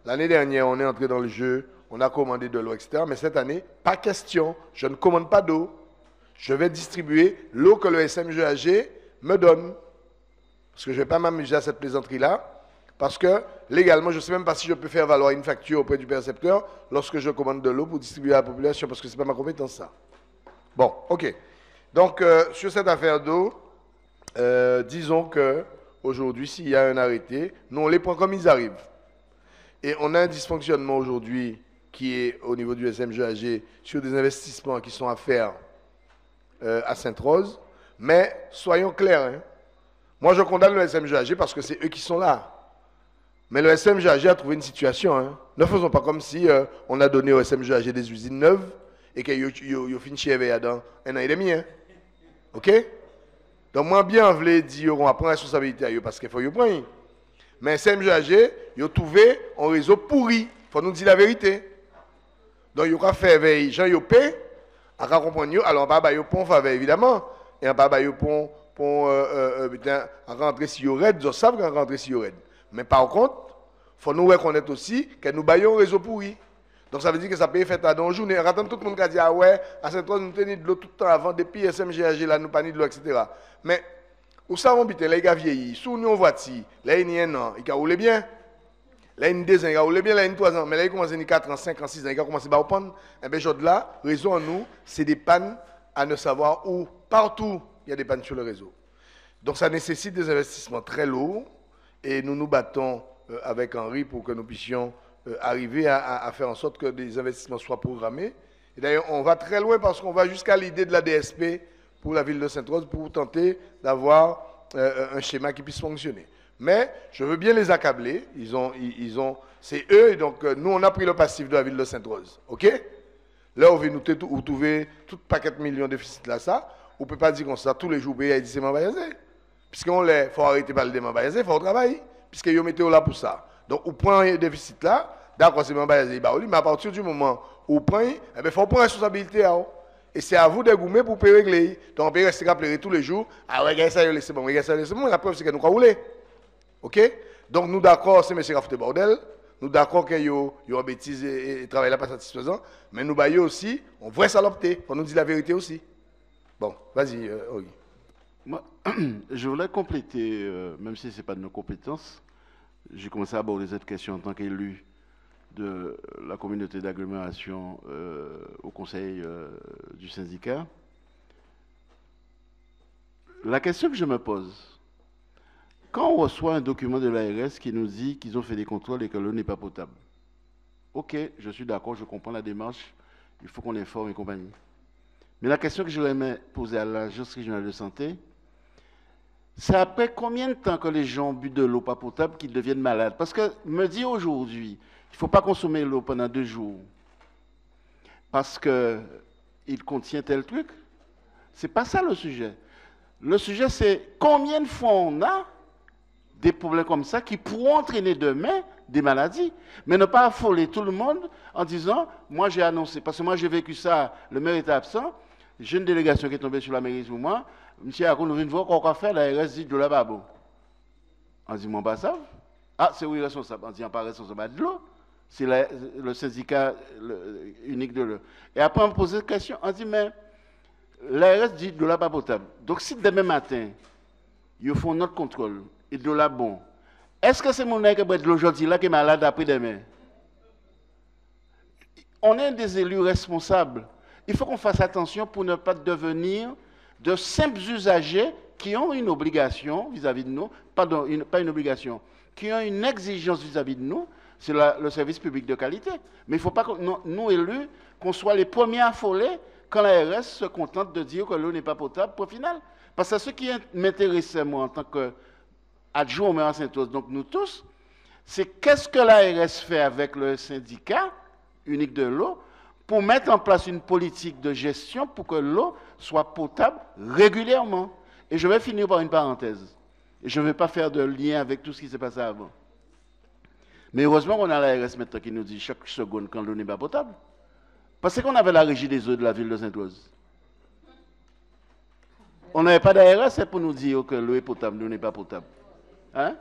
L'année dernière, on est entré dans le jeu, on a commandé de l'eau, etc. Mais cette année, pas question, je ne commande pas d'eau. Je vais distribuer l'eau que le SMGAG me donne. Parce que je ne vais pas m'amuser à cette plaisanterie-là. Parce que légalement, je ne sais même pas si je peux faire valoir une facture auprès du percepteur lorsque je commande de l'eau pour distribuer à la population, parce que ce n'est pas ma compétence, ça. Bon, ok. Donc, sur cette affaire d'eau, disons qu'aujourd'hui, s'il y a un arrêté, nous, on les prend comme ils arrivent. Et on a un dysfonctionnement aujourd'hui qui est au niveau du SMGAG sur des investissements qui sont à faire à Sainte-Rose. Mais soyons clairs, hein. Moi je condamne le SMGAG parce que c'est eux qui sont là. Mais le SMGAG a trouvé une situation. Hein. Ne faisons pas comme si on a donné au SMGAG des usines neuves et qu'il y a fini chez dans un an et demi. Hein. OK? Donc moi bien, je voulais dire qu'on va prendre responsabilité à eux parce qu'il faut y prendre. Mais SMGAG, ils ont trouvé un réseau pourri. Il faut nous dire la vérité. Donc, ils ont fait veille, gens ils paient, à comprendre, alors on va pont faveur évidemment, et on va pont à rentrer si vous êtes, ils savent qu'on rentrer si vous êtes. Mais par contre, il faut nous reconnaître aussi que nous baillons un réseau pourri. Donc ça veut dire que ça peut faire dans une journée. Attends, tout le monde qui a dit, ah ouais, à Sainte-Rose, nous tenons de l'eau tout le temps avant, depuis SMGAG, là, nous pas de l'eau, etc. Mais, où ça va biter, là, il a vieilli. Sous nous, on voit, là, il y a un an, il a roulé bien. Là, il y a 2 ans, il a roulé bien, là, il y a 3 ans. Mais là, il commence à 4 ans, 5 ans, 6 ans, il a commencé à reprendre. Et bien, là, réseau en nous, c'est des pannes à ne savoir où. Partout, il y a des pannes sur le réseau. Donc, ça nécessite des investissements très lourds. Et nous nous battons avec Henri pour que nous puissions arriver à faire en sorte que des investissements soient programmés. Et d'ailleurs, on va très loin parce qu'on va jusqu'à l'idée de la DSP pour la ville de Sainte-Rose pour tenter d'avoir un schéma qui puisse fonctionner. Mais je veux bien les accabler. C'est eux, et donc nous, on a pris le passif de la ville de Sainte-Rose. OK? Là, on veut nous trouver tout paquet de millions de déficits là, ça. On ne peut pas dire comme ça tous les jours, il y a des démembrayés. Puisqu'on il faut arrêter par le démembrayés, il faut travailler. Puisqu'ils ont mis là pour ça. Donc, on prend un déficit là, d'accord, c'est démembrayés, mais à partir du moment où on prend, il faut prendre responsabilité. Et c'est à vous de goumer pour payer régler. Donc, on peut rester rappeler tous les jours. Ah ouais, regarde ça, c'est bon, regarde ça, c'est bon. La preuve, c'est que nous avons roulé. OK? Donc, nous d'accord, c'est M. Rafte Bordel. Nous d'accord qu'il y a une bêtise et le travail là pas satisfaisant. Mais nous baillons aussi, on vrai salopeté. On nous dit la vérité aussi. Bon, vas-y, oui. Moi, je voulais compléter, même si ce n'est pas de nos compétences, j'ai commencé à aborder cette question en tant qu'élu de la communauté d'agglomération au conseil du syndicat. La question que je me pose, quand on reçoit un document de l'ARS qui nous dit qu'ils ont fait des contrôles et que l'eau n'est pas potable, ok, je suis d'accord, je comprends la démarche, il faut qu'on informe et compagnie. Mais la question que je voudrais poser à l'Agence régionale de santé, c'est après combien de temps que les gens bu de l'eau pas potable qu'ils deviennent malades? Parce que me dire aujourd'hui, il ne faut pas consommer l'eau pendant 2 jours parce qu'il contient tel truc, c'est pas ça le sujet. Le sujet, c'est combien de fois on a des problèmes comme ça qui pourront entraîner demain des maladies. Mais ne pas affoler tout le monde en disant, moi j'ai annoncé, parce que moi j'ai vécu ça, le maire était absent, j'ai une délégation qui est tombée sur la mairie sur moi, monsieur Akou, nous venons voir qu'on va faire, la RS dit de là-bas, bon. On dit, mon pas ça. Ah, c'est oui responsable. On dit, on pas responsable de l'eau. C'est le syndicat unique de l'eau. Et après, on me pose la question, on dit, mais l'ARS dit de l'eau pas potable. Donc, si demain matin, ils font notre contrôle et de l'eau bon, est-ce que c'est mon nez qui boit de l'eau aujourd'hui là qui est malade après-demain? On est des élus responsables. Il faut qu'on fasse attention pour ne pas devenir de simples usagers qui ont une obligation vis-à-vis de nous, pardon, pas une obligation, qui ont une exigence vis-à-vis de nous, c'est le service public de qualité. Mais il ne faut pas que nous, élus, qu'on soit les premiers affolés quand l'ARS se contente de dire que l'eau n'est pas potable pour final. Parce que ce qui m'intéressait, moi, en tant qu'adjoint au maire à Saint-Os, donc nous tous, c'est qu'est-ce que l'ARS fait avec le syndicat unique de l'eau pour mettre en place une politique de gestion pour que l'eau soit potable régulièrement. Et je vais finir par une parenthèse. Et je ne vais pas faire de lien avec tout ce qui s'est passé avant. Mais heureusement qu'on a l'ARS maintenant qui nous dit chaque seconde quand l'eau n'est pas potable. Parce qu'on avait la régie des eaux de la ville de Saint-Oise. On n'avait pas d'ARS pour nous dire que l'eau est potable, l'eau n'est pas potable. Hein?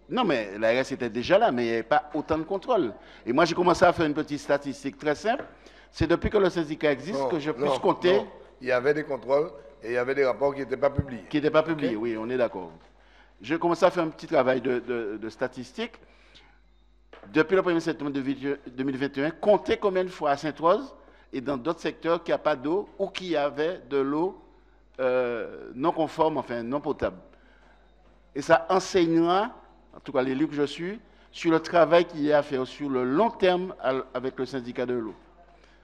Non, mais l'ARS était déjà là, mais il n'y avait pas autant de contrôle. Et moi, j'ai commencé à faire une petite statistique très simple. C'est depuis que le syndicat existe que je puisse compter. Non. Il y avait des contrôles et il y avait des rapports qui n'étaient pas publiés. Qui n'étaient pas publiés, oui, on est d'accord. J'ai commencé à faire un petit travail de statistiques. Depuis le 1er septembre 2021, comptez combien de fois à Saint-Oise et dans d'autres secteurs qu'il n'y a pas d'eau ou qu'il y avait de l'eau non conforme, enfin non potable. Et ça enseignera, en tout cas l'élu que je suis, sur le travail qu'il y a à faire sur le long terme avec le syndicat de l'eau.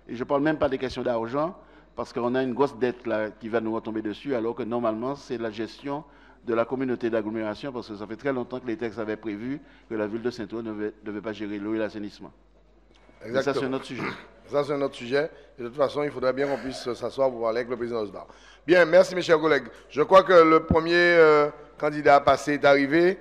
Et je ne parle même pas des questions d'argent, parce qu'on a une grosse dette là qui va nous retomber dessus, alors que normalement c'est la gestion de la communauté d'agglomération, parce que ça fait très longtemps que les textes avaient prévu que la ville de Saint-Ouen ne devait pas gérer l'eau et l'assainissement. Exactement. Ça, c'est un autre sujet. Ça, c'est un autre sujet. Et de toute façon, il faudrait bien qu'on puisse s'asseoir pour parler avec le président Osbar. Bien, merci mes chers collègues. Je crois que le premier candidat à passer est arrivé.